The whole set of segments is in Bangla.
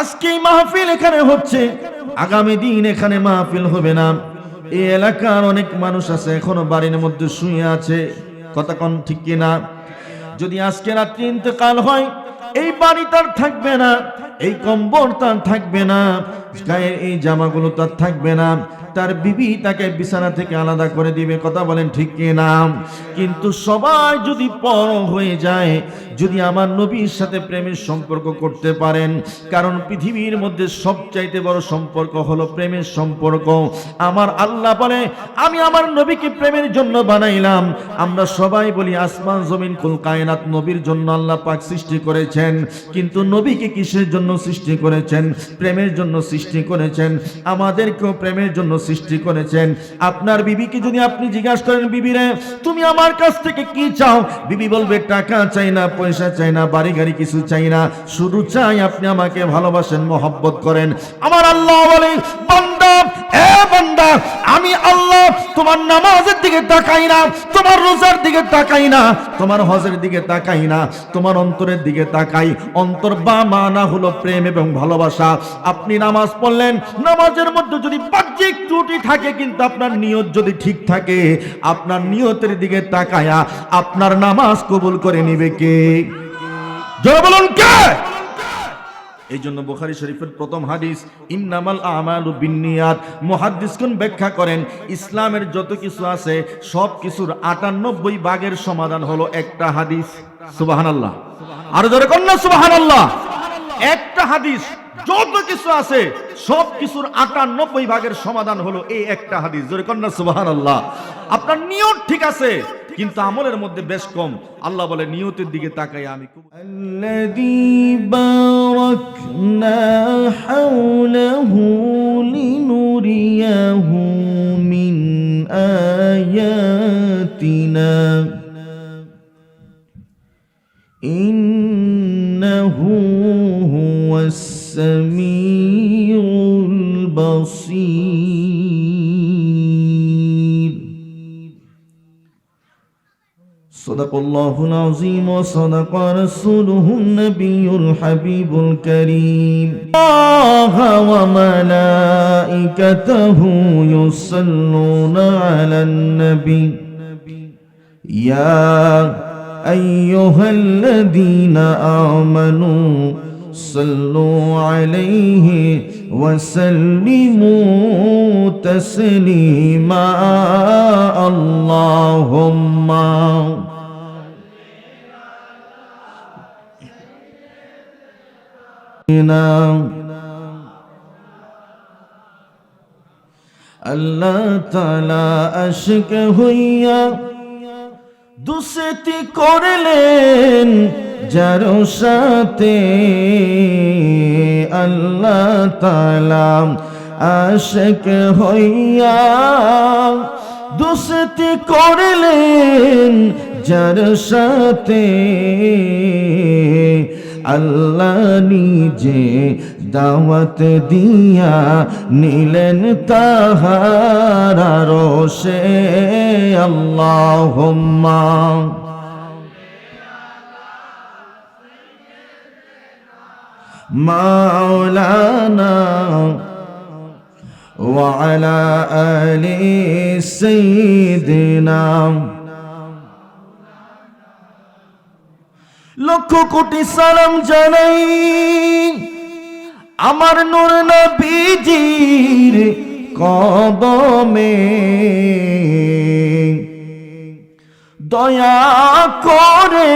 আজকে মাহফিল এখানে হচ্ছে, আগামী দিন এখানে মাহফিল হবে না। এই এলাকার অনেক মানুষ আছে এখনো বাড়ির মধ্যে শুয়ে আছে, কথা কোন ঠিক কিনা? যদি আজকে রাত্রি ইন্তেকাল হয়, এই বাড়ি তার থাকবে না, এই কম্বল তার থাকবে না, গায়ের এই জামাগুলো তার থাকবে না, তার বিবি তাকে বিছানা থেকে আলাদা করে দিবে, কথা বলেন ঠিক কিনা? কিন্তু সবাই যদি পর হয়ে যায়, যদি আমার নবীর সাথে প্রেমের সম্পর্ক করতে পারেন, কারণ পৃথিবীর মধ্যে সবচাইতে বড় সম্পর্ক হলো প্রেমের সম্পর্ক। আমার আল্লাহ বলে, আমি আমার নবীকে প্রেমের জন্য বানাইলাম। আমরা সবাই বলি আসমান জমিন কুল কায়নাত নবীর জন্য আল্লাহ পাক সৃষ্টি করেছেন, কিন্তু নবীকে কিসের জন্য সৃষ্টি করেছেন? প্রেমের জন্য সৃষ্টি করেছেন। আমাদেরকেও প্রেমের জন্য সৃষ্টি করেছেন। আপনার বিবিকে যদি আপনি জিজ্ঞাসা করেন, বিবিরে তুমি আমার কাছ থেকে কি চাও? বিবি বলবে, টাকা চাই না, পয়সা চাই না, বাড়ি গাড়ি কিছু চাই না, শুধু চাই আপনি আমাকে ভালোবাসেন, মহব্বত করেন। আমার আল্লাহ বলে, বান্দা, এ বান্দা, আমি আল্লাহ তোমার নামাজের দিকে তাকাই না, তোমার রোজার দিকে তাকাই না, তোমার হজের দিকে তাকাই না, তোমার অন্তরের দিকে তাকাই। অন্তর বা মানা হলো প্রেম এবং ভালোবাসা। আপনি নামাজ পড়লেন, নামাজের মধ্যে যদি বাহ্যিক ত্রুটি থাকে, কিন্তু আপনার নিয়ত যদি ঠিক থাকে, আপনার নিয়তের দিকে তাকায়া আপনার নামাজ কবুল করে নিবে কে? জোরে বলুন কে? এই জন্য বুখারী শরীফের প্রথম হাদিস, ইন্নামাল আমালু বিন্নিয়াত। মুহাদ্দিসগণ ব্যাখ্যা করেন, ইসলামের যত কিছু আছে সব কিছুর 98 ভাগের সমাধান হলো একটা হাদিস। সুবহানাল্লাহ, আর জোরে কোন না সুবহানাল্লাহ। একটা হাদিস, যত কিছু আছে সব কিছুর 98 ভাগের সমাধান হলো এই একটা হাদিস। জোরে কোন না সুবহানাল্লাহ। আপনার নিয়ত ঠিক আছে, কিন্তু আমলের মধ্যে বেশ কম। আল্লাহ বলে, নিয়তের দিকে তাকাই আমি। আল্লাযী বারাকনা হাওলাহু লিনুরিয়াহু মিন আয়াতিনা ইন্নাহু হুয়াস সামিউল বাসীর। সাদাকাল্লাহুল আযীম ওয়া সাদাকা রাসূলুহুন নাবিয়্যুল হাবিবুল কারীম। আল্লাহু ওয়া মালাইকাতুহু ইউসাল্লুনা আলান নবী ইয়া আইয়ুহাল্লাযীনা আমানু সাল্লু আলাইহি ওয়া সাল্লিমু তাসলিমা। আল্লাহুম্মা আল্লাহ তাআলা আশিক হইয়া দুসতি করলেন যার সাথে, আল্লাহ তাআলা আশিক হইয়া দুসতি করলেন যার সাথে, আল্লাহ নিজে দাওয়াত দিয়া নিলেন তাহার আরশে। আল্লাহুম্মা মাওলানা ওয়া আলা আলি সাইয়্যিদিনা। লক্ষ কোটি সালাম জানাই আমার নূর নবীজির কদমে, দয়া করে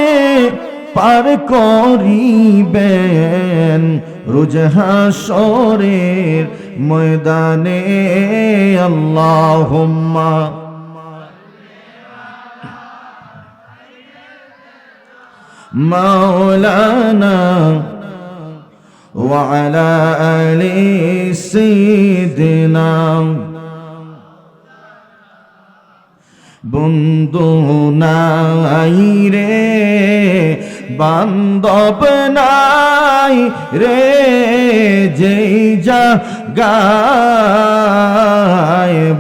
পার করিবেন রোজ হাসরের ময়দানে। আল্লাহুম্মা মাওলানা ওয়া আলা আলি সাইয়্যিদিনা। বন্ধু নাই রে, বান্ধব নাই রে, যেই জায়গায়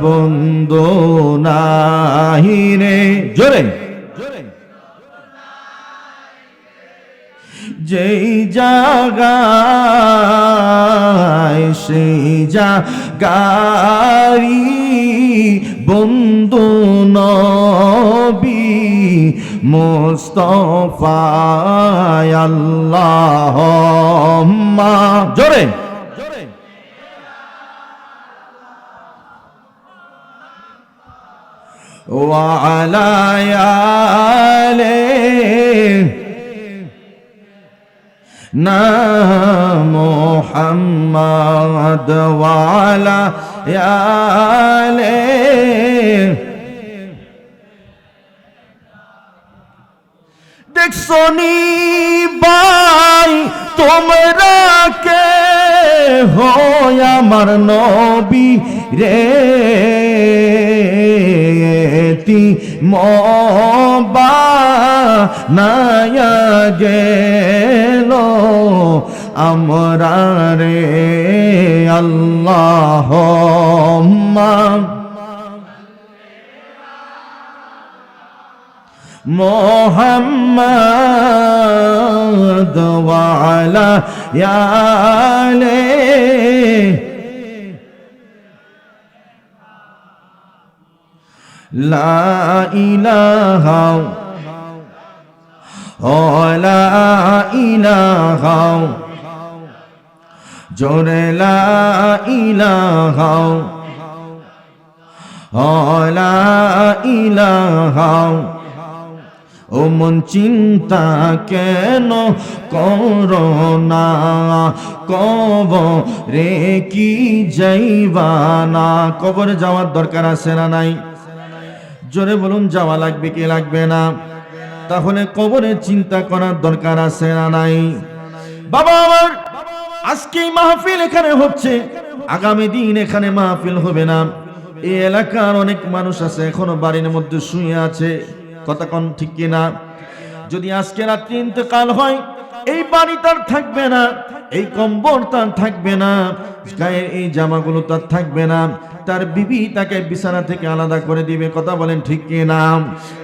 বন্ধু নাই রে, জোরে যেই জায়গায় সেই জাগারি বন্ধু নবী মুস্তাফা আল্লাহুম্মা জোরে ওয়া আলা না মুহাম্মদ ওয়া আলা দেখছনি ভাই তোমরা কে হয় আমার নবী রে মবা নায়া গেল আমরা রে আল্লাহুম্মা মুহাম্মদ ওয়া আলা আলিহি লা ইলাহা লা ইলাহা জোরে লা ইলাহা লা ইলাহা ও মন চিন্তা কেন করো না কবরে কি যাইবা না কবরে যাওয়ার দরকার আছে না নাই জোরে বলুন যাওয়া লাগবে কি লাগবে না তাহলে কবরে চিন্তা করার দরকার আছে না নাই বাবা আমার আজকে মাহফিল এখানে হচ্ছে আগামী দিন এখানে মাহফিল হবে না এই এলাকার অনেক মানুষ আছে এখনো বাড়ির মধ্যে শুয়ে আছে কথা কোন ঠিক কিনা যদি আজকে রাত্রি ইন্তেকাল হয় এই বাড়ি তার থাকবে না এই কম্বল তার থাকবে না গায়ের এই জামাগুলো তার থাকবে না তার বিবি তাকে বিছানা থেকে আলাদা করে দিবে কথা বলেন ঠিক কিনা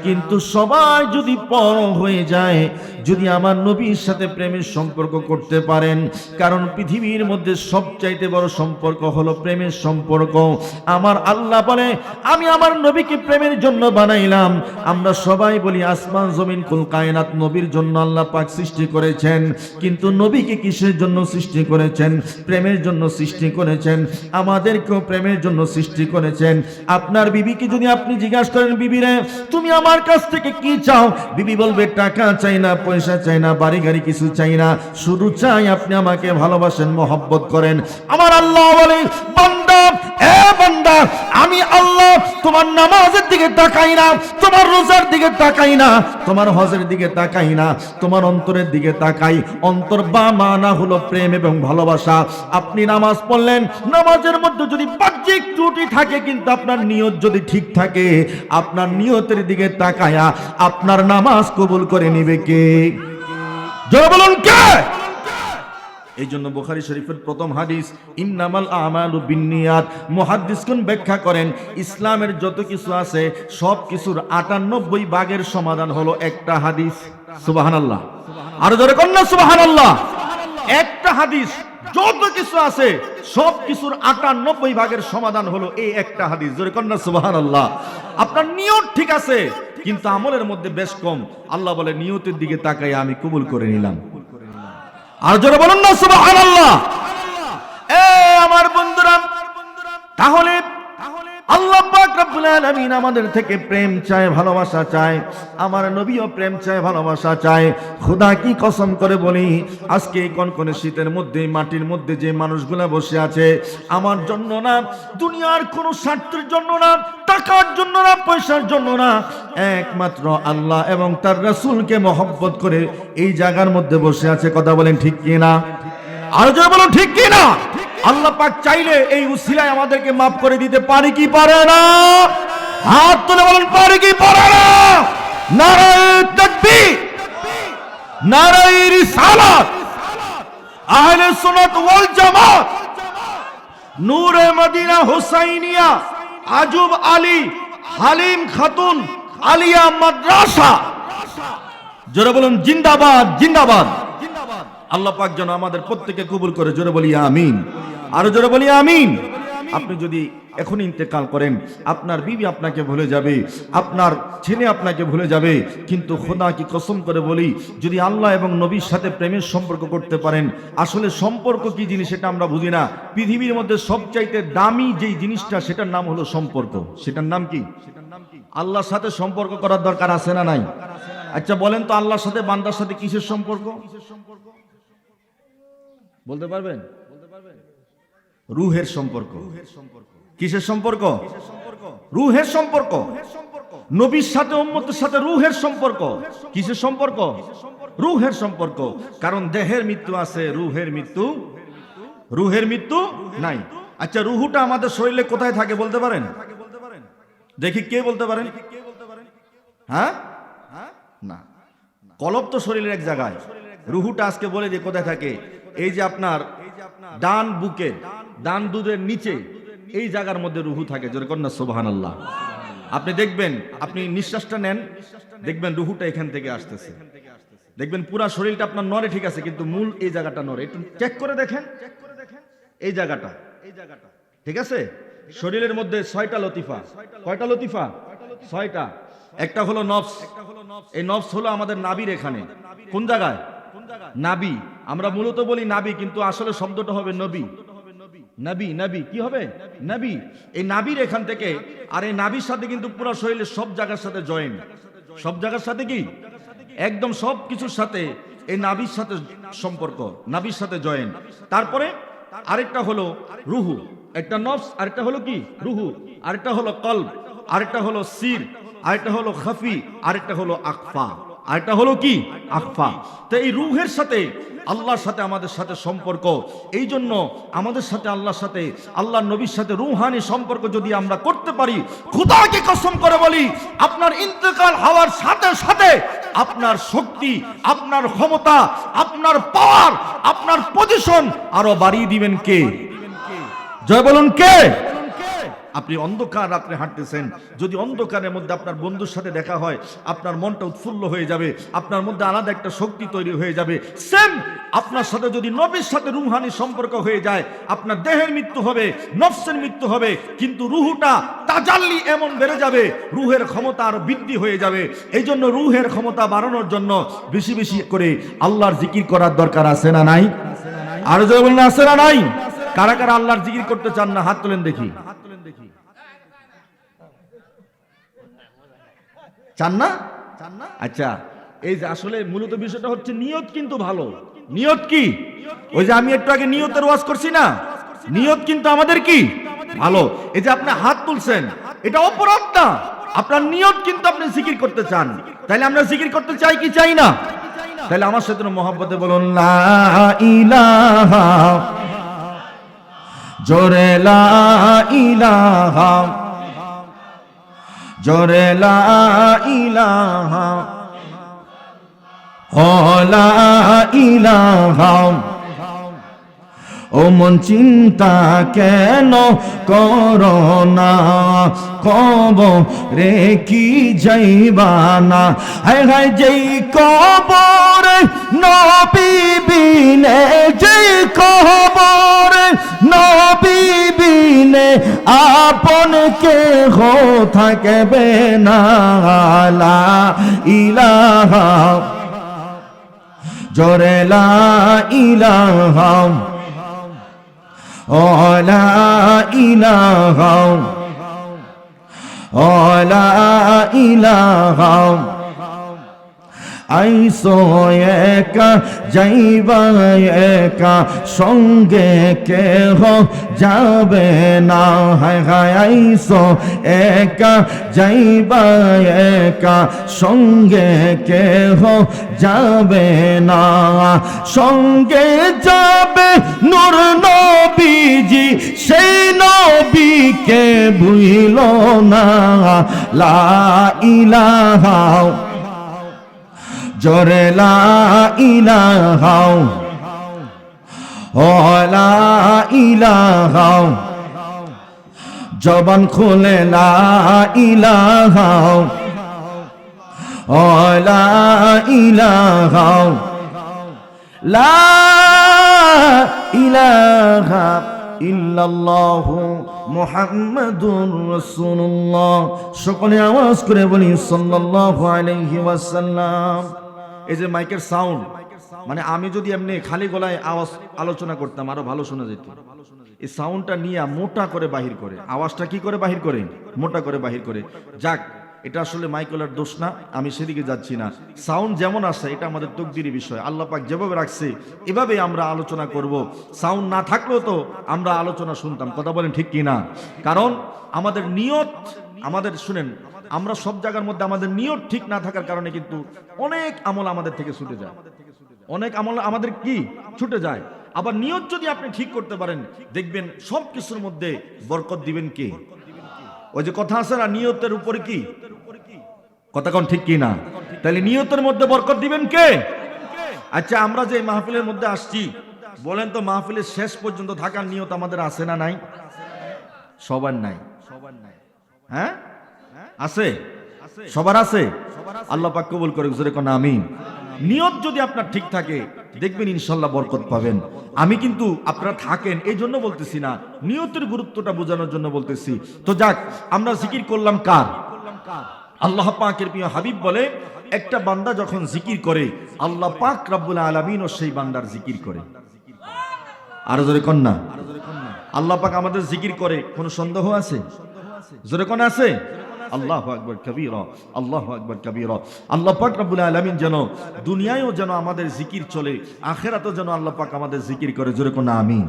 কিন্তু সবাই যদি পর হয়ে যায় যদি আমার নবীর সাথে প্রেমের সম্পর্ক করতে পারেন কারণ পৃথিবীর মধ্যে সবচাইতে বড় সম্পর্ক হলো প্রেমের সম্পর্ক আমার আল্লাহ বলে আমি আমার নবীকে প্রেমের জন্য বানাইলাম আমরা সবাই বলি আসমান জমিন কুল কায়নাত নবীর জন্য আল্লাহ পাক সৃষ্টি করেছেন কিন্তু নবীকে কিসের জন্য সৃষ্টি করেছেন প্রেমের জন্য সৃষ্টি করেছেন আমাদেরকেও প্রেমের জন্য সৃষ্টি করেছেন আপনার বিবিকে যদি আপনি জিজ্ঞাসা করেন বিবিরে তুমি আমার কাছ থেকে কি চাও বিবি বলবে টাকা চাই না পয়সা চাই না বাড়ি গাড়ি কিছু চাই না শুধু চাই আপনি আমাকে ভালোবাসেন মহব্বত করেন আমার আল্লাহ বলে বান্দা এ বান্দা আমি আল্লাহ তোমার নামাজের দিকে তাকাই না তোমার রোজার দিকে তাকাই না তোমার হজের দিকে তাকাই না তোমার অন্তরের দিকে তাকাই অন্তর বা মানা হলো প্রেম এবং ভালোবাসা আপনি নামাজ পড়লেন নামাজের মধ্যে যদি বাহ্যিক ত্রুটি থাকে কিন্তু আপনার নিয়ত যদি ঠিক থাকে আপনার নিয়তের দিকে তাকায়া আপনার নামাজ কবুল করে নেবে কে জোরে বলুন কে এই জন্য বুখারী শরীফের প্রথম হাদিস ইন্নামাল আমালু বিন্নিয়াত মুহাদ্দিসগণ ব্যাখ্যা করেন ইসলামের যত কিছু আছে সব কিছুর 98 ভাগের সমাধান হলো একটা হাদিস সুবহানাল্লাহ আরো জোরে কোন না সুবহানাল্লাহ একটা হাদিস যত কিছু আছে সব কিছুর 98 ভাগের সমাধান হলো এই একটা হাদিস জোরে কোন না সুবহানাল্লাহ আপনার নিয়ত ঠিক আছে কিন্তু আমলের মধ্যে বেশ কম আল্লাহ বলে নিয়তের দিকে তাকাই আমি কবুল করে নিলাম আর জোরে বলুন না সুবহানাল্লাহ এ আমার বন্ধুরা তাহলে আল্লাহ পাক রব্বুল আলামিন আমাদের থেকে প্রেম চায় ভালোবাসা চায় আমার নবীও প্রেম চায় ভালোবাসা চায় খোদা কি কসম করে বলি আজকে এই কনকনে শীতের মধ্যে মাটির মধ্যে যে মানুষগুলা বসে আছে আমার জন্য না দুনিয়ার কোনো স্বার্থের জন্য না টাকার জন্য না পয়সার জন্য না একমাত্র আল্লাহ এবং তার রাসূলকে মহব্বত করে এই জায়গার মধ্যে বসে আছে কথা বলেন ঠিক কি না আর জোরে বলুন ঠিক কি না আল্লাহ পাক চাইলে এই উসিলায় আমাদেরকে maaf করে দিতে পারে কি পারে না হাত তুলে বলেন পারে কি পারে না নারায়ে তাকবীর নারায়ে রিসালাত আহলে সুন্নাত ওয়াল জামাত নূরে মদিনা হুসাইনিয়া আজুব আলী হালিম খাতুন আলিয়া মাদ্রাসা জোরে বলুন জিন্দাবাদ জিন্দাবাদ আল্লাহ পাক যেন আমাদের প্রত্যেককে কবুল করে, জোরে বলি আমিন, আরো জোরে বলি আমিন। আপনি যদি এখন ইন্তেকাল করেন, আপনার বিবি আপনাকে ভুলে যাবে, আপনার ছেলে আপনাকে ভুলে যাবে, কিন্তু খোদা কি কসম করে বলি, যদি আল্লাহ এবং নবীর সাথে প্রেমের সম্পর্ক করতে পারেন, আসলে সম্পর্ক কি জিনিস সেটা আমরা বুঝি না। পৃথিবীর মধ্যে সবচাইতে দামি যেই জিনিসটা, সেটার নাম হলো সম্পর্ক। সেটার নাম কি? আল্লাহর সাথে সম্পর্ক করার দরকার আছে না নাই? আচ্ছা বলেন তো, আল্লাহর সাথে বান্দার সাথে কিসের সম্পর্ক বলতে পারবেন? রূহের সম্পর্ক। কিসের সম্পর্ক? রূহের সম্পর্ক। নবীর সাথে উম্মতের সাথে রূহের সম্পর্ক। কিসের সম্পর্ক? রূহের সম্পর্ক। কারণ দেহের মৃত্যু আছে, রূহের মৃত্যু নাই। আচ্ছা রূহটা আমাদের শরীরে কোথায় থাকে বলতে পারেন? দেখি কে বলতে পারেন? হ্যাঁ না, কলব তো শরীরের এক জায়গায়, রূহটা আজকে বলে যে কোথায় থাকে। এই যে আপনার ডান বুকে, ডান দুধের নিচে এই জায়গার মধ্যে রূহ থাকে। জোরে কন্যা সুবহানাল্লাহ। আপনি দেখবেন, আপনি নিঃশ্বাসটা নেন, দেখবেন রূহটা এখান থেকে আসতেছে। দেখবেন পুরা শরীরটা আপনার নড়ে, ঠিক আছে, কিন্তু মূল এই জায়গাটা নড়ে। একটু চেক করে দেখেন, এই জায়গাটা, ঠিক আছে। শরীরের মধ্যে 6টা লতিফা। কয়টা লতিফা? 6টা। একটা হলো নফস। এই নফস হলো আমাদের নাভির এখানে। কোন জায়গায়? নাভি। আমরা মূলত বলি নাভি, কিন্তু আসলে শব্দটা হবে নবী। নবী, নবী কি হবে? নবী। এই নাভির এখান থেকে, আর এই নাভির সাথে কিন্তু পুরো শরীরের সব জায়গার সাথে জয়েন। সব জায়গার সাথে কি? একদম সব কিছুর সাথে এই নাভির সাথে সম্পর্ক, নাভির সাথে জয়েন। তারপরে আরেকটা হলো রুহু। একটা নফস, আরেকটা হলো কি? রুহু। আরেকটা হলো কলব, আরেকটা হলো সির, আরেকটা হলো খাফি, আরেকটা হলো আকফা, আরেকটা হলো কি? আকফা। তো এই রূহের সাথে আল্লাহর সাথে আমাদের সাথে সম্পর্ক। এই জন্য আমাদের সাথে আল্লাহর সাথে, আল্লাহর নবীর সাথে রূহানি সম্পর্ক যদি আমরা করতে পারি, খোদাকে কসম করে বলি, আপনার ইন্তেকাল হওয়ার সাথে সাথে আপনার শক্তি, আপনার ক্ষমতা, আপনার পাওয়ার, আপনার পজিশন আরো বাড়িয়ে দিবেন কে? জয় বলুন কে? আপনি অন্ধকার রাত্রে হাঁটতেছেন, যদি অন্ধকারের মধ্যে আপনার বন্ধুর সাথে দেখা হয়, আপনার মনটা উৎফুল্ল হয়ে যাবে, আপনার মধ্যে আলাদা একটা শক্তি তৈরি হয়ে যাবে। সেম আপনার সাথে যদি নবীর সাথে রূহানি সম্পর্ক হয়ে যায়, আপনার দেহের মৃত্যু হবে, নফসের মৃত্যু হবে, কিন্তু রূহটা তাজাল্লি এমন বেড়ে যাবে, রূহের ক্ষমতা আরো বৃদ্ধি হয়ে যাবে। এই জন্য রূহের ক্ষমতা বাড়ানোর জন্য বেশি বেশি করে আল্লাহর জিকির করার দরকার আছে না নাই? আর যদি বলেন আছে না নাই? কারা কারা আল্লাহর জিকির করতে চান না? হাত তোলেন দেখি। চান না? আচ্ছা, এই যে আসলে মূলত বিষয়টা হচ্ছে নিয়ত কিন্তু ভালো। নিয়ত কি? ওই যে আমি একটু আগে নিয়তের ওয়াজ করছি না, নিয়ত কিন্তু আমাদের কি ভালো। এই যে আপনি হাত তুলছেন, এটা অপরাধ না, আপনার নিয়ত কিন্তু আপনি জিকির করতে চান। তাহলে আমরা জিকির করতে চাই কি চাই না? তাহলে আমার সাথে মহব্বতে বলুন লা ইলাহা, জোরে লা ইলাহা, জোরে লা ইলাহা, ও লা ইলাহা। ও মন চিন্তা কেন করো না, কবরে কি যাইবানা। হায় হায় যেই কবরে নবী বিনে, যেই কবরে নবী বিনে আপন কেহ থাকবে না। লা ইলাহা, জোরে লা ইলাহা, ও লা ইলাহা, ও লা ইলাহা। আইসো একা যাইবা একা, সঙ্গে কেহ যাবে না। হায় হায় আইসো একা যাইবা একা, সঙ্গে কেহ যাবে না। সঙ্গে যাবে নূর নবীজি, সেই নবীকে ভুইল না। লা ইলাহা, জোরে লা ইলাহা, ও লা ইলাহা। জবান খুলে লা ইলাহা, ও লা ইলাহা, লা ইলাহা ইল্লাল্লাহু মুহাম্মাদুর রাসূলুল্লাহ। সকলে আওয়াজ করে বলি সাল্লাল্লাহু আলাইহি ওয়াসাল্লাম। এই যে মাইকের সাউন্ড, মানে আমি যদি এমনি খালি গলায় আওয়াজ আলোচনা করতাম আরো ভালো শোনা যেত। এই সাউন্ডটা নিয়ে মোটা করে বাহির করে, আওয়াজটা কি করে বাহির করে? মোটা করে বাহির করে। যাক, এটা আসলে মাইকলার দোষ না, আমি সেদিকে যাচ্ছি না। সাউন্ড যেমন আসে এটা আমাদের তকদিরি বিষয়, আল্লাহ পাক যেভাবে রাখছে এভাবে আমরা আলোচনা করব। সাউন্ড না থাকলেও তো আমরা আলোচনা শুনতাম, কথা বলেন ঠিক কি না? কারণ আমাদের নিয়ত, আমাদের শুনেন, আমরা সব জায়গার মধ্যে আমাদের নিয়ত ঠিক না থাকার কারণে কিন্তু অনেক আমল আমাদের থেকে ছুটে যায়, অনেক আমল আমাদের কি ছুটে যায়। আবার নিয়ত যদি আপনি ঠিক করতে পারেন, দেখবেন সব কিছুর মধ্যে বরকত দিবেন কে? ওই যে কথা আছে না, নিয়তের উপরে কি কথা কোন ঠিক কি না? তাহলে নিয়তের মধ্যে বরকত দিবেন কে? আচ্ছা, আমরা যে মাহফিলের মধ্যে আসছি, বলেন তো মাহফিলের শেষ পর্যন্ত থাকার নিয়ত আমাদের আছে না নাই? সবার নাই, হ্যাঁ আছে, সবার আছে। আল্লাহ পাক কবুল করে, জোরে কোন আমিন। নিয়ত যদি আপনার ঠিক থাকে দেখবেন ইনশাল্লাহ বরকত পাবেন। আমি কিন্তু আপনারা থাকেন এই জন্য বলতেছি না, নিয়তের গুরুত্বটা বোঝানোর জন্য বলতেছি। তো যাক, আমরা জিকির করলাম কার? আল্লাহ পাকের প্রিয় হাবিব বলে, একটা বান্দা যখন জিকির করে আল্লাহ পাক রব্বুল আলামিনও সেই বান্দার জিকির করে। আর জোরে কোন না, আল্লাহ পাক আমাদের জিকির করে, কোনো সন্দেহ আছে? জোরে কোন আছে? আল্লাহু আকবার কবীরা, আল্লাহু আকবার কবীরা। আল্লাহ পাক রব্বুল আলামিন যেন দুনিয়ায়ও যেন আমাদের জিকির চলে, আখিরাতেও যেন আল্লাহ পাক আমাদের জিকির করে। জোরে কোন আমিন।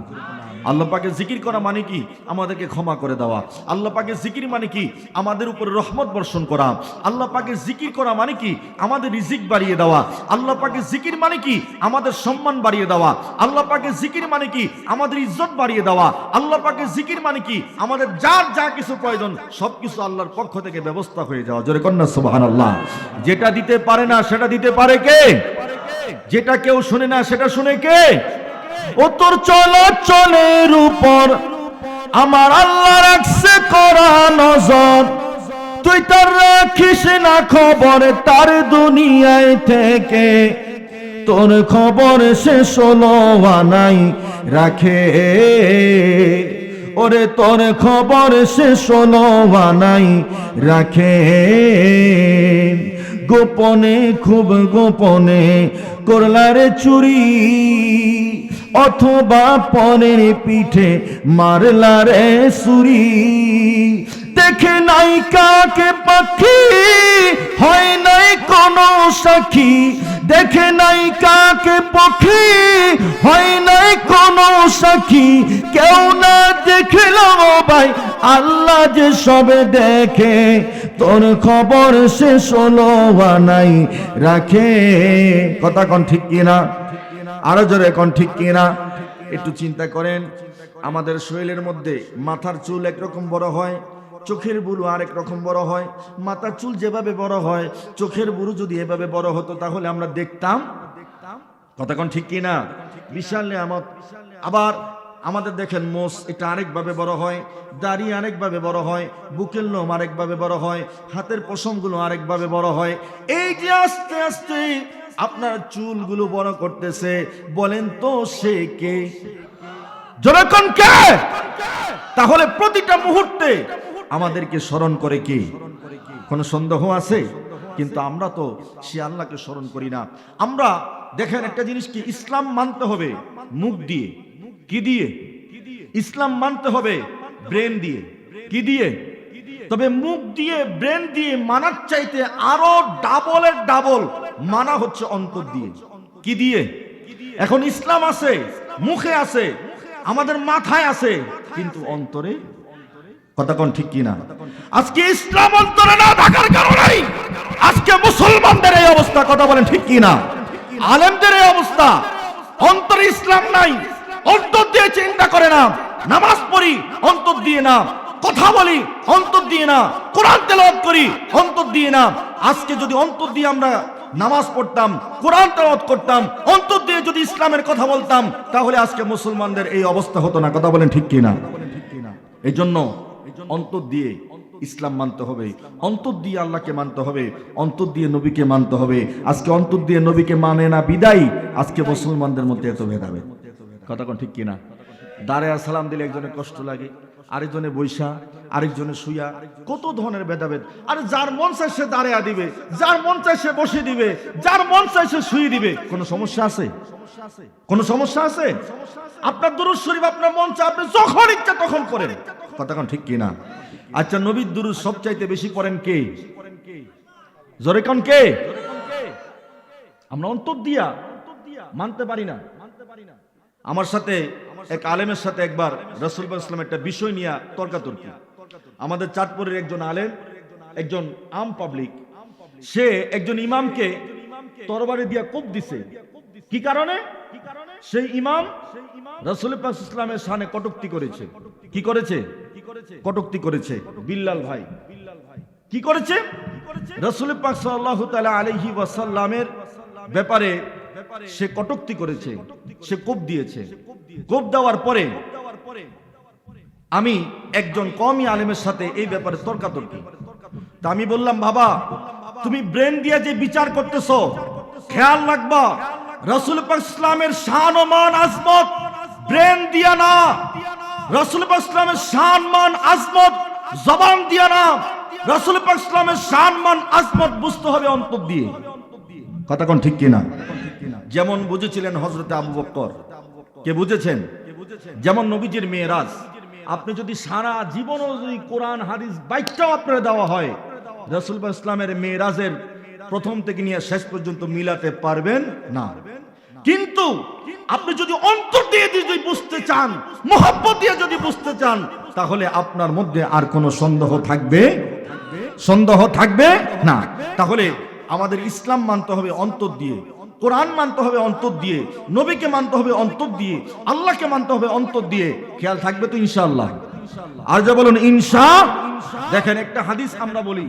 আল্লাহ পাকের জিকির করা মানে কি? আমাদেরকে ক্ষমা করে দেওয়া। আল্লাহ পাকের জিকির মানে কি? আমাদের উপরে রহমত বর্ষণ করা। আল্লাহ পাকের জিকির করা মানে কি? আমাদের রিজিক বাড়িয়ে দেওয়া। আল্লাহ পাকের জিকির মানে কি? আমাদের সম্মান বাড়িয়ে দেওয়া। আল্লাহ পাকের জিকির মানে কি? আমাদের ইজ্জত বাড়িয়ে দেওয়া। আল্লাহ পাকের জিকির মানে কি? আমাদের যার যা কিছু প্রয়োজন সবকিছু আল্লাহর পক্ষ থেকে ব্যবস্থা হয়ে যাওয়া। জোরে কন্যা সুবহানাল্লাহ। যেটা দিতে পারে না সেটা দিতে পারে কে? যেটা কেউ শুনে না সেটা শুনে কে? ও তোর চলাচলের উপর আমার আল্লাহ রাখছে করা নজর, তুই তার রাখিস না খবর তার দুনিয়ায় থেকে, তোর খবর শেষ হলো আনাই রাখে, ওরে তোর খবর শেষ হলো আনাই রাখে। গোপনে খুব গোপনে করলারে চুরি, অথবা পরের পিঠে মারলারে সুরি, দেখে নাই কাকে পাখি হয় নাই কোনো সাক্ষী, দেখে নাই কাকে পক্ষী হয় নাই কোনো সাক্ষী, কেউ না দেখলো ভাই আল্লাহ যে সবে দেখে, তোর খবর শেষ হলো নাই রাখে। কথা কোন ঠিক কিনা? আরো জোরে কোন ঠিক কিনা? একটু চিন্তা করেন, আমাদের শরীরের মধ্যে মাথার চুল একরকম বড় হয়, চোখের বুরু আরেক রকম বড় হয়। মাথার চুল যেভাবে বড় হয়, চোখের বুরু যদি এভাবে বড় হতো তাহলে আমরা দেখতাম। কথা কোন ঠিক কিনা? বিশাল নিয়ামত। আবার আমাদের দেখেন মোষ, এটা আরেকভাবে বড় হয়, দাড়ি আরেকভাবে বড় হয়, বুকের লোম আরেকভাবে বড় হয়, হাতের পশমগুলো আরেকভাবে বড় হয়। এই যে আস্তে আস্তে আপনার চুলগুলো বড় করতেছে, বলেন তো সে কে? জনগণ কে? তাহলে প্রতিটা মুহূর্তে আমাদেরকে স্মরণ করে কে? কোনো সন্দেহ আছে? কিন্তু আমরা তো সে আল্লাহকে স্মরণ করি না। আমরা দেখেন একটা জিনিস কি, ইসলাম মানতে হবে মুখ দিয়ে। কি দিয়ে? ইসলাম মানতে হবে ব্রেন দিয়ে। কি দিয়ে? তবে মুখ দিয়ে ব্রেন দিয়ে মানার চাইতে আরো ডাবলের ডাবল মানা হচ্ছে অন্তর দিয়ে। কি দিয়ে? এখন ইসলাম আছে, মুখে আছে, আমাদের মাথায় আছে, কিন্তু অন্তরে। কথা কোন ঠিক কিনা? আজকে ইসলাম অন্তরে না থাকার কারণে আজকে মুসলমানদের এই অবস্থা। কথা বলেন ঠিক কিনা? আলেমদের এই অবস্থা, অন্তরে ইসলাম নাই, অন্তর দিয়ে চিন্তা করে না, নামাজ পড়ি অন্তর দিয়ে না, কথা বলি অন্তর দিয়ে না, কোরআন তেলাওয়াত করি অন্তর দিয়ে না। আজকে যদি অন্তর দিয়ে আমরা নামাজ পড়তাম, কোরআন তেলাওয়াত করতাম, অন্তর দিয়ে যদি ইসলামের কথা বলতাম, তাহলে আজকে মুসলমানদের এই অবস্থা হতো না। কথা বলেন ঠিক কিনা? এই জন্য অন্তর দিয়ে ইসলাম মানতে হবে, অন্তর দিয়ে আল্লাহকে মানতে হবে, অন্তর দিয়ে নবীকে মানতে হবে। আজকে অন্তর দিয়ে নবীকে মানে না বিদায় আজকে মুসলমানদের মধ্যে এত ভেদাভেদ। কথা কোন ঠিক কিনা? দাঁড়ায়া সালাম দিলে একজনের কষ্ট লাগে, আরেকজনে বৈশা, আরেকজনে শুয়া, কত ধরনের ভেদাভেদ। আরে যার মন চায় সে দাঁড়ায়া দিবে, যার মন চায় সে বসে দিবে, যার মন চায় সে শুয়ে দিবে। কোনো সমস্যা আছে? কোনো সমস্যা আছে? আপনার দুরূদ শরীফ আপনার মন চায় আপনি যখন ইচ্ছা তখন করেন। কথা কোন ঠিক কিনা? আচ্ছা, নবীর দুরূদ সবচাইতে বেশি পড়েন কে? জোরে কোন কে? আমরা অন্তর দিয়া মানতে পারি না। আমার সাথে এক আলেমের সাথে একবার রাসূল ইসলাম একটা বিষয় নিয়ে তর্কাতর্কি। আমাদের চাঁদপুরের একজন আলেম, একজন আম পাবলিক, সে একজন ইমামকে তরবারি দিয়া কোপ দিছে। কি কারণে? সেই ইমাম রাসূল ইসলামের শানে কটূক্তি করেছে। কি করেছে? কটূক্তি করেছে। বিল্লাল ভাই কি করেছে? রাসূল পাক সাল্লাল্লাহু তাআলা আলাইহি ওয়াসাল্লামের ব্যাপারে সে কটূক্তি করেছে, সে কোপ দিয়েছে। কোপ দেওয়ার পরে আমি একজন কওমি আলেমের সাথে এই ব্যাপারে তর্কাতর্কি। তা আমি বললাম, বাবা তুমি ব্রেন দিয়ে যে বিচার করতেছো, খেয়াল রাখবা রাসূল পাক ইসলামের শান ও মান আজমত ব্রেন দিয়া না, রাসূল পাক ইসলামের শান মান আজমত জবান দিয়া না, রাসূল পাক ইসলামের শান মান আজমত বুঝতে হবে অন্তর দিয়ে। কথা কোন ঠিক কিনা? যেমন বুঝেছিলেন হযরতে আবু বকর, কে বুঝেছেন? যেমন নবীজির মেরাজ, আপনি যদি সারা জীবনও যদি কোরআন হাদিস বাইকটাও আপনার দেওয়া হয়, রাসূল পাক ইসলামের মেরাজের প্রথম থেকে নিয়ে শেষ পর্যন্ত মিলাতে পারবেন না। কিন্তু আপনি যদি অন্তর দিয়ে যদি বুঝতে চান, মুহাব্বত দিয়ে যদি বুঝতে চান, তাহলে আপনার মধ্যে আর কোনো সন্দেহ থাকবে না। তাহলে আমাদের ইসলাম মানতে হবে অন্তর দিয়ে, কোরআন মানতে হবে অন্তর দিয়ে, নবীকে মানতে হবে অন্তর দিয়ে, আল্লাহকে মানতে হবে অন্তর দিয়ে। খেয়াল থাকবে তো ইনশাআল্লাহ? আর যা বলুন ইনশা। দেখেন একটা হাদিস আমরা বলি,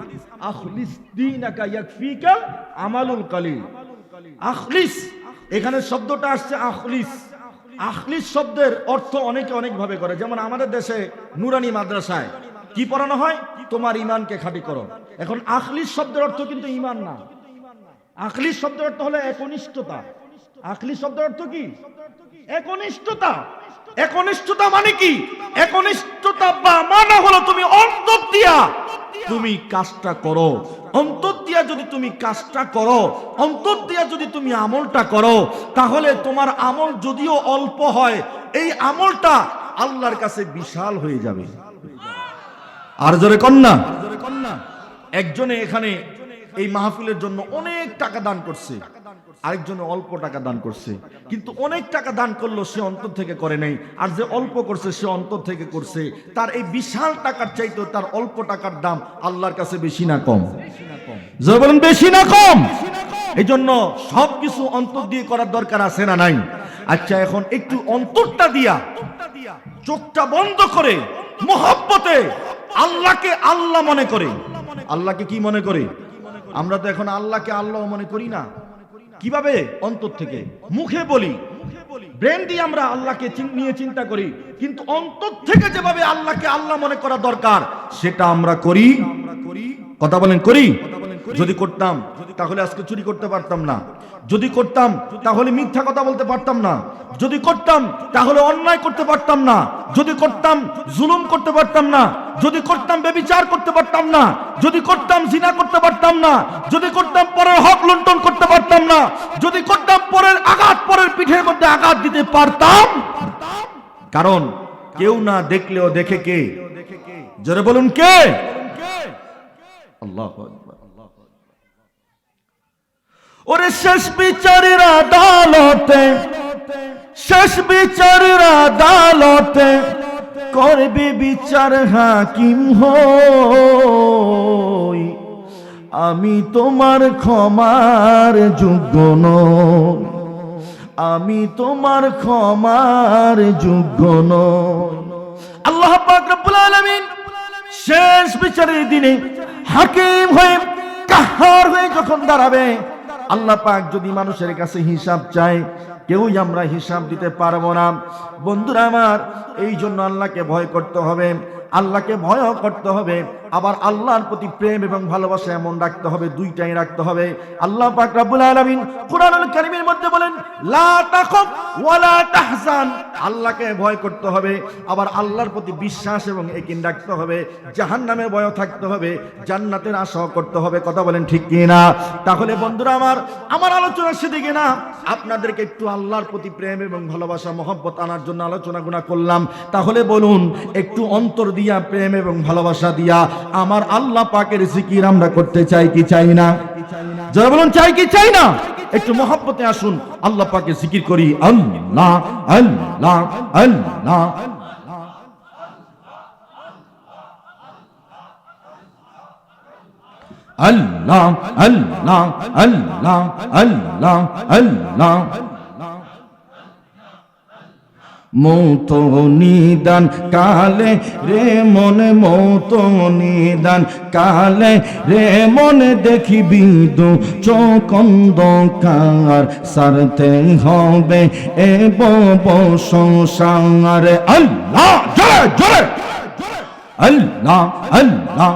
আখলিস দীনাকা ইয়াকফিকা আমালুল কালিল। আখলিস, এখানে শব্দটা আসছে আখলিস। আখলিস শব্দের অর্থ অনেকে অনেক ভাবে করে। যেমন আমাদের দেশে নুরানি মাদ্রাসায় কি পড়ানো হয়? তোমার ঈমানকে খাঁটি করো। এখন আখলিস শব্দের অর্থ কিন্তু ঈমান না। আখলিস শব্দের অর্থ হলো একনিষ্ঠতা। আখলিস শব্দের অর্থ কি? একনিষ্ঠতা। একনিষ্ঠতা মানে কি? একনিষ্ঠতা বা মানে হলো তুমি অন্তর দিয়া তুমি কাজটা করো। অন্তর দিয়া যদি তুমি কাজটা করো, অন্তর দিয়া যদি তুমি আমলটা করো, তাহলে তোমার আমল যদিও অল্প হয়, এই আমলটা আল্লাহর কাছে বিশাল হয়ে যাবে। আর জোরে কন্যা, একজনে এখানে এই মাহফিলের জন্য অনেক টাকা দান করছে, আরেকজনে অল্প টাকা দান করছে। কিন্তু অনেক টাকা দান করলো সে অন্তর থেকে করে নাই, আর যে অল্প করছে সে অন্তর থেকে করছে। তার এই বিশাল টাকার চাইতে তার অল্প টাকার দাম আল্লাহর কাছে বেশি না কম? জোরে বলেন বেশি না কম? এই জন্য সবকিছু অন্তর দিয়ে করার দরকার আছে না নাই? আচ্ছা, এখন একটু অন্তরটা দিয়া চোখটা বন্ধ করে মুহাব্বতে আল্লাহকে আল্লাহ মনে করে। আল্লাহকে কি মনে করে? আমরা তো এখন আল্লাহকে আল্লাহ মনে করি না। কিভাবে? অন্তর থেকে। মুখে বলি, ব্রেন দিয়ে আমরা আল্লাহকে নিয়ে চিন্তা করি, কিন্তু অন্তর থেকে যেভাবে আল্লাহকে আল্লাহ মনে করা দরকার সেটা আমরা করি। কথা বলেন করি? যদি করতাম তাহলে আজকে চুরি করতে পারতাম না, যদি করতাম তাহলে মিথ্যা কথা বলতে পারতাম না, যদি করতাম তাহলে অন্যায় করতে পারতাম না, যদি করতাম জুলুম করতে পারতাম না, যদি করতাম ব্যভিচার করতে পারতাম না, যদি করতাম জিনা করতে পারতাম না, যদি করতাম পরের হক লুণ্ঠন করতে পারতাম না, যদি করতাম পরের আঘাত পরের পিঠের মধ্যে আঘাত দিতে পারতাম। কারণ কেউ না দেখলেও দেখে কে? জোরে বলুন কে? আল্লাহু আকবার। ওরে শেষ বিচারের আদালতে, শেষ বিচারের আদালতে করবে বিচার হাকিম হই। আমি তোমার ক্ষমার যোগ্য নই, আমি তোমার ক্ষমার যোগ্য নই। আল্লাহ পাক রব্বুল আলামিন শেষ বিচারের দিনে হাকিম হয়ে কাহার হয়ে যখন দাঁড়াবে, আল্লাহ পাক যদি মানুষের কাছে হিসাব চায়, কেউই আমরা হিসাব দিতে পারবো না। বন্ধুরা আমার, এই জন্য আল্লাহকে ভয় করতে হবে, আল্লাহকে ভয় করতে হবে। আবার আল্লাহর প্রতি প্রেম এবং ভালোবাসা এমন রাখতে হবে, দুইটাই রাখতে হবে। আল্লাহ পাক রব্বুল আলামিন কুরআনুল কারীমের মধ্যে বলেন লা তাখাফ ওয়া লা তাহজান, আল্লাহকে ভয় করতে হবে, আবার আল্লাহর প্রতি বিশ্বাস এবং ইয়াকিন রাখতে হবে, জাহান্নামের ভয়ও থাকতে হবে, জান্নাতের আশাও করতে হবে। কথা বলেন ঠিক কি না? তাহলে বন্ধুরা আমার আলোচনা সেদিকে না, আপনাদেরকে একটু আল্লাহর প্রতি প্রেম এবং ভালোবাসা মহব্বত আনার জন্য আলোচনাগুলো করলাম। তাহলে বলুন, একটু অন্তর দিয়া প্রেম এবং ভালোবাসা দিয়া আমার আল্লাহ পাকের জিকির আমরা করতে চাই কি চাই না? যারা বলুন চাই কি চাই না? একটু মহব্বতে আসুন, আল্লাহ পাকের জিকির করি। আল্লাহ আল্লাহ আল্লাহ আল্লাহ আল্লাহ আল্লাহ আল্লাহ আল্লাহ। মৌত নিদান কালে রে মনে, মৌত নিদান কালে রে মনে, দেখিবি দু চোখ অন্ধকার, সারতে হবে এ বব সংসার। আল্লাহ জোরে জোরে আল্লাহ আল্লাহ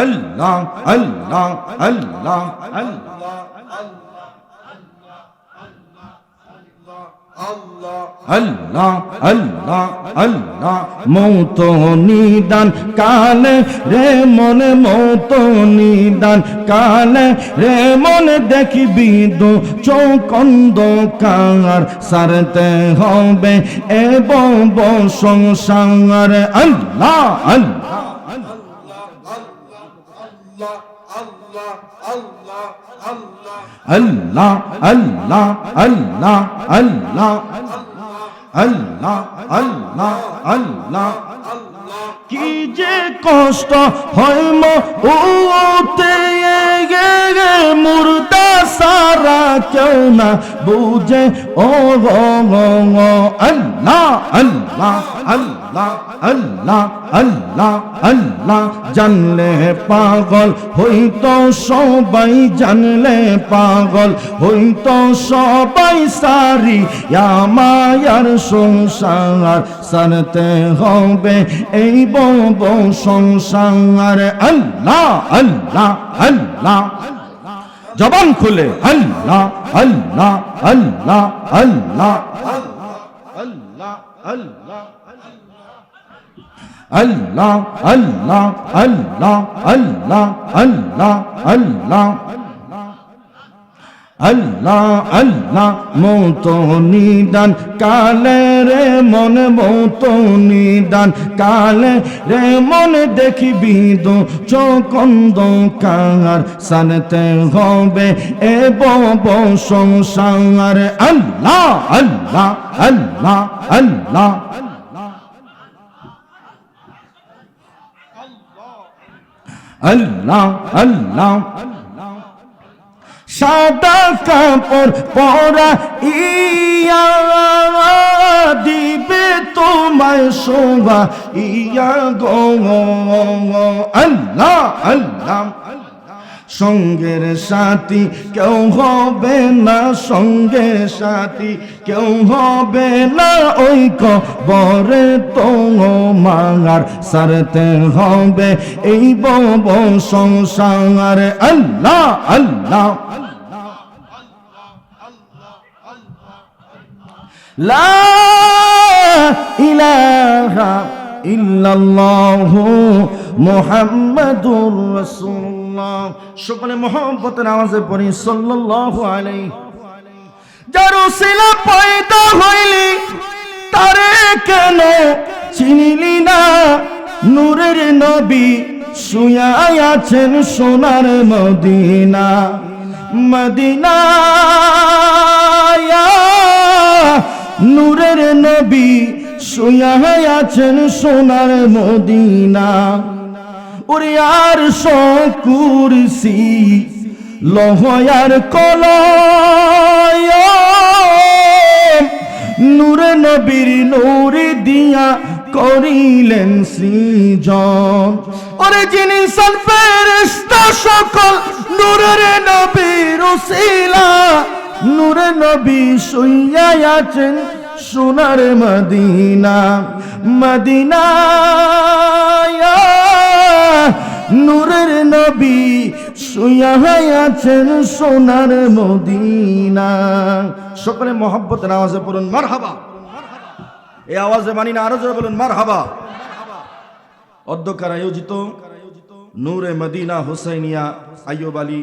আল্লাহ আল্লাহ আল্লাহ আল্লাহ আল্লাহ আল্লাহ আল্লাহ। মৌত নিদান কালে রে মনে, মৌত নিদান কালে রে মনে, দেখিবি দু চোখ অন্ধকার, সারতে হবে এ বব সংসার। আল্লাহ আল্লাহ আল্লাহ আল্লাহ আল্লাহ আল্লাহ আল্লাহ আল্লাহ আল্লাহ। কি যে কষ্ট হয় মউতে মুর্দা সারা কেউ না বুঝে ও আল্লাহ আল্লাহ আল্লাহ আল্লাহ আল্লাহ আল্লাহ। জানলে পাগল হইতো সবাই, জানলে পাগল হইতো সবাই, সারি মায়ার সংসার, সারতে হবে এই বব সংসার। আল্লাহ আল্লাহ আল্লাহ জবান খুলে আল্লাহ আল্লাহ আল্লাহ আল্লাহ আল্লাহ আল্লাহ আল্লাহ আল্লাহ আল্লাহ আল্লাহ আল্লাহ আল্লাহ আল্লাহ আল্লাহ। মৌত নিদান কালে রে মনে, মৌত নিদান কালে রে মনে, দেখিবি দু চোখ অন্ধকার, সারতে হবে এ বব সংসার। আল্লাহ আল্লাহ আল্লাহ আল্লাহ আল্লাহ আল্লাহ। সাদা কাপড় পরা ইয়া দিবে তোমায় শোভা ইয়া গো আল্লাহ আল্লাহ। সঙ্গের সাথী কেউ হবে না, সঙ্গের সাথী কেউ হবে না, ওই কবরে তোমার সারতে হবে এই বব সংসার। আল্লাহ আল্লাহ লা ইলাহা ইল্লাল্লাহু মুহাম্মাদুর রাসূলুল্লাহ। সকলে মুহাব্বতের আওয়াজে পড়ি সাল্লাল্লাহু আলাইহি। যার উসিলা পয়দা হইলি তারে কেন চিনিলি না? নূরের নবী শুয়া আছেন সোনার মদিনা, মদিনা নূরের নবী শুয়া আছেন সোনার মদিনা। ওরে আর কুরসি লহয়ার কলয়, নূরে নবীর নূর দিয়া করিলেন সৃজন। ওরে যিনি ফেরেশতা সকল নূরের নবীর ওসিলা নূরে নবী শুইয়া আছেন সোনার মদিনা মদিনা নূরের নবী শুইয়া আছেন সোনার মদিনা। সকলে মহব্বতের আওয়াজে বলুন মারহাবা। এই আওয়াজে মানি না, আরো জোরে বলুন মারহাবা। অধ্যক্ষার আয়োজিত নূরে মদিনা হুসাইনিয়া আইয়ুব আলী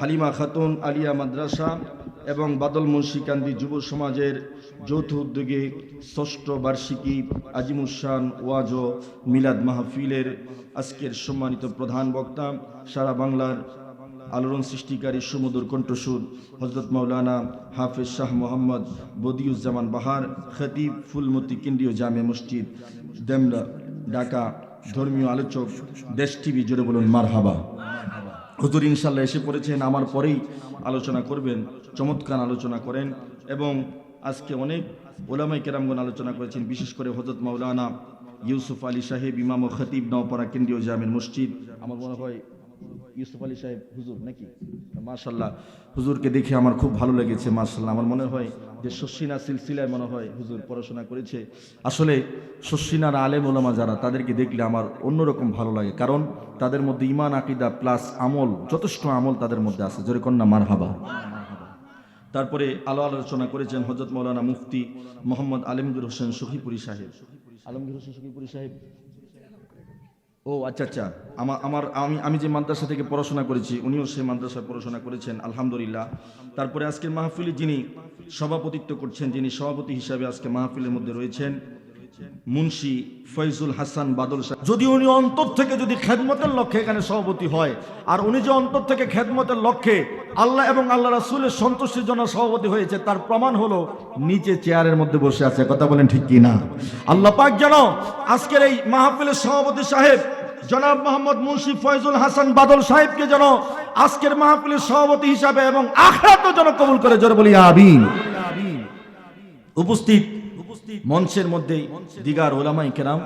হালিমা খাতুন আলিয়া মাদ্রাসা এবং বাদল মুন্সিকান্দি যুব সমাজের যৌথ উদ্যোগে ষষ্ঠ বার্ষিকী আজিমুসান ওয়াজ ও মিলাদ মাহফিলের আজকের সম্মানিত প্রধান বক্তা সারা বাংলার আলোড়ন সৃষ্টিকারী সুমধুর কণ্ঠসুর হযরত মাওলানা হাফেজ শাহ মোহাম্মদ বদিউজ্জামান বাহার, খতিব ফুলমতি কেন্দ্রীয় জামে মসজিদ দেমরা ঢাকা, ধর্মীয় আলোচক, দেশ টিভি, জোরে বলুন মারহাবা। হুজুর ইনশাল্লাহ এসে পড়েছেন, আমার পরেই আলোচনা করবেন, চমৎকার আলোচনা করেন এবং আজকে অনেক ওলামাই কেরামগণ আলোচনা করেছেন, বিশেষ করে হযরত মাওলানা ইউসুফ আলী সাহেব ইমাম ও খতিব নওপাড়া কেন্দ্রীয় জামে মসজিদ। আমার মনে হয় ইউসুফ আলী সাহেব হুজুর নাকি? মাশাল্লাহ, হুজুরকে দেখে আমার খুব ভালো লেগেছে। মাশাল্লাহ, আমার মনে হয় যে শশিনা সিলসিলায় মনে হয় হুজুর পড়াশোনা করেছে। আসলে শশিনার আলেম ওলামা যারা, তাদেরকে দেখলে আমার অন্যরকম ভালো লাগে, কারণ তাদের মধ্যে ইমান আকিদা প্লাস আমল, যথেষ্ট আমল তাদের মধ্যে আছে। জোরে কন্যা মারহাবা। তারপরে আলোচনা করেছেন হযরত মাওলানা মুফতি মোহাম্মদ আলমগীর হোসেন সখীপুরি সাহেব। আলমগীর হোসেন সখীপুরি সাহেব, ও আচ্ছা আচ্ছা, আমি যে মাদ্রাসা থেকে পড়াশোনা করেছি উনিও সেই মাদ্রাসায় পড়াশোনা করেছেন, আলহামদুলিল্লাহ। তারপরে আজকের মাহফিলে যিনি সভাপতিত্ব করছেন, যিনি সভাপতি হিসাবে আজকে মাহফিলের মধ্যে রয়েছেন, মুন্সি ফয়জুল হাসান বাদল সাহেব। যদি উনি অন্তর থেকে যদি খেদমতের লক্ষ্যে এখানে সভাপতি হয়, আর উনি যে অন্তর থেকে খেদমতের লক্ষ্যে আল্লাহ এবং আল্লাহ রাসূলের সন্তুষ্টির জন্য সভাপতি হয়েছে, তার প্রমাণ হলো নিচে চেয়ারের মধ্যে বসে আছে। কথা বলেন ঠিক কি না? আল্লাহ পাক যেন আজকের এই মাহফিলের সভাপতি সাহেব জনাব মোহাম্মদ মুন্সি ফয়জুল হাসান বাদল সাহেবকে যেন আজকের মাহফিলের সভাপতি হিসাবে এবং আখিরাতেও যেন কবুল করে, জোরে বলি আমিন। উপস্থিত মঞ্চের মধ্যে দিগার ওলামাই কেরাম,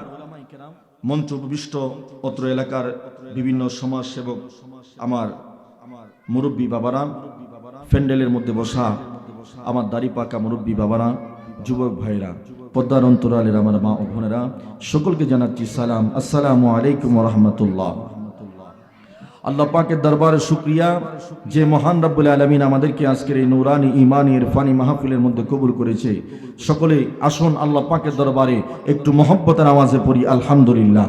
মঞ্চ উপবিষ্ট অত্র এলাকার বিভিন্ন সমাজ সেবক, আমার মুরব্বী বাবারা, প্যান্ডেলের মধ্যে বসা আমার দাড়ি পাকা মুরব্বী বাবারা, যুবক ভাইরা, পদ্মার অন্তরালের আমার মা ও বোনেরা, সকলকে জানাচ্ছি সালাম, আসসালামু আলাইকুম ওয়া রাহমাতুল্লাহ। আল্লাহ পাকের দরবারে শুকরিয়া যে মহান রব্বুল আলামিন আমাদেরকে আজকের এই নূরানি ঈমানি ইরফানি মাহফিলের মধ্যে কবুল করেছে। সকলে আসুন আল্লাহ পাকের দরবারে একটু মহব্বতের আওয়াজে পড়ি আলহামদুলিল্লাহ।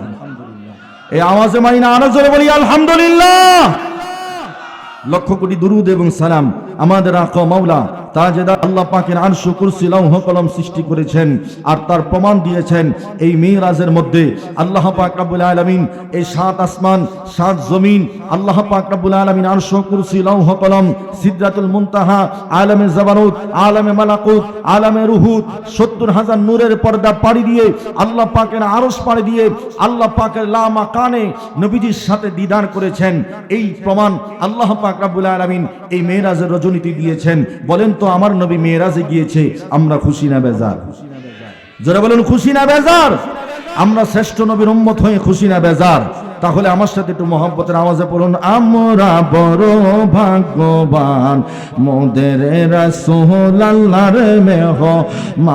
এই আওয়াজে মানি না, আরো জোরে বলি আলহামদুলিল্লাহ। লক্ষ কোটি দুরুদ এবং সালাম আমাদের আকা মাওলা তাজেদার আল্লাহ পাকের আরশ কুরসি লৌহ কলম সৃষ্টি করেছেন, আর তার প্রমাণ দিয়েছেন এই মিরাজের মধ্যে। আল্লাহ পাক রব্বুল আলামিন এই সাত আসমান সাত জমিন, আল্লাহ পাক রব্বুল আলামিন আরশ কুরসি লৌহ কলম সিদরাতুল মুনতাহা, আলামে জাবারুত, আলামে মালাকুত, আলামে রুহুত, ৭০,০০০ নূরের পর্দা পাড়ি দিয়ে আল্লাহ পাকের আরশ পাড়ি দিয়ে আল্লাহ পাকের লামাকানে নবীজির সাথে দিদার করেছেন। এই প্রমাণ আল্লাহ পাক রব্বুল আলামিন এই মেরাজের রজনীতি দিয়েছেন। বলেন তো আমার নবী মেরাজে গিয়েছে, আমরা খুশি না বেজার? যারা বলেন খুশি না বেজার? আমরা শ্রেষ্ঠ নবীর উম্মত হয়ে খুশি না বেজার? তাহলে আমার সাথে একটু মহব্বতের আওয়াজে পড়ুন, আমরা বড় ভাগ্যবান মোদের রাসূল আল্লাহর মেহমান,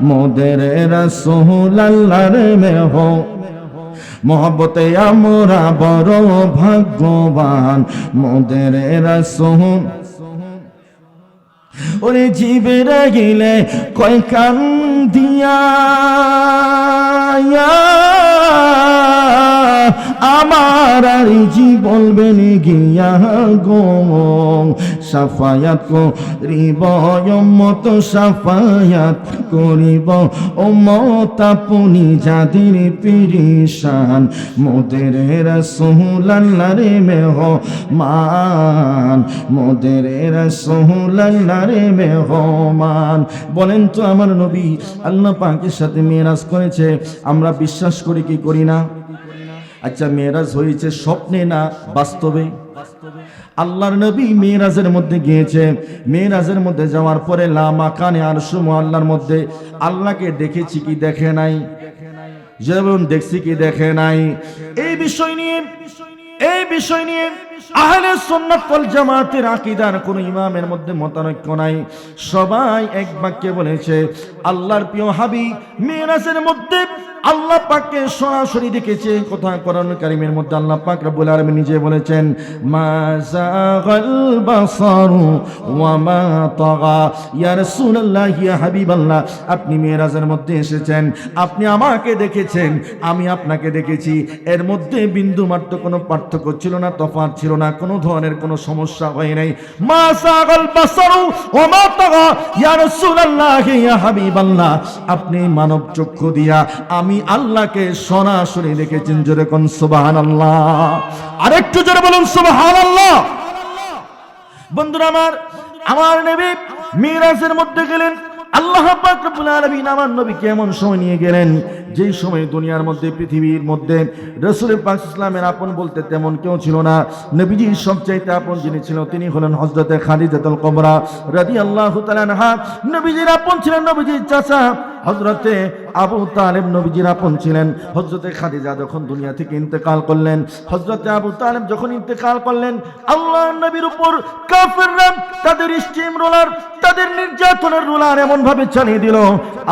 মোদের রাসূল আল্লাহর মেহমান। মহব্বতে আমরা বড় ভাগ্যবান মোদের রাসূল। ওরে জীবেরা গেলে কয় কান দিয়া আমার আর জি বলবেন গিয়া গো, সাফায়াত করিব উম্মত, সাফায়াত করিব উম্মত আপনি যাদের পেরেশান, মোদের রাসূল আল্লাহর মেহমান, মোদের রাসূল আল্লাহর মেহমান। বলেন তো আমার নবী আল্লাহ পাকের সাথে মেরাজ করেছে, আমরা বিশ্বাস করি কি করি না? আচ্ছা, মেরাজ হয়েছে স্বপ্নে না বাস্তবে? আল্লাহর নবী মেরাজের মধ্যে গিয়েছে, মেরাজের মধ্যে যাওয়ার পরে লামাকানে আরশ মুআল্লার মধ্যে আল্লাহকে দেখেছি কি দেখে নাই? যেমন দেখছি কি দেখে নাই? এই বিষয় নিয়ে এই বিষয় নিয়ে আহলে সুন্নাত ওয়াল জামাতের আকীদার কোন ইমামের মধ্যে মতানৈক্য নাই। সবাই এক বাক্যে বলেছে আল্লাহর প্রিয় হাবিব মিরাজের মধ্যে আল্লাহ পাককে সরাসরি দেখেছে। কথা কোরআন কারীমের মধ্যে আল্লাহ পাক রব্বুল আলামিন নিজে বলেছেন মা যাগাল বাসারু ওয়া মা তাগা। ইয়া রাসূলুল্লাহ, ইয়া হাবিবাল্লাহ, আপনি মিরাজের মধ্যে এসেছেন, আপনি আমাকে দেখেছেন, আমি আপনাকে দেখেছি। এর মধ্যে বিন্দু মাত্র কোনো পার্থক্য ছিল না, তফাৎ ছিল না, কোনো ধরনের কোনো সমস্যা হয় নাই। মা যাগাল বাসারু ওয়া মা তাগা। ইয়া রাসূলুল্লাহ, ইয়া হাবিবাল্লাহ, আপনি মানব চক্ষু দিয়া আমি আল্লাহকে সরাসরি দেখেছেন। জোরে কোন সুবহানাল্লাহ। আরেকটু জোরে বলুন সুবহানাল্লাহ। বন্ধুরা আমার নবী মিরাজের মধ্যে গেলেন। আল্লাহ পাক রব্বুল আলামিন আমার নবীকে এমন সময় নিয়ে গেলেন যেই সময় দুনিয়ার মধ্যে পৃথিবীর মধ্যে রাসূল পাক ইসলামের আপন বলতে তেমন কেউ ছিল না। নবীজির সবচাইতে আপন যিনি ছিল তিনি হলেন হযরতে খাদিজাতুল কুবরা রাদিয়াল্লাহু তাআলা আনহা। নবীজির আপন ছিলেন নবীজির চাচা হযরতে আবু তালেব, নবীজির আপন ছিলেন। হযরতে খাদিজা যখন দুনিয়া থেকে ইন্তেকাল করলেন, হযরতে আবু তালেব যখন ইন্তেকাল করলেন, আল্লাহর নবীর উপর কাফেররা তাদের স্টিম রোলার, তাদের নির্যাতনের রোলার এমন ভাবে চালিয়ে দিল,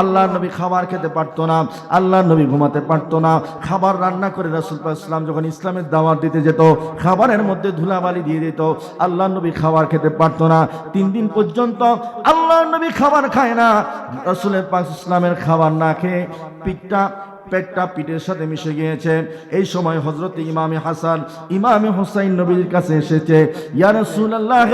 আল্লাহর নবী খাবার খেতে পারতো না, আল্লাহর নবী ঘুমাতে পারতো না। খাবার রান্না করে রাসূল পাক ইসলাম যখন ইসলামের দাওয়াত দিতে যেত, খাবারের মধ্যে ধুলাবালি দিয়ে দিত, আল্লাহর নবী খাবার খেতে পারতো না। 3 দিন পর্যন্ত আল্লাহর নবী খাবার খায় না। রাসূল পাক ইসলামের খাবার না খেয়ে পেটটা পিঠের সাথে মিশে গিয়েছে। এই সময় হযরত ইমামে হাসান, ইমামে হুসাইন নবীর কাছে এসেছে, ইয়া রাসূলুল্লাহ,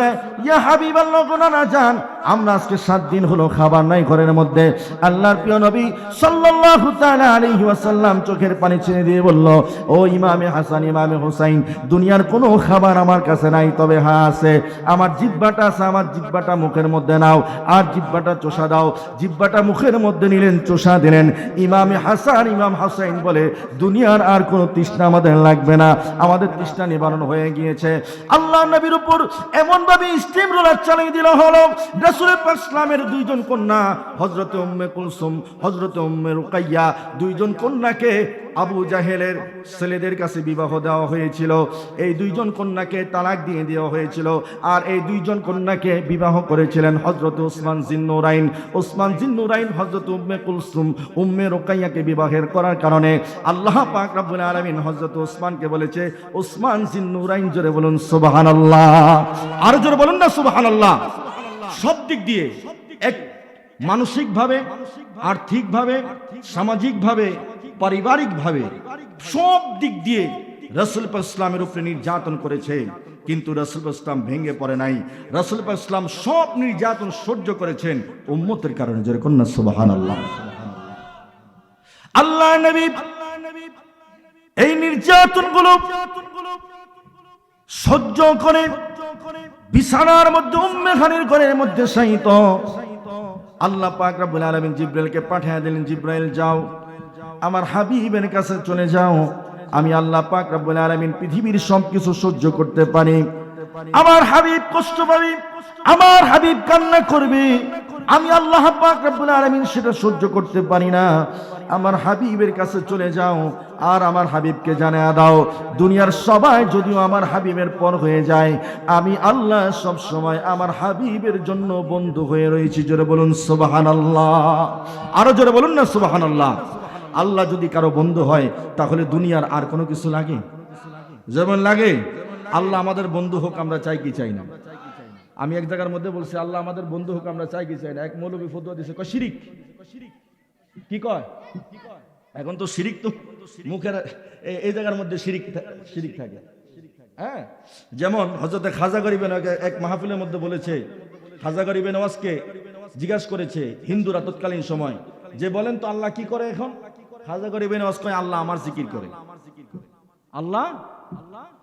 ইয়া হাবিবাল্লাহ, গোনা যান, আমরা আজকে 7 দিন হলো খাবার নাই ঘরের মধ্যে। আল্লাহর প্রিয় নবী সাল্লাল্লাহু তাআলা আলাইহি ওয়াসাল্লাম চোখের পানি ছেড়ে দিয়ে বলল, ও ইমামে হাসান, ইমামে হুসাইন, দুনিয়ার কোনো খাবার আমার কাছে নাই, তবে হ্যাঁ আছে, আমার জিহ্বাটা আছে, আমার জিহ্বাটা মুখের মধ্যে নাও, আর জিহ্বাটা চোষা দাও। জিহ্বাটা মুখের মধ্যে নিলেন, চোষা দিলেন। ইমামে হাসান, ইমাম হুসাইন বলে, দুনিয়ার আর কোনো তৃষ্ণা আমাদের লাগবে না, আমাদের তৃষ্ণা নিবারণ হয়ে গিয়েছে। আল্লাহর নবীর উপর এমন ভাবে স্টিম রোলার চালিয়ে দিল হলো রাসূল পাক ইসলামের 2 জন কন্যা, হযরতে উম্মে কুলসুম, হযরতে উম্মে রুকাইয়া, 2 জন কন্যাকে আবু জাহেলের ছেলেদের কাছে বিবাহ দেওয়া হয়েছিল। এই 2 জন কন্যাকে তালাক দিয়ে দেওয়া হয়েছিল। আর এই 2 জন কন্যাকে বিবাহ করেছিলেন হযরত উসমান জিন্নুরাইন। উসমান জিন্নুরাইন হযরত উম্মে কুলসুম, উম্মে রুকাইয়াকে বিবাহের করার কারণে আল্লাহ পাক রব্বুল আলামিন হযরত উসমানকে বলেছে উসমান জিন্নুরাইন। জোরে বলুন সুবহানাল্লাহ। আর জোরে বলুন না সুবহানাল্লাহ। সব দিক দিয়ে, এক মানসিকভাবে, আর্থিকভাবে, সামাজিকভাবে, পারিবারিকভাবে, সব দিক দিয়ে রাসূল পাক ইসলামের উপরে নির্যাতন করেছে, কিন্তু রাসূল পাক ইসলাম ভেঙে পড়ে নাই। রাসূল পাক ইসলাম সব নির্যাতন সহ্য করেছেন উম্মতের কারণে। জোরে বলুন না সুবহানাল্লাহ। আল্লাহ নবী এই নির্যাতনগুলো সহ্য করে বিছানার মধ্যে উম্মে খানির ঘরের মধ্যে শায়িত। আল্লাহ পাক রব্বুল আলামিন জিবরাইলকে পাঠিয়ে দিলেন, জিবরাইল যাও আমার হাবিবের কাছে চলে যাও, আমি আল্লাহ পাক রব্বুল আলামিন পৃথিবীর সবকিছু সহ্য করতে পারি, আমার হাবিব কষ্ট পাবে, আমার হাবিব কান্না করবে, আমি আল্লাহ পাক রব্বুল আলামিন সেটা সহ্য করতে পারি না। আমার হাবিবের কাছে চলে যাও আর আমার হাবিবকে জানিয়ে দাও, দুনিয়ার সবাই যদিও আমার হাবিবের পর হয়ে যায়, আমি আল্লাহ সব সময় আমার হাবিবের জন্য বন্ধু হয়ে রয়েছি। জোরে বলুন সুবহানাল্লাহ। আরো জোরে বলুন না সুবহানাল্লাহ। আল্লাহ যদি কারো বন্ধু হয় তাহলে দুনিয়ার আর কোনো কিছু লাগে? যেমন লাগে আল্লাহ আমাদের বন্ধু হোক, আমরা চাই কি চাই না? আমি এক জায়গার মধ্যে বলছি আল্লাহ আমাদের বন্ধু হোক, আমরা চাই কি চাই না। এক মৌলবী ফতোয়া দিছে, কয় শিরিক। কি কয়? এখন তো শিরিক তো মুখের এই জায়গার মধ্যে শিরিক থাকে। হ্যাঁ, যেমন হযরতে খাজা গরিবে নওয়াজ এক মাহফিলের মধ্যে বলেছে, খাজা গরিবে নওয়াজকে জিজ্ঞাসা করেছে হিন্দুরা তৎকালীন সময়, যে বলেন তো আল্লাহ কি করে? এখন খাজা গরিবে নওয়াজ কয় আল্লাহ আমার জিকির করে, আল্লাহ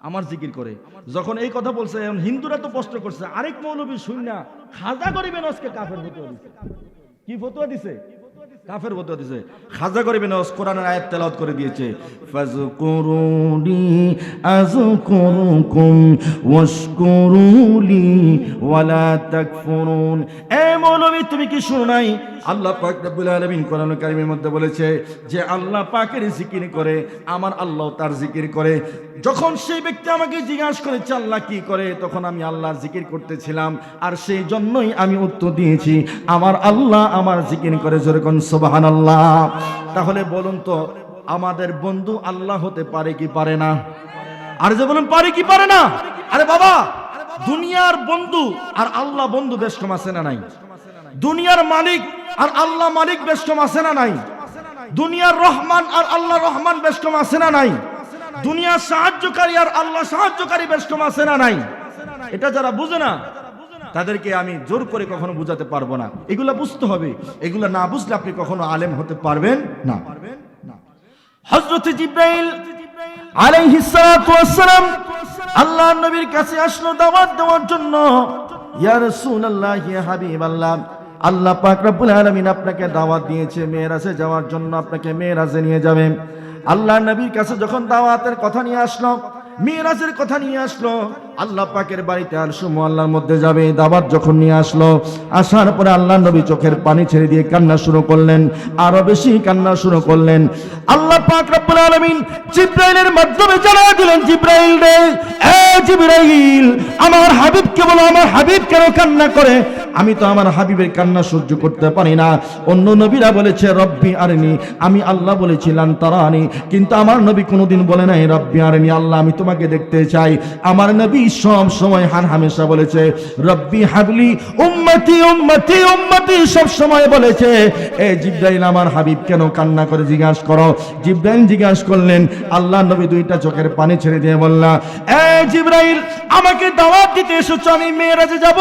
আমার জিকির করে। যখন এই কথা বলছে এখন হিন্দুরা তো প্রশ্ন করছে, আরেক মৌলবী শুননা খাজা গরিবে নওয়াজকে কাফের ফতোয়া দিছে। কি ফতোয়া দিছে? কাফের বদুয়া দিয়েছে। খাজা গরিব নওয়াজ কোরআনের আয়াত তেলাওয়াত করে দিয়েছে, ফাযকুরুনি আযকুরুকুম ওয়াশকুরুলি ওয়ালা তাকফুরুন। এ মৌলভী তুমি কি শুনো নাই? আল্লাহ পাক রব্বুল আলামিন কোরআনুল কারীমের মধ্যে বলেছে যে আল্লাহ পাকের জিকির করে, আমার আল্লাহ তার জিকির করে। যখন সেই ব্যক্তি আমাকে জিজ্ঞাসা করেছে আল্লাহ কি করে, তখন আমি আল্লাহর জিকির করতেছিলাম, আর সেই জন্যই আমি উত্তর দিয়েছি আমার আল্লাহ আমার জিকির করে। যেরকম সুবহানাল্লাহ। তাহলে বলুন তো আমাদের বন্ধু আল্লাহ হতে পারে কি পারে না? আর যে বলুন পারে কি পারে না? আরে বাবা, দুনিয়ার বন্ধু আর আল্লাহ বন্ধু বেশ কম আছে না নাই? দুনিয়ার মালিক আর আল্লাহ মালিক বেশ কম আছে না নাই? দুনিয়ার রহমান আর আল্লাহ রহমান বেশ কম আছে না নাই? দুনিয়ার সাহায্যকারী আর আল্লাহ সাহায্যকারী বেশ কম আছে না নাই? এটা যারা বুঝে না তাদেরকে আমি জোর করে কখনো বুঝাতে পারবো না। এগুলা বুঝতে হবে, এগুলা না বুঝলে আপনি কখনো আলেম হতে পারবেন না। হযরত জিবরাইল আলাইহিস সালাতু ওয়াস সালাম আল্লাহর নবীর কাছে আসলো দাওয়াত দেওয়ার জন্য। ইয়া রাসূলুল্লাহ, ইয়া হাবিবাল্লাহ, আল্লাহ পাক রব্বুল আলামিন আপনাকে দাওয়াত দিয়েছে মেরাজে যাওয়ার জন্য, আপনাকে মেরাজে নিয়ে যাবেন। আল্লাহর নবীর কাছে যখন দাওয়াতের কথা নিয়ে আসলো, মিরাজের কথা নিয়ে আসলো, আল্লাহ পাকের বাড়িতে আরশে মুআল্লার মধ্যে যাবে, দাওয়াত যখন নিয়ে আসলো, আসার পরে আল্লাহর নবী চোখের পানি ছেড়ে দিয়ে কান্না শুরু করলেন, আরো বেশি কান্না শুরু করলেন। আল্লাহ পাক রব্বুল আলামিন জিবরাইলের মাধ্যমে জানিয়ে দিলেন, জিবরাইল রে, এ জিবরাইল, আমার হাবিবকে বলো আমার হাবিব কেন কান্না করে? আমি তো আমার হাবিবের কান্না সহ্য করতে পারি না। অন্য নবীরা বলেছে রব্বি আরনি, আমি আল্লাহ বলেছিলাম তারানি, কিন্তু আমার নবী কোনোদিন বলে নাই রব্বি আরনি, আল্লাহ আমি তোমাকে দেখতে চাই। আমার নবী সব সময় হার হামেশা বলেছে রব্বি হাবলি উম্মতি উম্মতি উম্মতি, সব সময় বলেছে। এ জিবরাইল, আমার হাবিব কেন কান্না করে জিজ্ঞাসা করো। জিবরাইল জিজ্ঞাসা করলেন, আল্লাহ নবী দুইটা চোখের পানি ছেড়ে দিয়ে বললা, এ জিবরাইল, আমাকে দাওয়াত দিতে এসেছো, আমি মেরাজে যাব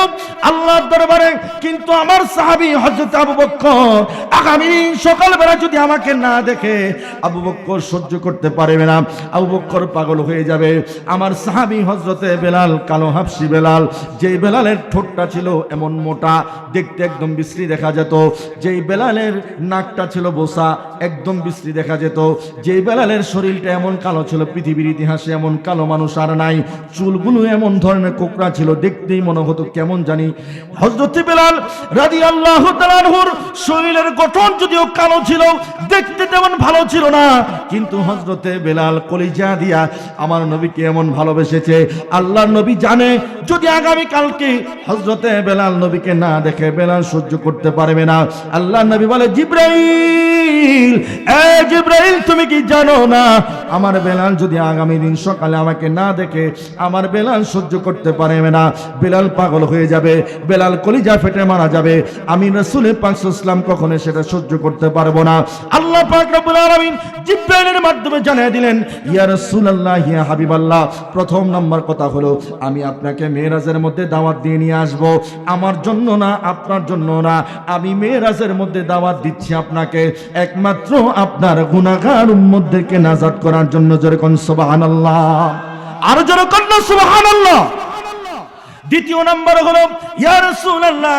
আল্লাহর দরবারে, কিন্তু আমার সাহাবী হযরত আবু বকর আগামী সকালবেলা যদি আমাকে না দেখে, আবু বকর সহ্য করতে পারবে না, আবু বকর পাগল হয়ে যাবে। আমার সাহাবী হযরতে বেলাল, কালো হাবশী বেলাল, যেই বেলালের ঠোঁটটা ছিল এমন মোটা, দেখতে একদম বিশ্রী দেখা যেত, যেই বেলালের নাকটা ছিল বোসা, একদম বিশ্রী দেখা যেত, যেই বেলালের শরীরটা এমন কালো ছিল, পৃথিবীর ইতিহাসে এমন কালো মানুষ আর নাই, চুলগুলো এমন ধরনের কোকড়া ছিল, দেখতেই মনে হতো কেমন জানি। হযরত বেলাল রাদিয়াল্লাহু তাআলা আনহুর শরীরের গঠন যদিও কালো ছিল, দেখতে তেমন ভালো ছিল না, কিন্তু হযরতে বেলাল কলিজা দিয়া আমার নবীকে এমন ভালোবেসেছে। আল্লাহর নবী জানে যদি আগামী কালকে হযরতে বেলাল নবীকে না দেখে, বেলাল সহ্য করতে পারবে না। আল্লাহর নবী বলে, জিবরাইল, এ জিবরাইল, তুমি কি জানো না আমার বেলাল যদি আগামী দিন সকালে আমাকে না দেখে, আমার বেলাল সহ্য করতে পারবে না, বেলাল পাগল হয়ে যাবে, বেলাল কলিজা ফেটে মারা যাবে। আমি রাসূল পাক সাল্লাল্লাহু আলাইহি ওয়াসাল্লাম কখনো সেটা সহ্য করতে পারবো না। আল্লাহ পাক রব্বুল আলামিন জিবরাইলের মাধ্যমে জানিয়ে দিলেন, ইয়া রাসূলুল্লাহ, ইয়া হাবিবাল্লাহ, প্রথম নাম্বার কথা হলো আমি আপনাকে মেরাজের মধ্যে দাওয়াত দিয়ে নিয়ে আসবো, আমার জন্য না, আপনার জন্য না, আমি মেরাজের মধ্যে দাওয়াত দিচ্ছি আপনাকে একমাত্র আপনার গুনাহগার উম্মতদেরকে নাজাত করার জন্য। যেরকম সুবহানাল্লাহ, আর যেরকম সুবহানাল্লাহ। দ্বিতীয় নাম্বার হলো, ইয়া রাসূলুল্লাহ,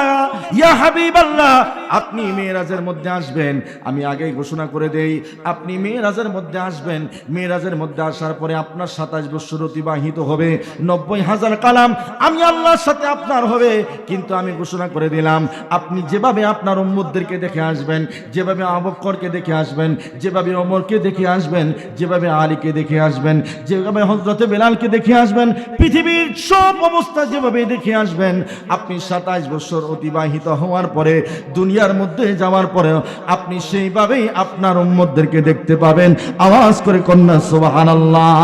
ইয়া হাবিবাল্লাহ, আপনি মেরাজের মধ্যে আসবেন, আমি আগেই ঘোষণা করে দেই, আপনি মেরাজের মধ্যে আসবেন। মেরাজের মধ্যে আসার পরে আপনার 27 বছর অতিবাহিত হবে, 90,000 কালাম আমি আল্লাহর সাথে আপনার হবে। কিন্তু আমি ঘোষণা করে দিলাম, আপনি যেভাবে আপনার উম্মতদেরকে দেখে আসবেন, যেভাবে আবু বকরকে দেখে আসবেন, যেভাবে ওমরকে দেখে আসবেন, যেভাবে আলীকে দেখে আসবেন, যেভাবে হযরতে বেলালকে দেখে আসবেন, পৃথিবীর সব অবস্থা যেভাবে দেখে আসবেন, আপনি 27 বছর অতিবাহিত হওয়ার পরে, দুনিয়ার মধ্যে যাওয়ার পরে আপনি সেইভাবেই আপনার উম্মতদেরকে দেখতে পাবেন। আওয়াজ করে কন্যা সুবহানাল্লাহ।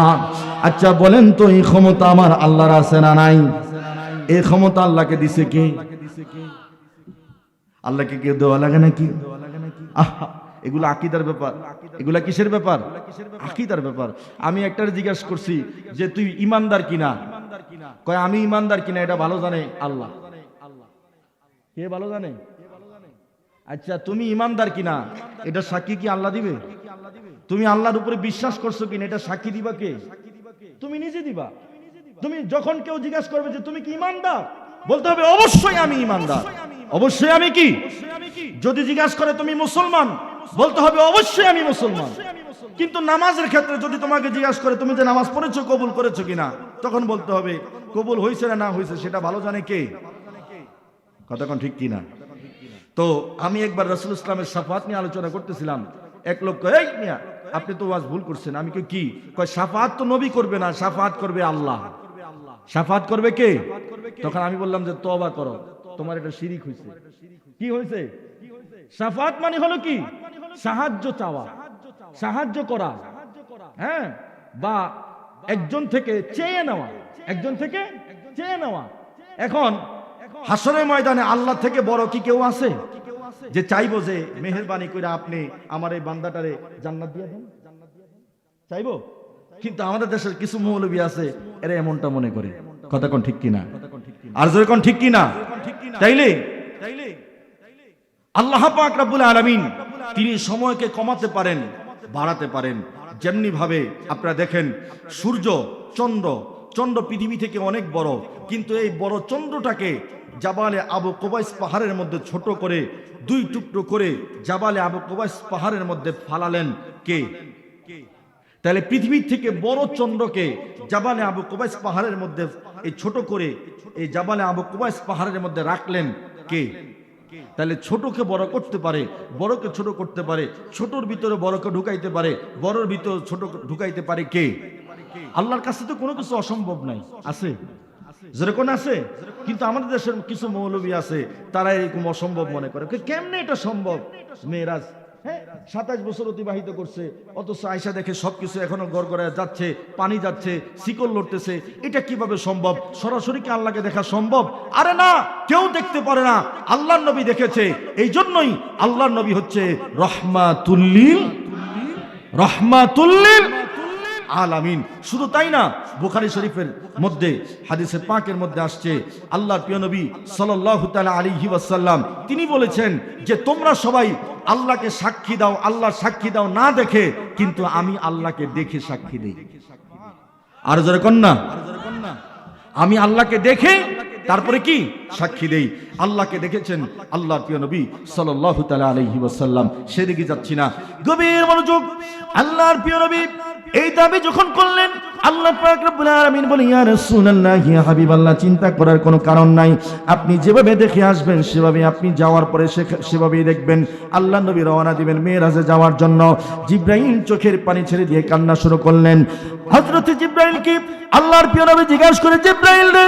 আচ্ছা বলেন তো, এই ক্ষমতা আমার আল্লাহর আছে না নাই? এই ক্ষমতা আল্লাহকে দিছে কে? আল্লাহকে কেউ দেওয়া লাগে নাকি? এগুলো আকীদার ব্যাপার। এগুলা কিসের ব্যাপার? আকীদার ব্যাপার। আমি একটার জিজ্ঞাসা করছি যে তুই ইমানদার কিনা, কয় আমি ইমানদার কিনা এটা ভালো জানে আল্লাহ। কে ভালো জানে? আচ্ছা তুমি ইমানদার কিনা এটা সাক্ষী কি আল্লাহ দিবে? তুমি আল্লাহর উপরে বিশ্বাস করছো কিনা এটা সাক্ষী দিবা কে? তুমি নিজে দিবা। তুমি যখন কেউ জিজ্ঞাসা করবে যে তুমি কি ইমানদার, বলতে হবে অবশ্যই আমি ইমানদার, অবশ্যই আমি কি। যদি জিজ্ঞাসা করে তুমি মুসলমান, বলতে হবে অবশ্যই আমি মুসলমান। কিন্তু নামাজের ক্ষেত্রে যদি তোমাকে জিজ্ঞাসা করে তুমি যে নামাজ পড়েছো কবুল করেছো কিনা, তখন বলতে হবে কবুল হয়েছে না হয়েছে সেটা ভালো জানে কে? কতক্ষণ ঠিক কিনা? তো আমি একবার রাসূল ইসলামের শাফাত নিয়ে আলোচনা করতেছিলাম, এক লোক কয় এই মিয়া আপনি তো ওয়াজ ভুল করছেন। আমি কি কয় শাফাত তো নবী করবে না, শাফাত করবে আল্লাহ। শাফাত করবে কে? তখন আমি বললাম যে তওবা করো, তোমার এটা শিরিক হয়েছে। কি হয়েছে? শাফাত মানে হলো কি? সাহায্য চাওয়া, সাহায্য করা, হ্যাঁ, বা একজন থেকে চেয়ে নেওয়া, একজন থেকে চেয়ে নেওয়া। এখন হাসরের ময়দানে আল্লাহ থেকে বড় কি কেউ আছে যে চাইবো যে মেহেরবানি করে আপনি আমার এই বান্দাটারে জান্নাত দিয়ে দেন? চাইবো? কিন্তু আমাদের দেশের কিছু মৌলবী আছে এরা এমনটা মনে করে। কথা কোন ঠিক কিনা? আর জোরে কোন ঠিক কিনা? তাইলে আল্লাহ পাক রব্বুল আলামিন তিনি সময়কে কমাতে পারেন, বাড়াতে পারেন। যেমনি ভাবে আপনারা দেখেন সূর্য, চন্দ্র পৃথিবী থেকে অনেক বড়, কিন্তু এই বড় চন্দ্রটাকে জাবালে আবু কুবাইস পাহাড়ের মধ্যে ছোট করে দুই টুকরো করে জাবালে আবু কুবাইস পাহাড়ের মধ্যে ফালালেন কে? তাহলে পৃথিবীর থেকে বড় চন্দ্রকে জাবালে আবু কুবাইস পাহাড়ের মধ্যে এই ছোট করে এই জাবালে আবু কুবাইস পাহাড়ের মধ্যে রাখলেন কে? তাহলে ছোটকে বড় করতে পারে, বড়কে ছোট করতে পারে, ছোটর ভিতরে বড়কে ঢুকাইতে পারে, বড়র ভিতরে ছোট ঢুকাইতে পারে কে? আল্লাহর কাছে তো কোনো কিছু অসম্ভব নাই। আছে? যেরকম আছে। কিন্তু আমাদের দেশের কিছু মৌলবী আছে তারা এরকম অসম্ভব মনে করে। কেমনে এটা সম্ভব? মেরাজ 27 বছর অতিবাহিত করছে, অথচ আয়সা দেখে সবকিছু এখনো গড়গড়ায় যাচ্ছে, পানি যাচ্ছে, শিকল লড়তেছে। এটা কিভাবে সম্ভব? সরাসরি কি আল্লাহকে দেখা সম্ভব? আরে না, কেউ দেখতে পারে না, আল্লাহর নবী দেখেছে। এই জন্যই আল্লাহর নবী হচ্ছে রহমাতুল্লিল আলামিন। শুধু তাই না, বুখারী শরীফের মধ্যে হাদিসে পাকের মধ্যে আসছে আল্লাহর প্রিয় নবী সাল্লাল্লাহু তাআলা আলাইহি ওয়াসাল্লাম তিনি বলেছেন যে তোমরা সবাই আল্লাহকে সাক্ষী দাও, আল্লাহ সাক্ষী দাও না দেখে, কিন্তু আমি আল্লাহকে দেখে সাক্ষী দেই। আর জোরে কন্যা, আমি আল্লাহকে দেখে তারপরে কি সাক্ষী দেই। আল্লাহকে দেখেছেন আল্লাহর প্রিয় নবী সাল্লাল্লাহু তাআলা আলাইহি ওয়াসাল্লাম। সেদিকে যাচ্ছি না, গভীর মনোযোগ। আল্লাহর প্রিয় নবী এই দাবি যখন করলেন, আল্লাহ পাক রব্বুল আলামিন বলেন ইয়া রাসূলুল্লাহ, ইয়া হাবিবাল্লাহ, চিন্তা করার কোনো কারণ নাই। আপনি যেভাবে দেখে আসবেন সেভাবে আপনি যাওয়ার পরে সেভাবেই দেখবেন। আল্লাহ নবী রওনা দিবেন মেরাজে যাওয়ার জন্য। জিবরাইল চোখের পানি ছেড়ে দিয়ে কান্না শুরু করলেন। হযরত জিবরাইলকে আল্লাহর প্রিয় নবী জিজ্ঞাসা করে, জিবরাইল রে,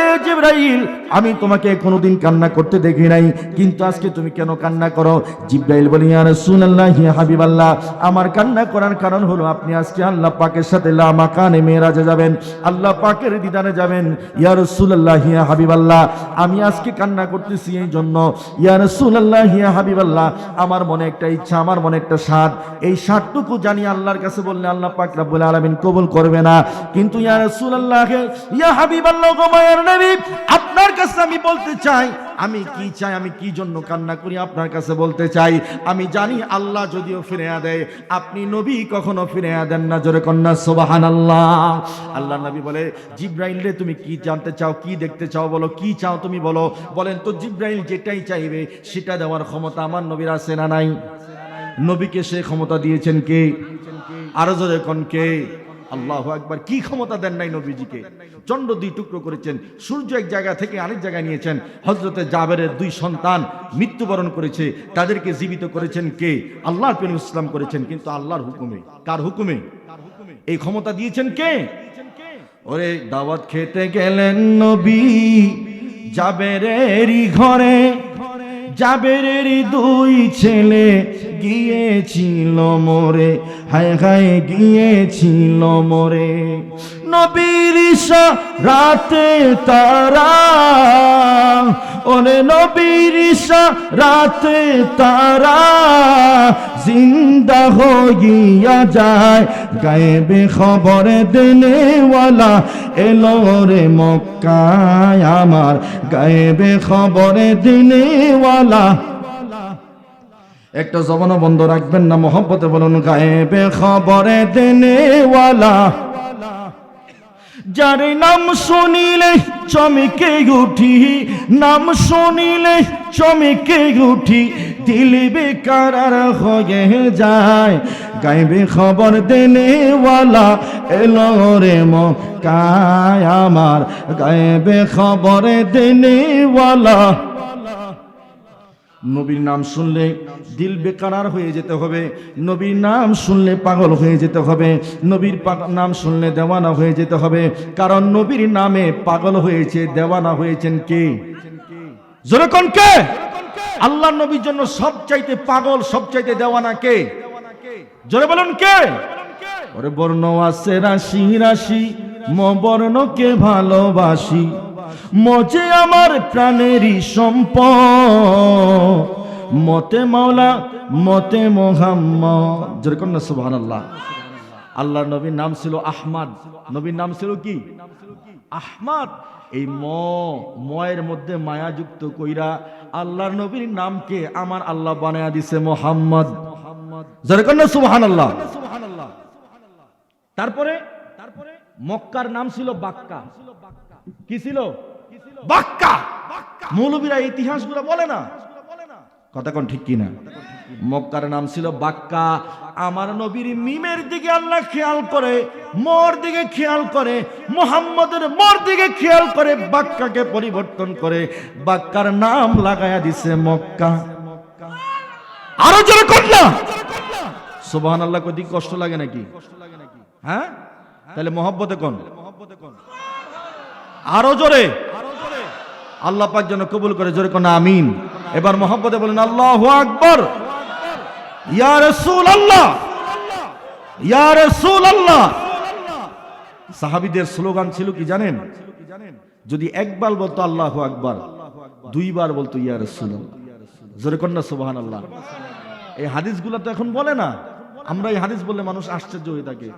এ জিবরাইল, আমি তোমাকে কোনোদিন কান্না করতে দেখি নাই, কিন্তু আজকে তুমি কেন কান্না করো? জিবরাইল বলে ইয়া রাসূলুল্লাহ, ইয়া হাবিবাল্লাহ, আমার কান্না করার কারণ হলো আপনি আজকে আল্লাহ পাকের সাথে লা মাকানে মেরাজে যাবেন, আল্লাহ পাকের দিদারে যাবেন। ইয়া রাসূলুল্লাহ, ইয়া হাবিবাল্লাহ, আমি আজকে কান্না করতেছি এই জন্য। ইয়া রাসূলুল্লাহ, ইয়া হাবিবাল্লাহ, আমার মনে একটা ইচ্ছা, আমার মনে একটা স্বাদ, এই স্বাদটুকু জানি আল্লাহর কাছে বললে আল্লাহ পাক রব্বুল আলামিন কবুল করবে না। কিন্তু ইয়া রাসূলুল্লাহ, ইয়া হাবিবাল্লাহ, গো মায়ের নবী, আপনার কাছে আমি বলতে চাই, আমি কি চাই, আমি কি জন্য কান্না করি আপনার কাছে বলতে চাই। আমি জানি আল্লাহ যদিও ফিরিয়ে দেয়, আপনি নবী কখনো ফিরিয়ে দেন না। জোরে কন্যা সুবহানাল্লাহ। আল্লাহ নবী বলে, জিবরাইল রে, তুমি কি জানতে চাও, কি দেখতে চাও, বলো কি চাও তুমি বলো। বলেন তো জিবরাইল যেটাই চাইবে সেটা দেওয়ার ক্ষমতা আমার নবীর আছে না নাই? নবীকে সে ক্ষমতা দিয়েছেন কে? আরো জোরে কোন কে? আল্লাহু আকবার। কি ক্ষমতা দেন নাই নবীজিকে? চন্দ্র দুই টুকরো করেছেন, সূর্য এক জায়গা থেকে আরেক জায়গায় নিয়েছেন। হযরতে জাবেরের দুই সন্তান মৃত্যুবরণ করেছে, তাদেরকে জীবিত করেছেন কে? আল্লাহর নবী ইসলাম করেছেন, কিন্তু আল্লাহর হুকুমে। কার হুকুমে? এই ক্ষমতা দিয়েছেন কে? ওরে দাওয়াত খেতে গেলেন নবী জাবেরেরই ঘরে, জাবেরের দুই ছেলে গিয়েছিল মরে, হায় হায় গিয়েছিল মরে। নবীর ইশারাতে তারা, ওরে নবীর ইশারাতে তারা জিন্দা হইয়া যায়। গায়েবে খবর দেনেওয়ালা এলো রে মক্কায় আমার, গায়েবে খবর দেনেওয়ালা। একটা জবানও বন্ধ রাখবেন না, মোহব্বতে বলুন গায়েবে খবরে দেনেওয়ালা। যার নাম শুনিলে চমকে উঠি, নাম শুনিলে চমকে উঠি, দিল বেকারার হয়ে যায়, গাইবে খবর দেনে ওয়ালা এলো রে মক্কায় আমার, গাইবে খবর দেনে ওয়ালা। নবীর নাম শুনলে দিল বেকারার হয়ে যেতে হবে, নবীর নাম শুনলে পাগল হয়ে যেতে হবে, নবীর নাম শুনলে দেওয়ানা হয়ে যেতে হবে। কারণ নবীর নামে পাগল হয়েছে, দেওয়ানা হয়েছেন কে? জোরে কোন কে? আল্লাহর নবীর জন্য সবচাইতে পাগল, সবচাইতে দেওয়ানা কে? জোরে বলুন কে? ওরে বর্ণ আছে রাশি রাশি, বর্ণকে ভালোবাসি, মজে আমার প্রাণেরই সম্পদ, মতে মাওলা মতে মোহাম্মদ। যেরকম না সুবহানাল্লাহ। আল্লাহর নবীর নাম ছিল আহমদ। নবীর নাম ছিল কি? আহমদ। এই ময়ের মধ্যে মায়া যুক্ত কইরা আল্লাহর নবীর নামকে আমার আল্লাহ বানায়া দিছে মোহাম্মদ। যেরকম না সুবহানাল্লাহ। তারপরে মক্কার নাম ছিল বাক্কা। কি ছিল? বাক্কা। মৌলবীরা ইতিহাসগুলো বলে না, কথা কোন ঠিক কিনা? মক্কার নাম ছিল বাক্কা। আমার নবীর মিমের দিকে আল্লাহ খেয়াল করে, মোর দিকে খেয়াল করে, মুহাম্মদের মোর দিকে খেয়াল করে বাক্কাকে পরিবর্তন করে বাক্কার নাম লাগায়া দিছে মক্কা। আরো জোরে কোন না সুবহানাল্লাহ। কত কষ্ট লাগে নাকি? হ্যাঁ, তাহলে মহব্বতে কোন? আরো জোরে। আল্লাহ পাক যেন কবুল করে, জোরে কোন আমিন। এবার মহব্বতে বলেন আল্লাহু আকবার। ইয়া রাসূলুল্লাহ, ইয়া রাসূলুল্লাহ। সাহাবীদের স্লোগান ছিল কি জানেন? যদি একবার বলতো আল্লাহু আকবার, দুইবার বলতো ইয়া রাসূলুল্লাহ। জোরে কোন না সুবহানাল্লাহ। এই হাদিসগুলো তো এখন বলে না। আমরা এই হাদিস বললে মানুষ আশ্চর্য হয়ে থাকে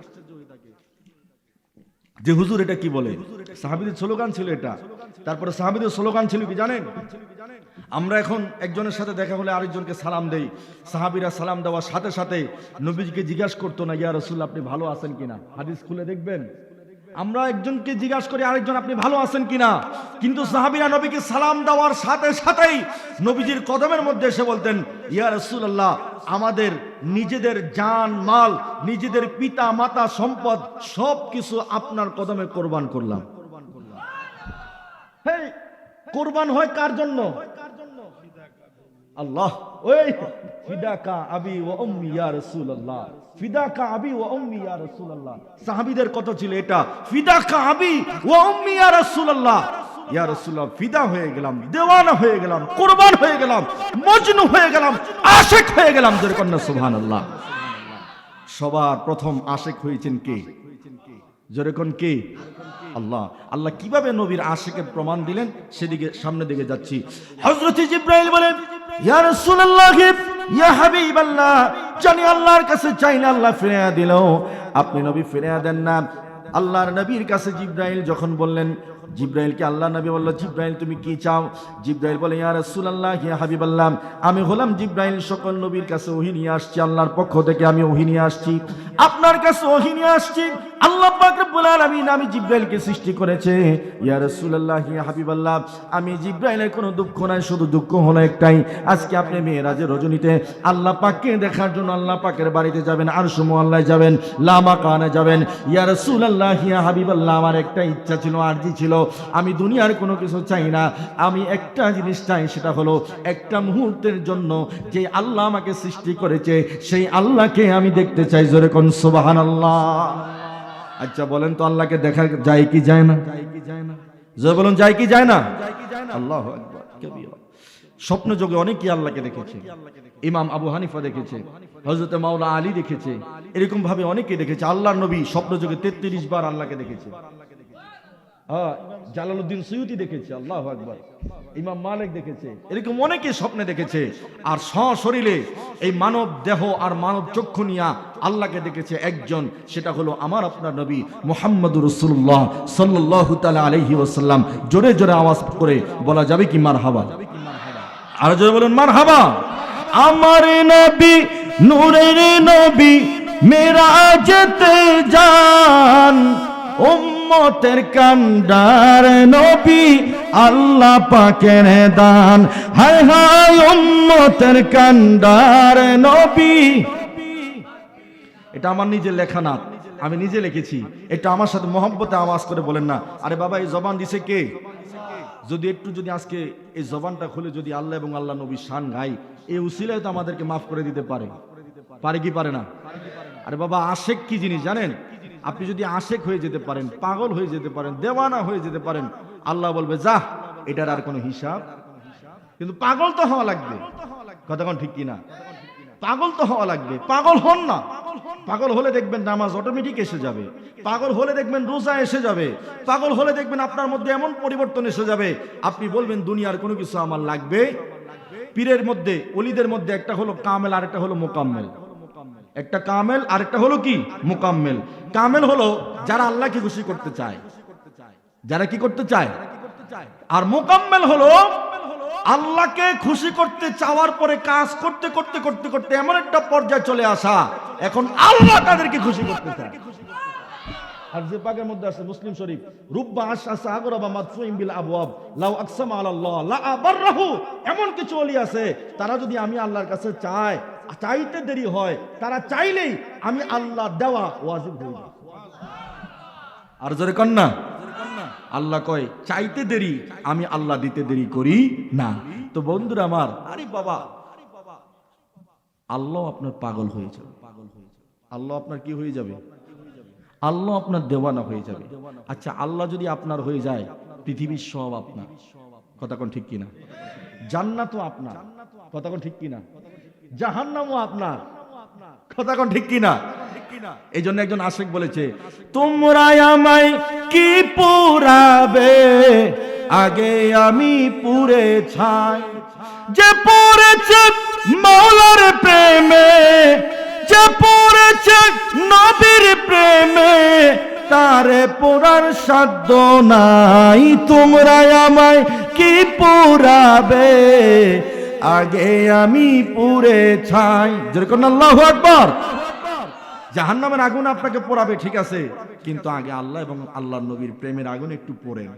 যে হুজুর এটা কি বলে। সাহাবীদের স্লোগান ছিল এটা। তারপরে সাহাবীদের স্লোগান ছিল কি জানেন? আমরা এখন একজনের সাথে দেখা হলে আরেকজনকে সালাম দেই। সাহাবীরা সালাম দেওয়ার সাথে সাথে নবীজিকে জিজ্ঞাসা করতো না ইয়া রাসূল আপনি ভালো আছেন কিনা। হাদিস খুলে দেখবেন, আমরা একজনকে জিজ্ঞাসা করি আরেকজন আপনি ভালো আছেন কিনা, কিন্তু সাহাবীরা নবীকে সালাম দেওয়ার সাথে সাথেই নবীজির কদমের মধ্যে এসে বলতেন ইয়া রাসূলুল্লাহ আমাদের নিজেদের জান মাল, নিজেদের পিতা মাতা সম্পদ সবকিছু আপনার কদমে কোরবান করলাম। হেই, কোরবান হয় কার জন্য? আল্লাহ। ওই ফিদাকা আবি ওয়া উম্মি ইয়া রাসূলুল্লাহ, ফিদাকা আবি ওয়া উম্মি ইয়া রাসূলুল্লাহ। সাহাবীদের কত ছিল এটা, ফিদাকা আবি ওয়া উম্মি ইয়া রাসূলুল্লাহ। ইয়া রাসূলুল্লাহ ফিদা হয়ে গেলাম, দেওয়ানা হয়ে গেলাম, কুরবান হয়ে গেলাম, মজনু হয়ে গেলাম, আশিক হয়ে গেলাম। যেরকম না সুবহানাল্লাহ। সবার প্রথম আশিক হয়েছেন কে? যেরকম কে? আল্লাহ। আল্লাহ কিভাবে নবীর আশিকের প্রমাণ দিলেন সেদিকে সামনে দিকে যাচ্ছি। হযরত জিবরাইল বলেন ইয়া রাসূলুল্লাহ ইয়া হাবিবাল্লাহ, জানি আল্লাহর কাছে চাইলে আল্লাহ ফিরিয়ে দিল, আপনি নবী ফিরিয়ে দেন না। আল্লাহর নবীর কাছে জিবরাইল যখন বললেন, জিবরাইলকে আল্লাহ নবী বলল জিবরাইল তুমি কি চাও? জিবরাইল বলে ইয়া রাসূলুল্লাহ ইয়া হাবিবাল্লাহ, আমি হলাম জিবরাইল, সকল নবীর কাছে ওহী নিয়ে আসছি, আল্লাহর পক্ষ থেকে আমি ওহী নিয়ে আসছি, আপনার কাছে ওহী নিয়ে আসছি। আল্লাহ পাক রব্বুল আলামিন আমি জিবরাইলকে সৃষ্টি করেছে। ইয়া রাসূলুল্লাহ ইয়া হাবিবাল্লাহ, আমি জিবরাইলের কোনো দুঃখ নাই, শুধু দুঃখ হলো একটাই, আজকে আপনি মেরাজের রজনীতে আল্লাহ পাককে দেখার জন্য আল্লাহ পাকের বাড়িতে যাবেন, আরশে মুআল্লায় যাবেন, লামাকানে যাবেন। ইয়া রাসূলুল্লাহ ইয়া হাবিবাল্লাহ, আমার একটা ইচ্ছা ছিল, আরজি ছিল, আমি দুনিয়ার কোনো কিছু চাই না, আমি একটা জিনিস চাই, সেটা হলো একটা মুহূর্তের জন্য যে আল্লাহ আমাকে সৃষ্টি করেছে সেই আল্লাহকে আমি দেখতে চাই। জোরে কোন সুবহানাল্লাহ। আচ্ছা বলেন তো আল্লাহকে দেখা যায় কি যায় না? জোরে বলুন যায় কি যায় না? আল্লাহু আকবার কবীরা। স্বপ্ন যোগে অনেকেই আল্লাহকে দেখেছে। ইমাম আবু হানিফা দেখেছে, হযরত মাওলা আলী দেখেছে, এরকম ভাবে অনেকে দেখেছে। আল্লাহর নবী স্বপ্ন যোগে 33 বার আল্লাহকে দেখেছে। জালালউদ্দিন সুয়ুতি দেখেছে, আল্লাহু আকবার। ইমাম মালিক দেখেছে, এরকম অনেকে স্বপ্নে দেখেছে। আর সশরীরে এই মানব দেহ আর মানব চক্ষু নিয়া আল্লাহকে দেখেছে একজন, সেটা হলো আমার আপনার নবী মুহাম্মদুর রাসূলুল্লাহ সাল্লাল্লাহু তাআলা আলাইহি ওয়াসাল্লাম। জোরে জোরে আওয়াজ করে বলা যাবে কি মারহাবা? আর জোরে বলুন মারহাবা। আমার নবী নূরের নবী মেরাজেতে যান, উম্মতের কান্ডার নবী আল্লাহ পাকের দান, হায় হায় উম্মতের কান্ডার নবী। এটা আমার নিজের লেখা না, আমি নিজে লিখেছি। এটা আমার সাথে মহব্বতে আওয়াজ করে বলেন না, আরে বাবা এই জবান দিছে কে? যদি একটু যদি আজকে এই জবানটা খুলে যদি আল্লাহ এবং আল্লাহ নবীর শান গাই, এই উসিলায় তো আমাদেরকে মাফ করে দিতে পারে, পারে কি পারে না? আরে বাবা আশেক কি জিনিস জানেন? আপনি যদি আশেক হয়ে যেতে পারেন, পাগল হয়ে যেতে পারেন, দেওয়ানা হয়ে যেতে পারেন, আল্লাহ বলবে যা, এটার আর কোনো হিসাব। কিন্তু পাগল তো হওয়া লাগবে, কতক্ষণ ঠিক কিনা? পাগল তো হওয়া লাগবে। পাগল হন না, পাগল হলে দেখবেন নামাজ অটোমেটিক এসে যাবে, পাগল হলে দেখবেন রোজা এসে যাবে, পাগল হলে দেখবেন আপনার মধ্যে এমন পরিবর্তন এসে যাবে, আপনি বলবেন দুনিয়ার কোনো কিছু আমার লাগবে। পীরের মধ্যে, ওলিদের মধ্যে একটা হলো কামেল আর একটা হলো মোকাম্মেল। একটা কামেল আর একটা হলো কি মোকাম্মেল। কামেল হলো যারা আল্লাহকে খুশি করতে চায়, যারা কি করতে চায়। আর মোকাম্মেল হলো আল্লাহকে খুশি করতে চাওয়ার পরে কাজ করতে করতে করতে করতে এমন একটা পর্যায়ে চলে আসা, এখন আল্লাহ তাদেরকে খুশি করতে চায়। আর যে পাকের মধ্যে আছে মুসলিম শরীফ, রুব্বা আশআসা আগরাবা মাদফুইন বিল আবওয়াব লাউ আকসামা আলাল্লাহ লা আবাররাহু। এমন কিছু ওলি আছে তারা যদি আমি আল্লাহর কাছে চাই, চাইতে দেরি হয়, তারা চাইলেই আমি আল্লাহ দেওয়া ওয়াজিব হয়ে যায়। আর জোরে কন্যা, আল্লাহ কয় চাইতে দেরি, আমি আল্লাহ দিতে দেরি করি না। তো বন্ধুরা আমার, আরে বাবা আল্লাহ আপনার পাগল হয়ে যাবে, আল্লাহ আপনার কি হয়ে যাবে? আল্লাহ আপনার দেওয়ানা হয়ে যাবে। আচ্ছা আল্লাহ যদি আপনার হয়ে যায়, পৃথিবীর সব আপনার, কথা কোন ঠিক কিনা? জান্নাতও আপনার, কথা কোন ঠিক কিনা? জাহান্নামও আপনার, কথা কোন ঠিক কিনা? এই জন্য একজন আশিক বলেছে, তোমরা আমায় কি পুরাবে, আগে আমি পুরে ছাই। যে পড়েছে মাওলার প্রেমে, যে পড়েছে নবীর প্রেমে, তারে পুরার সাধ্য নাই। তোমরা আমায় কি পুরাবে, আগে আমি পুরে ছাই। যেরকম আল্লাহু আকবার। জাহান্নামের আগুন আপনাকে পোড়াবে ঠিক আছে, কিন্তু আগে আল্লাহ এবং আল্লাহর নবীর প্রেমের আগুন একটু পোড়েন,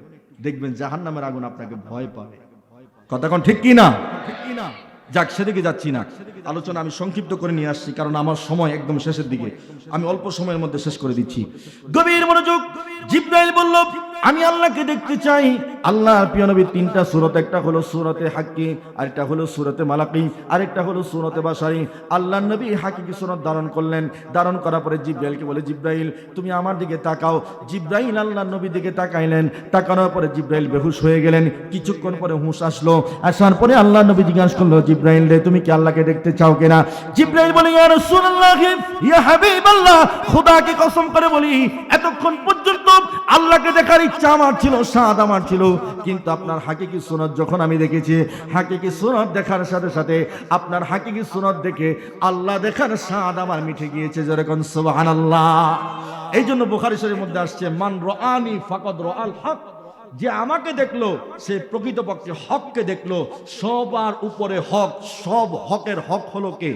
দেখবেন জাহান্নামের আগুন আপনাকে ভয় পাবে। কথা কোন ঠিক কি না? যাক, সেদিকে যাচ্ছি না, আলোচনা আমি সংক্ষিপ্ত করে নিয়ে আসছি, কারণ আমার সময় একদম শেষের দিকে, আমি অল্প সময়ের মধ্যে শেষ করে দিচ্ছি। গভীর মনোযোগ। জিবরাইল বলল আমি আল্লাহকে দেখতে চাই। আল্লাহর প্রিয় নবী তিনটা সূরত, একটা হলো সূরতে হাক্কি, আরেকটা হলো সূরতে মালাকি, আরেকটা হলো সূরতে বাশারি। আল্লাহর নবী হাকিকি সূরত ধারণ করলেন, ধারণ করার পরে জিবরাইলকে বলে জিবরাইল তুমি আমার দিকে তাকাও। জিবরাইল আল্লাহর নবীর দিকে তাকাইলেন, তাকানোর পরে জিবরাইল বেহুশ হয়ে গেলেন। কিছুক্ষণ পরে হুঁশ আসলো, আসার পরে আল্লাহর নবী জিজ্ঞাসা করলো জিবরাইল রে তুমি কি আল্লাহকে দেখতে চাও কিনা? জিবরাইল বলে ইয়া রাসূলুল্লাহ ইয়া হাবিবাল্লাহ, খোদাকে কসম করে বলি এতক্ষণ পর্যন্ত আল্লাহকে দেখার ইচ্ছা আমার ছিল, স্বাদ আমার ছিল, কিন্তু আপনার হাকিকি সুন্নাত যখন আমি দেখেছি, হাকিকি সুন্নাত দেখার সাথে সাথে আপনার হাকিকি সুন্নাত দেখে আল্লাহ দেখার স্বাদ আমার মিঠে গিয়েছে। যেরকম সুবহানাল্লাহ। এই জন্য বুখারী শরীফের মধ্যে আসছে মান রাআনি ফাকাদ রাআল হক, যে আমাকে দেখলো সে প্রকৃতপক্ষে হককে দেখলো। সবার উপরে হক, সব হকের হক হলো কে?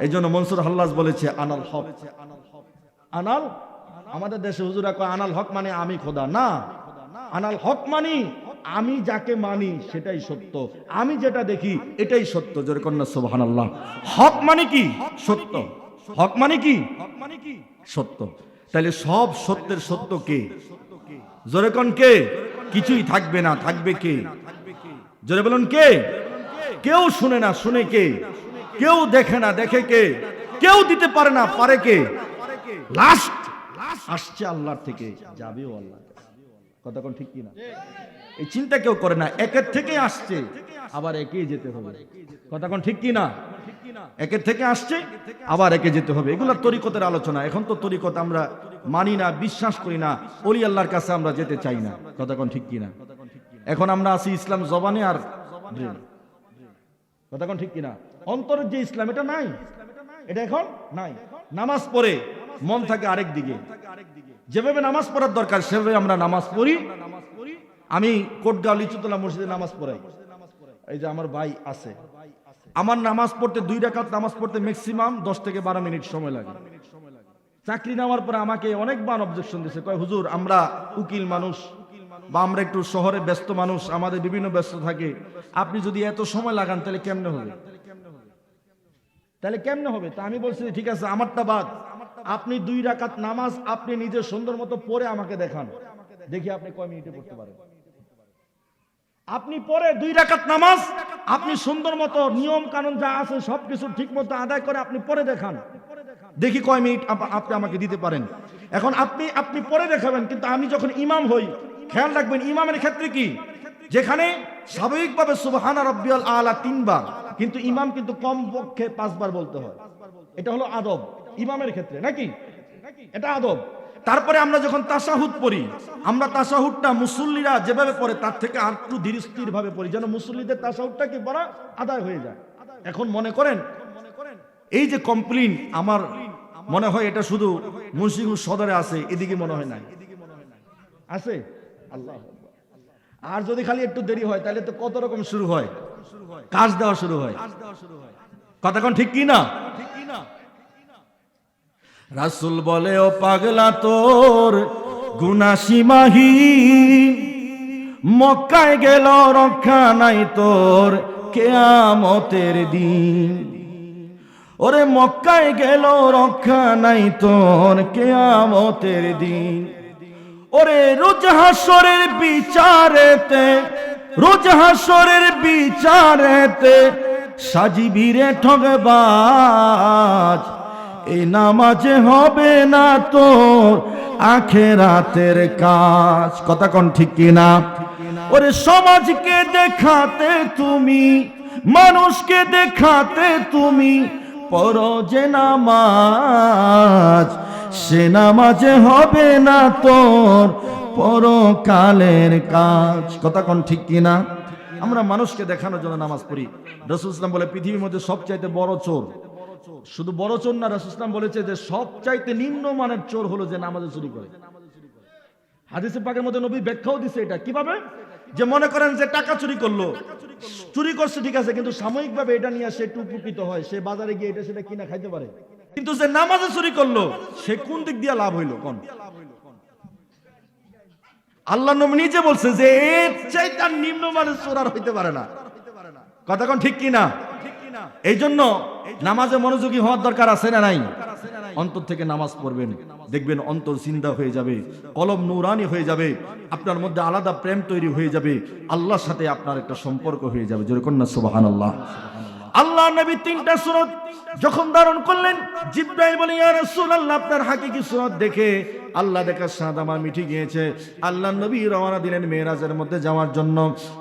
এই জন্য মনসুর হাল্লাজ বলেছে আনাল হক। আনাল, আমাদের দেশে হুজুরা কয় আনাল হক মানে আমি খোদা, না, আনাল হক মানি আমি যাকে মানি সেটাই সত্য, আমি যেটা দেখি এটাই সত্য। জোরে কন্যা সুবহানাল্লাহ। হক মানে কি? সত্য। হক মানে কি? সত্য। তাহলে সব সত্যের সত্য কে? জোরে কোন কে? কিছুই থাকবে না, থাকবে কে? জোরে বলুন কে? কেউ শুনে না, শুনে কে? কেউ দেখে না, দেখে কে? কেউ দিতে পারে না, পারে কে? লাস্ট আসছে আল্লাহর থেকে, যাবেও আল্লাহ। কথা কোন ঠিক কিনা? এই চিন্তা কেউ করে না, একের থেকে আসছে আবার একেই যেতে হবে। কথা কোন ঠিক কিনা? একের থেকে আসছে আবার একে যেতে হবে। এগুলো তরিকতের আলোচনা। এখন তো তরিকত আমরা মানি না, বিশ্বাস করি না, ওলি আল্লাহর কাছে আমরা যেতে চাই না। কথা কোন ঠিক কিনা? এখন আমরা আছি ইসলাম জবানে আর ব্রেন। কথা কোন ঠিক কিনা? অন্তরের যে ইসলাম এটা নাই, এটা এখন নাই। নামাজ পড়ে মন থাকে আরেক দিকে, যেভাবে নামাজ পড়ার দরকার সেভাবে আমরা নামাজ পড়ি। আমি কোটগাঁও লিচুতলা মসজিদে নামাজ পড়াই। এই যে আমার ভাই আছে, আমার নামাজ পড়তে 2 রাকাত নামাজ পড়তে ম্যাক্সিমাম 10 থেকে 12 মিনিট সময় লাগে। চাকরি নেওয়ার পরে আমাকে অনেকবার অবজেকশন দিয়েছে, কয় হুজুর আমরা উকিল মানুষ বা আমরা একটু শহরে ব্যস্ত মানুষ, আমাদের বিভিন্ন ব্যস্ত থাকে, আপনি যদি এত সময় লাগান তাহলে কেমনে হবে, তাহলে কেমনে হবে? তা আমি বলছি ঠিক আছে আমারটা বাদ, আপনি 2 রাকাত নামাজ আপনি নিজে সুন্দর মতো পড়ে আমাকে দেখান, দেখি আপনি কয় মিনিটে পড়তে পারেন। আপনি পরে 2 রাকাত নামাজ আপনি সুন্দর মতো নিয়ম কানুন যা আছে সবকিছু ঠিক মতো আদায় করে আপনি পরে দেখান, দেখি কয় মিনিট আপনি আমাকে দিতে পারেন। এখন আপনি পরে দেখাবেন, কিন্তু আমি যখন ইমাম হই, খেয়াল রাখবেন ইমামের ক্ষেত্রে কি, যেখানে স্বাভাবিকভাবে সুবহানা রাব্বিয়াল আলা 3 বার, কিন্তু ইমাম কিন্তু কম পক্ষে 5 বার বলতে হয়। এটা হলো আদব ইমামের ক্ষেত্রে, নাকি? এটা আদব। তারপরে আমরা যখন তাশাহুদ পড়ি, আমরা তাশাহুদটা মুসল্লিরা যেভাবে পড়ে তার থেকে আর একটু ধীর স্থির ভাবে পড়ি, যেন মুসল্লিদের তাশাহুদটা কি পড়া আদায় হয়ে যায়। এখন মনে করেন এই যে কমপ্লেইন, আমার মনে হয় এটা শুধু মুন্সিগঞ্জ সদরে আছে, এদিকে মনে হয় নাই আছে। আল্লাহ, আর যদি খালি একটু দেরি হয় তাহলে তো কত রকম শুরু হয়, কাজ দেওয়া শুরু হয়। কথা কোন ঠিক কি না? রাসূল বলে ও পাগলা তোর গুনাহ সীমাহীন, মক্কায় গেল রক্ষা নাই তোর কিয়ামতের দিন। ওরে মক্কায় গেল রক্ষা নাই তোর কিয়ামতের দিন। ওরে রোজ হাসরের বিচারেতে, রোজ হাসরের বিচারেতে সাজিবি রে ঠগবাজ, এই নামাজে হবে না তোর আখেরাতের কাজ। কথা কোন ঠিক কিনা? ওরে সমাজকে দেখাতে তুমি, মানুষকে দেখাতে তুমি পড়ো যে নামাজ, সে নামাজে হবে না তোর পরকালের কাজ। কথা কোন ঠিক কিনা? আমরা মানুষকে দেখানোর জন্য নামাজ পড়ি। রাসূল সাল্লাল্লাহু বলে পৃথিবীর মধ্যে সবচাইতে বড় চোর, শুধু বড় চোর না, রাসূল সাল্লাল্লাহু বলেছে যে সবচাইতে নিম্নমানের চোর হলো যে নামাজে চুরি করে। হাদিসে পাকের মধ্যে নবী ব্যাখ্যাও দিছে এটা কিভাবে, যে মনে করেন যে টাকা চুরি করলো, চুরি করছে ঠিক আছে, কিন্তু সাময়িকভাবে এটা নিয়ে সে একটু উপকৃত হয়, সে বাজারে গিয়ে এটা সেটা কিনা খাইতে পারে, কিন্তু যে নামাজে চুরি করলো সে কোন দিক দিয়ে লাভ হইলো? কোন? আল্লাহ নবী নিজে বলছে যে এর চাইতে নিম্নমানের চোর আর হইতে পারে না। কথা কোন ঠিক কিনা? এই জন্য নামাজে মনোযোগী হওয়ার দরকার আছে না নাই? অন্তর থেকে নামাজ পড়বেন, দেখবেন অন্তর জিন্দা হয়ে যাবে, কলম নূরানি হয়ে যাবে, আপনার মধ্যে আলাদা প্রেম তৈরি হয়ে যাবে, আল্লাহর সাথে আপনার একটা সম্পর্ক হয়ে যাবে। যেরকম না সুবহানাল্লাহ। আল্লাহ নবী 3টা সূরা যখন ধারণ করলেন, জিবরাইল বলে ইয়া রাসূলুল্লাহ আপনার হাকিকি সূরত দেখে আল্লাহ দেখার স্বাদ আমার মিঠে গিয়েছে। আল্লাহ নবী রওনা দিলেন মেরাজের মধ্যে যাওয়ার জন্য।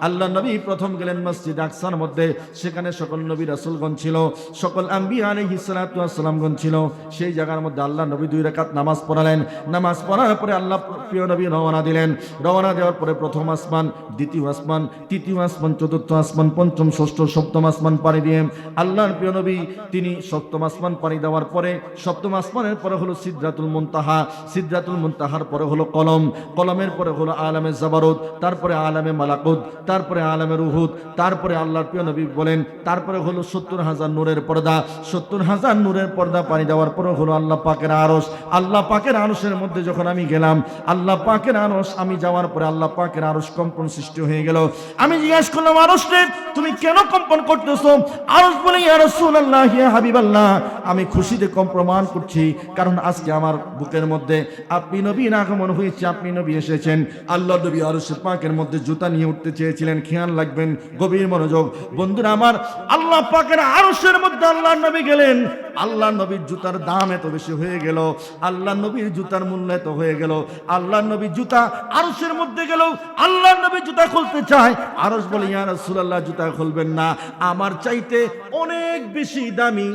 আল্লাহ নবী প্রথম গেলেন মসজিদ আকসার মধ্যে, সেখানে সকল নবী রাসূলগণ ছিল, সকল আম্বিয়া আলাইহিস সালাতু ওয়াস সালামগণ ছিল। সেই জায়গার মধ্যে আল্লাহ নবী 2 রাকাত নামাজ পড়ালেন। নামাজ পড়ার পরে আল্লাহ প্রিয় নবী রওনা দিলেন। রওনা দেওয়ার পরে প্রথম আসমান, দ্বিতীয় আসমান, তৃতীয় আসমান, চতুর্থ আসমান, পঞ্চম, ষষ্ঠ, সপ্তম আসমান পাড়ি দিয়ে আল্লাহর প্রিয় নবী তিনি সপ্তম আসমান পাড়ি দেওয়ার পরে, সপ্তম আসমানের পরে হলো সিদরাতুল মুনতাহা, সিদরাতুল মুনতাহার পরে হলো কলম, কলমের পরে হলো আলামে জাবারুত, তারপরে আলামে মালাকুত, তারপরে আলামে রুহুত, তারপরে আল্লাহর প্রিয় নবী বলেন তারপরে হলো 70,000 নূরের পর্দা। 70,000 নূরের পর্দা পাড়ি দেওয়ার পরে হলো আল্লাহ পাকের আরশ। আল্লাহ পাকের আরশের মধ্যে যখন আমি গেলাম, আল্লাহ পাকের আরশ আমি যাওয়ার পরে আল্লাহ পাকের আরশ কম্পন সৃষ্টি হয়ে গেল। আমি জিজ্ঞাসা করলাম আরশ রে তুমি কেন কম্পন করতেছো? আরশ বলে ইয়া রাসূলুল্লাহ ইয়া হাবিবাল্লাহ আমি খুশিতে কম্পমান করছি, কারণ আজকে আমার বুকের মধ্যে আপনি নবীর আগমন হয়েছে, আপনি নবী এসেছেন। আল্লাহ নবী আরশের পাকের মধ্যে জুতা নিয়ে উঠতে চেয়েছিলেন, খেয়াল রাখবেন, গভীর মনোযোগ বন্ধুরা আমার। আল্লাহ পাকের আরশের মধ্যে আল্লাহ নবী গেলেন, আল্লাহ নবীর জুতার দাম এত বেশি হয়ে গেল, আল্লাহ নবীর জুতার মূল্য এত হয়ে গেল, আল্লাহ নবীর জুতা আরশের মধ্যে গেল, আল্লাহ নবী জুতা খুলতে চায়, আরশ বলে ইয়া রাসূলুল্লাহ জুতা খুলবেন না, আমার চাইতে অনেক বেশি দামি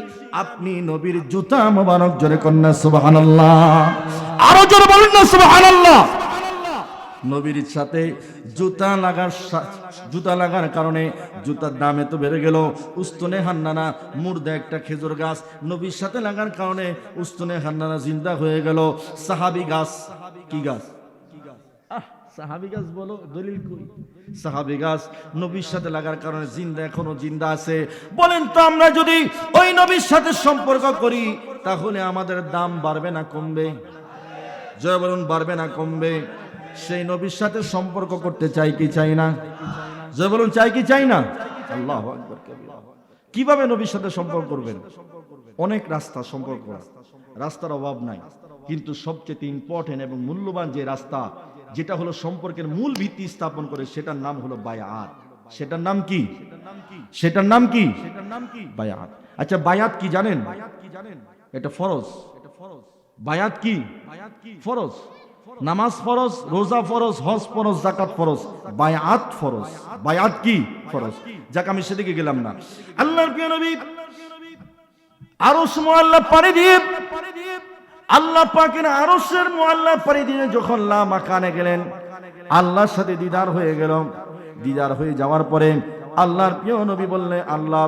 আপনি নবীর জুতা মোবারক। জোরে কন্যা সুবহানাল্লাহ, আরো জোরে বলুন না সুবহানাল্লাহ। নবীর সাথে জুতা লাগার কারণে জুতার দাম এত বেড়ে গেল। উস্তুনে হান্নানা মুর্দা একটা খেজুর গাছ, নবীর সাথে লাগার কারণে উস্তুনে হান্নানা জিন্দা হয়ে গেল। সাহাবী গাছ, কি গাছ? সাহাবী গাছ বলো, দলিল কই? সাহাবী গাছ নবীর সাথে লাগার কারণে জিন্দা, এখনো জিন্দা আছে। বলেন তো আমরা যদি ওই নবীর সাথে সম্পর্ক করি তাহলে আমাদের দাম বাড়বে না কমবে? জয় বলুন, বাড়বে না কমবে? সেই নবীর সাথে সম্পর্ক করতে চাই কি চাই না? জয় বলুন, চাই কি চাই না? আল্লাহু আকবার। কিভাবে নবীর সাথে সম্পর্ক করবেন? অনেক রাস্তা সম্পর্ক, রাস্তার অভাব নাই, কিন্তু সবচেয়ে ইম্পর্টেন্ট এবং মূল্যবান যে রাস্তা, যেটা হলো সম্পর্কের মূল ভিত্তি স্থাপন করে, সেটার নাম হলো বায়াত। সেটার নাম কি? সেটার নাম কি? বায়াত। আচ্ছা, বায়াত কি জানেন? এটা ফরজ। বায়াত কি? ফরজ। নামাজ ফরজ, রোজা ফরজ, হজ ফরজ, যাকাত ফরজ, বায়াত ফরজ। বায়াত কি? ফরজ। যাক, আমি সেদিকে গেলাম না। আল্লাহর প্রিয় নবী আরশ মুআল্লা পাড়ি দিয়ে, আল্লাহ পাকের আরশের মুআল্লা পাড়ি দিয়ে যখন লা মাকানে গেলেন, আল্লাহর সাথে দিদার হয়ে গেল। দিদার হয়ে যাওয়ার পরে আল্লাহর প্রিয় নবী বললেন, আল্লাহ,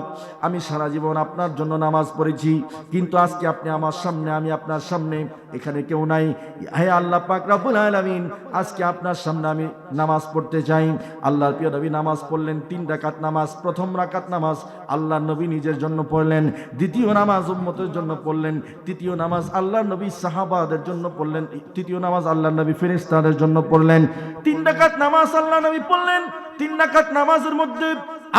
আমি সারা জীবন আপনার জন্য নামাজ পড়েছি, কিন্তু আজকে আপনি আমার সামনে, আমি আপনার সামনে, এখানে কেউ নাই। হে আল্লাহ পাক রব্বুল আলামিন, আজকে আপনার সামনে আমি নামাজ পড়তে চাই। আল্লাহর প্রিয় নবী নামাজ পড়লেন, 3 রাকাত নামাজ। প্রথম রাকাত নামাজ আল্লাহর নবী নিজের জন্য পড়লেন, দ্বিতীয় নামাজ উম্মতের জন্য পড়লেন, তৃতীয় নামাজ আল্লাহর নবী সাহাবাদের জন্য পড়লেন, তৃতীয় নামাজ আল্লাহর নবী ফেরেশতাদের জন্য পড়লেন। 3 রাকাত নামাজ আল্লাহর নবী পড়লেন। 3 রাকাত নামাজের মধ্যে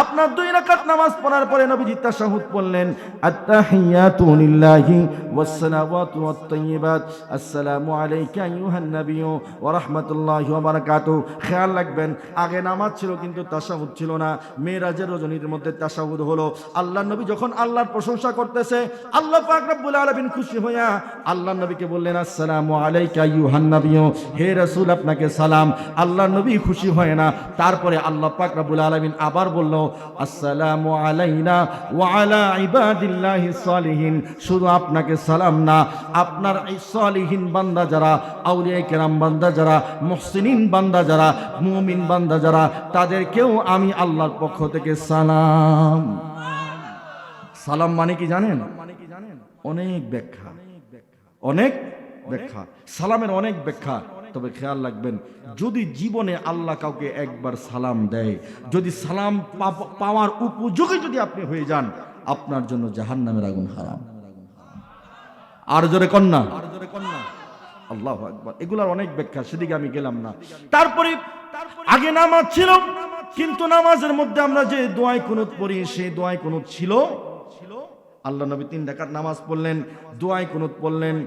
আপনার 2 রাকাত নামাজ পড়ার পরে নবীজি তাশাহুদ পড়লেন, আত্তাহিয়াতু লিল্লাহি ওয়াস সালাওয়াতু ওয়াত তাইয়্যিবাত, আসসালামু আলাইকা আইয়ুহান নাবিয়্যু ওয়া রাহমাতুল্লাহি ওয়া বারাকাতুহু। খেয়াল রাখবেন, আগে নামাজ ছিল কিন্তু তাশাহুদ ছিল না। মেরাজের রজনীর মধ্যে তাশাহুদ হলো। আল্লাহর নবী যখন আল্লাহর প্রশংসা করতেছে, আল্লাহ পাক রব্বুল আলামিন খুশি হইয়া আল্লাহর নবীকে বললেন, আসসালামু আলাইকা আইয়ুহান নাবিয়্যু, হে রাসূল আপনাকে সালাম। আল্লাহর নবী খুশি হয় না। তারপরে আল্লাহ পাক রব্বুল আলামিন আবার বলল, আসসালামু আলাইনা ওয়া আলা ইবাদিল্লাহিস সালিহিন। শুধু আপনাকে সালাম না, আপনার এই সালিহিন বান্দা যারা, আউলিয়া কেরাম বান্দা যারা, মুহসিনিন বান্দা যারা, মুমিন বান্দা যারা, তাদেরকেও আমি আল্লাহর পক্ষ থেকে সালাম। সালাম মানে কি জানেন? অনেক ব্যাখ্যা, অনেক ব্যাখ্যা। সালামের অনেক ব্যাখ্যা। তবে খেয়াল রাখবেন, যদি জীবনে আল্লাহ কাউকে একবার সালাম দেয়, যদি সালাম পাওয়ার উপযোগী যদি আপনি হয়ে যান, আপনার জন্য জাহান্নামের আগুন হারাম। আর জোরে কন্যা, আল্লাহু আকবার। এগুলার অনেক ব্যাখ্যা, সেদিকে আমি গেলাম না। তারপরে আগে নামাজ ছিল, কিন্তু নামাজের মধ্যে আমরা যে দোয়ায়ে কুনুত পড়ি, সেই দোয়ায়ে কুনুত ছিল। আল্লাহ নবী 3 রাকাত নামাজ পড়লেন, দোয়ায়ে কুনুত পড়লেন।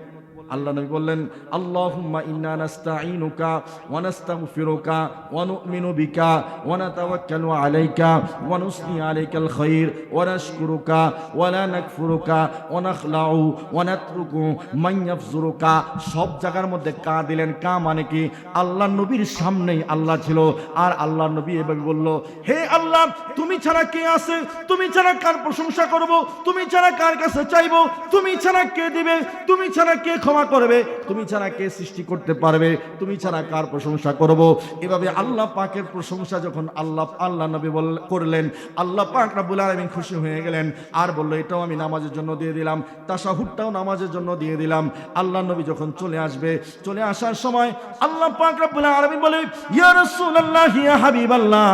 আল্লাহ নবী বললেন, আল্লাহুম্মা ইন্না নাস্তাঈনুকা ওয়া নাস্তাগফিরুকা ওয়া নু'মিনু বিকা ওয়া নাতাওয়াক্কালু আলাইকা ওয়া নুসনি আলাইকাল খায়র ওয়া নাশকুরুকা ওয়া লা নাকফুরুকা ওয়া নাখলাউ ওয়া নাতরুকু মান ইয়াফজুরুকা। সব জায়গার মধ্যে কা দিলেন। কা মানে কি? আল্লাহ নবীর সামনেই আল্লাহ ছিল, আর আল্লাহ নবী এভাবে বলল, হে আল্লাহ, তুমি ছাড়া কে আছে? তুমি ছাড়া কার প্রশংসা করব? তুমি ছাড়া কার কাছে চাইবো? তুমি ছাড়া কে দিবে? তুমি ছাড়া কে ক্ষমা করবে? তুমি ছাড়া কে সৃষ্টি করতে পারবে? তুমি ছাড়া কার প্রশংসা করব? এভাবে আল্লাহ পাকের প্রশংসা যখন আল্লাহ নবী করলেন, আল্লাহ পাক রব্বুল আলামিন খুশি হয়ে গেলেন, আর বলল, এটাও আমি নামাজের জন্য দিয়ে দিলাম, তাশাহুদটাও নামাজের জন্য দিয়ে দিলাম। আল্লাহ নবী যখন চলে আসবে, চলে আসার সময় আল্লাহ পাক রব্বুল আলামিন বলে, ইয়া রাসূলুল্লাহ, ইয়া হাবিবাল্লাহ,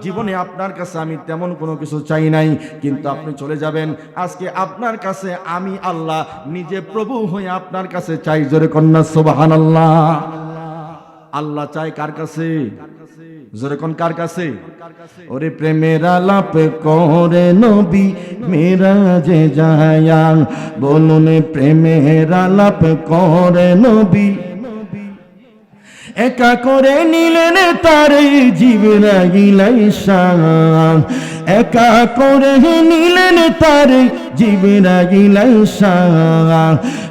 জীবনে আপনার কাছে আমি তেমন কোনো কিছু চাই নাই, কিন্তু আপনি চলে যাবেন, আজকে আপনার কাছে আমি আল্লাহ নিজে প্রভু হয়ে আপনার কাছে চাই। জোরে কন্যা সুবহানাল্লাহ। আল্লাহ চাই কার কাছে? জোরে কোন কার কাছে? ওরে প্রেমের আলাপ করে নবী মেরাজে যায়া, বলুন প্রেমের আলাপ করে নবী একা করে নিলেন তার জিবরাইল আইসা, একা করে নিলেন তার জিবরাইল আইসা।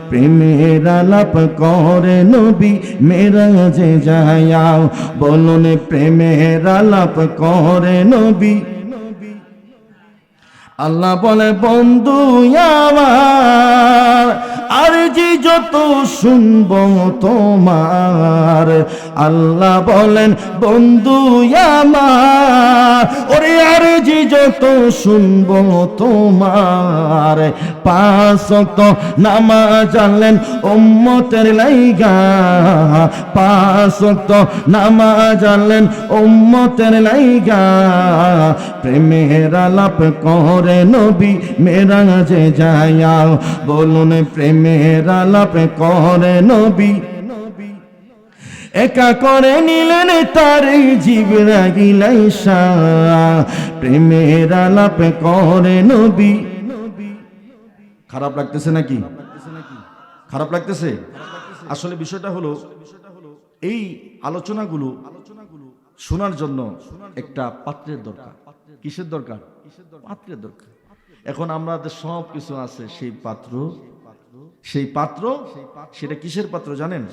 প্রেমের আলাপ করে নবী মেরাজে যায়া, বলুন প্রেমের আলাপ করে নবী। আল্লাহ বলে, বন্ধু আমার আর জি যত শুনব তোমার। আল্লাহ বলেন, বন্ধু আমার ওরে আর জি তো শুনবো তোমার। 5 ওয়াক্ত নামাজ আনলেন উম্মতের লাইগা, 5 ওয়াক্ত নামাজ আনলেন উম্মতের লাইগা। প্রেমের আলাপ করে নবী মেরাজে যায়া, বলুন প্রেমের আলাপ করে নবী একা করে নিলেন তার জিবরাইল আইসা। প্রেমের আলাপ করে নবী। খারাপ লাগতেছে নাকি? খারাপ লাগতেছে? আসলে বিষয়টা হলো এই আলোচনাগুলো শোনার জন্য একটা পাত্রের দরকার। কিসের দরকার? পাত্রের দরকার। এখন আমাদের সব কিছু আছে, সেই পাত্র সেটা কিসের পাত্র জানেন?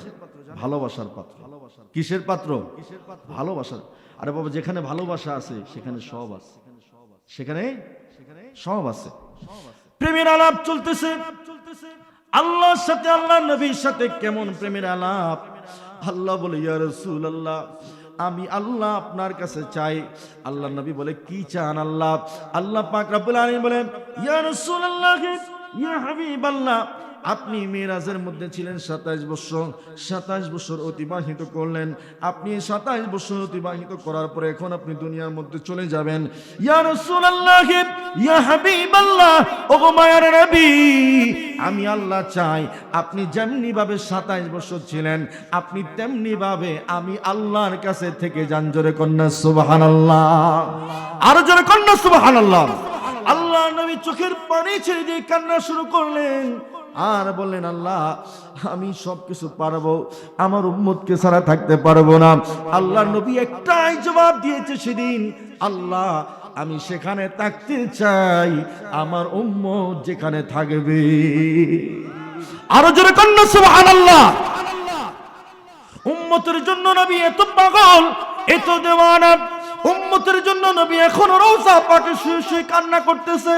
ভালোবাসার পাত্র। কিসের পাত্র? ভালোবাসার। আরে বাবা, যেখানে ভালোবাসা আছে সেখানে সব আছে, সেখানে সব আছে। প্রেমের আলাপ চলতেছে আল্লাহর সাথে, আল্লাহ নবীর সাথে। কেমন প্রেমের আলাপ! আল্লাহ বলে, ইয়া রাসূলুল্লাহ, আমি আল্লাহ আপনার কাছে চাই। আল্লাহ নবী বলে, কি চান? আল্লাহ পাক রব্বুল আলামিন বলেন, ইয়া রাসূলুল্লাহ, ইয়া হাবিবাল্লাহ, আপনি মিরাজের মধ্যে ছিলেন 27 বছর। 27 বছর অতিবাহিত করলেন। আপনি 27 বছর অতিবাহিত করার পরে এখন আপনি দুনিয়ার মধ্যে চলে যাবেন। ইয়া রাসূলুল্লাহ, ইয়া হাবিবাল্লাহ, ওগো মায়ার নবী, আমি আল্লাহ চাই আপনি যেমনি ভাবে 27 বছর ছিলেন, আপনি তেমনি ভাবে আমি আল্লাহর কাছে থেকে যান। জোরে কন্যা সুবহানাল্লাহ, আরো জোরে কন্যা সুবহানাল্লাহ। আল্লাহ নবী চোখের পানি ছেড়ে দিয়ে কান্না শুরু করলেন আর বললেন, আল্লাহ আমি সবকিছু পারবো, আমার উম্মতকে ছাড়া থাকতে পারবো না। আল্লাহ নবী একটাই জবাব দিয়েছে সেদিন, আল্লাহ আমি সেখানে থাকতে চাই আমার উম্মত যেখানে থাকবে। আরো জোরে কন্যা সুবহানাল্লাহ। উম্মতের জন্য নবী এত পাগল, এত দেওয়ানা। উম্মতের জন্য নবী এখনো রওজা পাকে শুয়ে শুয়ে কান্না করতেছে।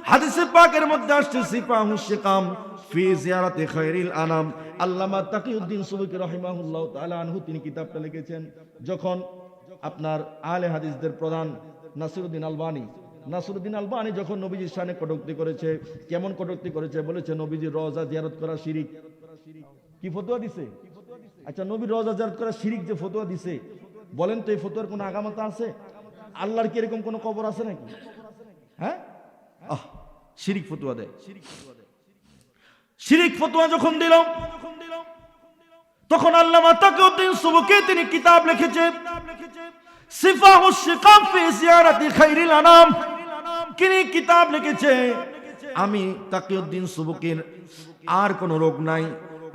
হাদিসে পাকের মধ্যে আসছে, সিফাহুশ শিকাম ফি জিয়ারাতি খায়রিল আনাম। আল্লামা তাকিউদ্দিন সুবকি রাহিমাহুল্লাহ তাআলা আনহু তিনি কিতাবটা লিখেছেন। যখন আপনার আহলে হাদিসদের প্রধান নাসিরউদ্দিন আলবানী যখন নবীজির শানে কটূক্তি করেছে, কেমন কটূক্তি করেছে? বলেছে নবীজির রওজা জিয়ারত করা শিরিক। কি ফতোয়া দিছে? আচ্ছা, নবীর রওজা জিয়ারত করা শিরিক যে ফতোয়া দিছে, বলেন তো এই ফতোয়ার কোনো আগামাতা আছে? আল্লাহর কি এরকম কোনো কবর আছে নাকি? হ্যাঁ, শিরিক ফতোয়া দেয়। শিরিক ফতোয়া যখন দিল, তখন আল্লামা তাকিউদ্দিন সুবকি তিনি কিতাব লিখেছে, সিফাহুশ শিকাম ফি জিয়ারাতি খায়রিল আনাম। তিনি কিতাব লিখেছে, আমি তাকিউদ্দিন সুবকির আর কোনো রোগ নাই,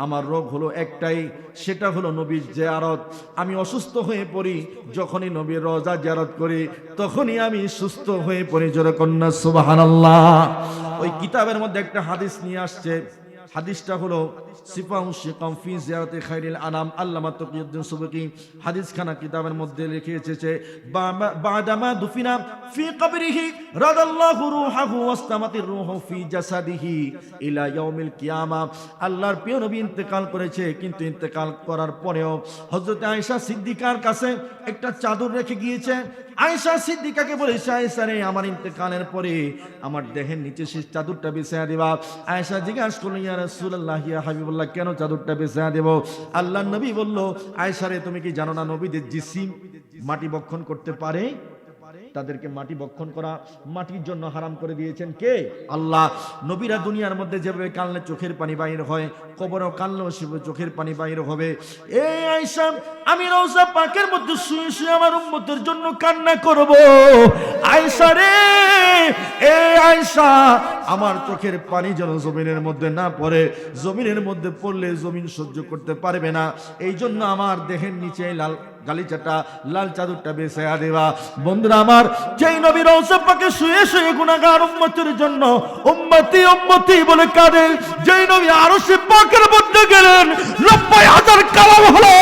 আমার রোগ হলো একটাই, সেটা হলো নবীর জিয়ারত। আমি অসুস্থ হয়ে পড়ি, যখনই নবীর রওজা জিয়ারত করি তখনই আমি সুস্থ হয়ে পড়ি। জোরে কন্যা সুবহানাল্লাহ। ওই কিতাবের মধ্যে একটা হাদিস নিয়ে আসছে, হাদিসটা হলো সিফাহুশ শিকাম ফি জিয়ারাতি খায়রিল আনাম। আল্লামা তাকিউদ্দিন সুবকি হাদিসখানা কিতাবের মধ্যে লিখে এসেছে, বাদামা দুফিনা ফি কবরিহি রাদাল্লাহু রূহাহু ওয়াস্তামাতির রূহু ফি জাসাদিহি ইলা ইয়াউমিল কিয়ামা। আল্লাহর প্রিয় নবী ইন্তেকাল করেছে, কিন্তু ইন্তেকাল করার পরেও হযরত আয়েশা সিদ্দিকার কাছে একটা চাদর রেখে গিয়েছে। আয়েশা সিদ্দিকাকে বলেছে, আয়েশা রে, আমার ইন্তেকালের পরে আমার দেহের নিচে সেই চাদরটা বিছায়া দিবা। আয়েশা জিজ্ঞাসা করলেন, ইয়া রাসূলুল্লাহ, ইয়া হাবিবাল্লাহ, কেন চাদরটা বিছায়া দেব? আল্লাহর নবী বলল, আয়েশা রে, তুমি কি জানো না নবীদের জিসিম মাটি বক্ষণ করতে পারে? তাদেরকে মাটি বক্ষণ করা মাটির জন্য হারাম করে দিয়েছেন কে? আল্লাহ। নবীরা দুনিয়ার মধ্যে যেভাবে কানলে চোখের পানি বাইর হয়, কবরেও কানলেও সেভাবে চোখের পানি বাইর হবে। এই আয়েশা, আমি রওজা পাকের মধ্যে শুয়ে শুয়ে আমার উম্মতের জন্য কান্না করব। আয়েশা রে, এই আয়েশা, আমার চোখের পানি যেন জমিনের মধ্যে না পড়ে, জমিনের মধ্যে পড়লে জমিন সহ্য করতে পারবে না। এই জন্য আমার দেহের নিচে লাল গালিচাটা, লাল চাদরটা বিছায়া দেবা। বন্ধুরা আমার, যেই নবী রওজা পাকে শুয়ে শুয়ে গুনাহগার উম্মতের জন্য উম্মতি উম্মতি বলে কাঁদে, যেই নবী আরশে পাকের মধ্যে মধ্যে গেলেন, 90,000 কালাম হলো।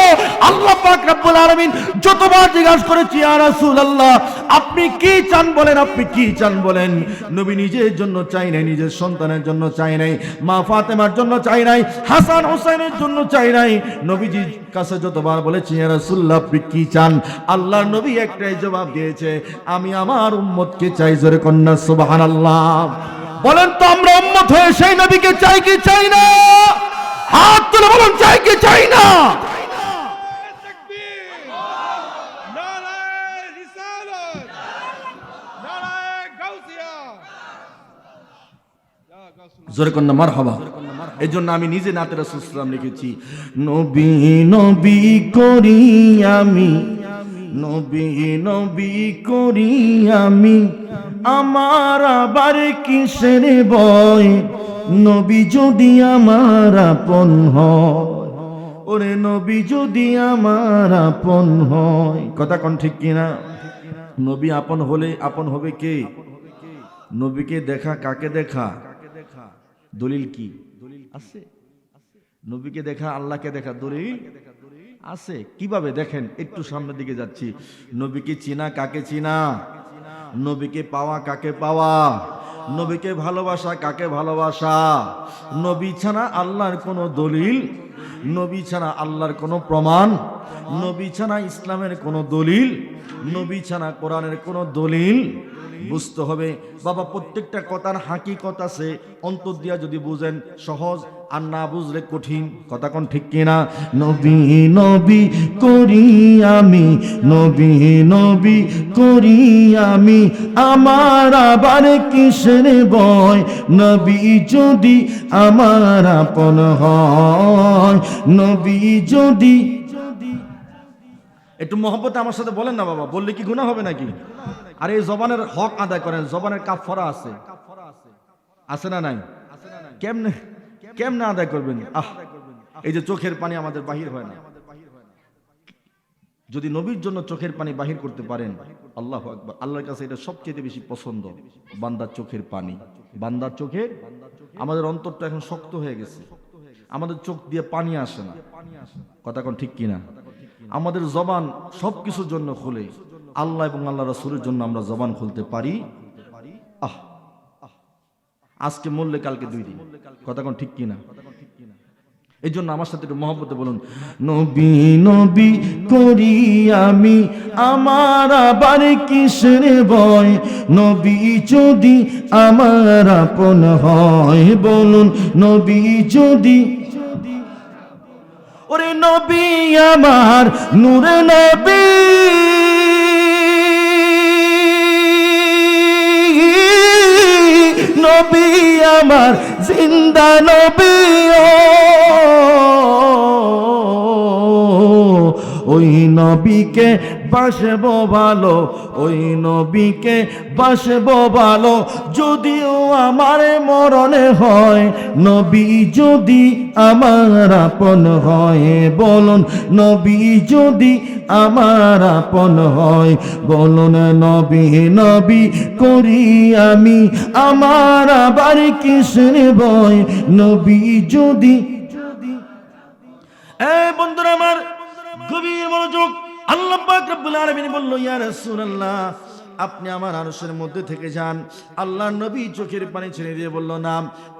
আল্লাহ পাক রব্বুল আলামিন যতবার জিজ্ঞাসা করেছি, ইয়া রাসূলুল্লাহ আপনি কি চান বলেন, আপনি কি চান বলেন। নবী নিজের জন্য চাই নাই, নিজের সন্তানের জন্য চাই নাই, মা ফাতেমার জন্য চাই নাই, হাসান হুসাইনের জন্য চাই নাই। নবীজির কাছে যতবার বলেছি, ইয়া রাসূলুল্লাহ আপনি কি চান, আল্লাহর নবী একটাই জবাব দিয়েছে, আমি আমার উম্মতকে চাই। জোরে কন্যা সুবহানাল্লাহ। বলেন তো আমরা উম্মত হয়ে সেই নবীকে চাই কি চাই না? হাত তুলে বলুন, চাই কি চাই না? জোরে কন্যা মারহাবা। এই জন্য আমি নিজে নাতে রাসূল সাল্লাল্লাহু আলাইহি ওয়াসাল্লাম লিখেছি, নবী নবী করি আমি, নবী নবী করি আমি, আমার আবার কিসের ভয়, নবী যদি আমার আপন হয়। ওরে নবী যদি আমার আপন হয়। কথা কোন ঠিক কিনা? নবী আপন হলে আপন হবে কে? নবীকে দেখা কাকে দেখা? দলিল কি আছে? নবীকে দেখা আল্লাহকে দেখা দলিল আছে? কিভাবে দেখেন, একটু সামনের দিকে যাচ্ছি। নবীকে চিনা কাকে চিনা? নবীকে পাওয়া কাকে পাওয়া? নবীকে ভালোবাসা কাকে ভালোবাসা? নবী ছাড়া আল্লাহর কোনো দলিল, নবী ছাড়া আল্লাহর কোনো প্রমাণ, নবী ছাড়া ইসলামের কোনো দলিল, নবী ছাড়া কোরআনের কোনো দলিল। বুঝতে হবে বাবা, প্রত্যেকটা কথার হাকিকত আছে, অন্তর দিয়া যদি বুঝেন সহজ, আর না বুঝলে কঠিন। কথা কোন ঠিক কিনা? নবী নবী করি আমি, নবী নবী করি আমি, আমার আবার কিসের ভয়, নবী যদি আমার আপন হয়, নবী যদি। একটু মহব্বত আমার সাথে বলেন না বাবা, বললে কি গুনাহ হবে নাকি? আর এই জবানের হক আদায় করেন, জবানের কাফারা আছে, আছে না নাই? কেমনে কেমনে আদায় করবেন? এই যে চোখের পানি আমাদের বাহির হয় না, যদি নবীর জন্য চোখের পানি বাহির করতে পারেন, আল্লাহু আকবার। আল্লাহর কাছে এটা সবচেয়ে বেশি পছন্দ, বান্দার চোখের পানি। বান্দার চোখের, আমাদের অন্তরটা এখন শক্ত হয়ে গেছে, আমাদের চোখ দিয়ে পানি আসে না। কথা কোন ঠিক কিনা? আমাদের জবান সবকিছুর জন্য খুলে, আল্লাহ এবং আল্লাহ রাসূলের জন্য আমরা জবান খুলতে পারি? আজকে মরলে কালকে 2 দিন। কথা কোন ঠিক কিনা? এই জন্য আমার সাথে একটু মহব্বতে বলুন, নবী নবী করি আমি, আমার আবার কিসের ভয়, নবী যদি আমার আপন হয়। বলুন নবী যদি। ওরে নবী আমার নূরে নবী, নবী আমার জিন্দা নবী, ওই নবীকে বাসবো ভালো, ওই নবীকে বাসবো ভালো, যদিও আমার মরণে হয়, নবী যদি আমার আপন হয়। বলুন নবী যদি আমার আপন হয়। বলুন নবী নবী করি আমি, আমার আবার কিসের ভয়, নবী যদি। এই বন্ধুরা আমার, গভীর মনোযোগ। আল্লাহ পাক রব্বুল আলামিন বলল, ইয়া রাসূলুল্লাহ আপনি আমার আরশের মধ্যে থেকে যান। আল্লাহর নবী চোখের পানি ছেড়ে দিয়ে বলল, না,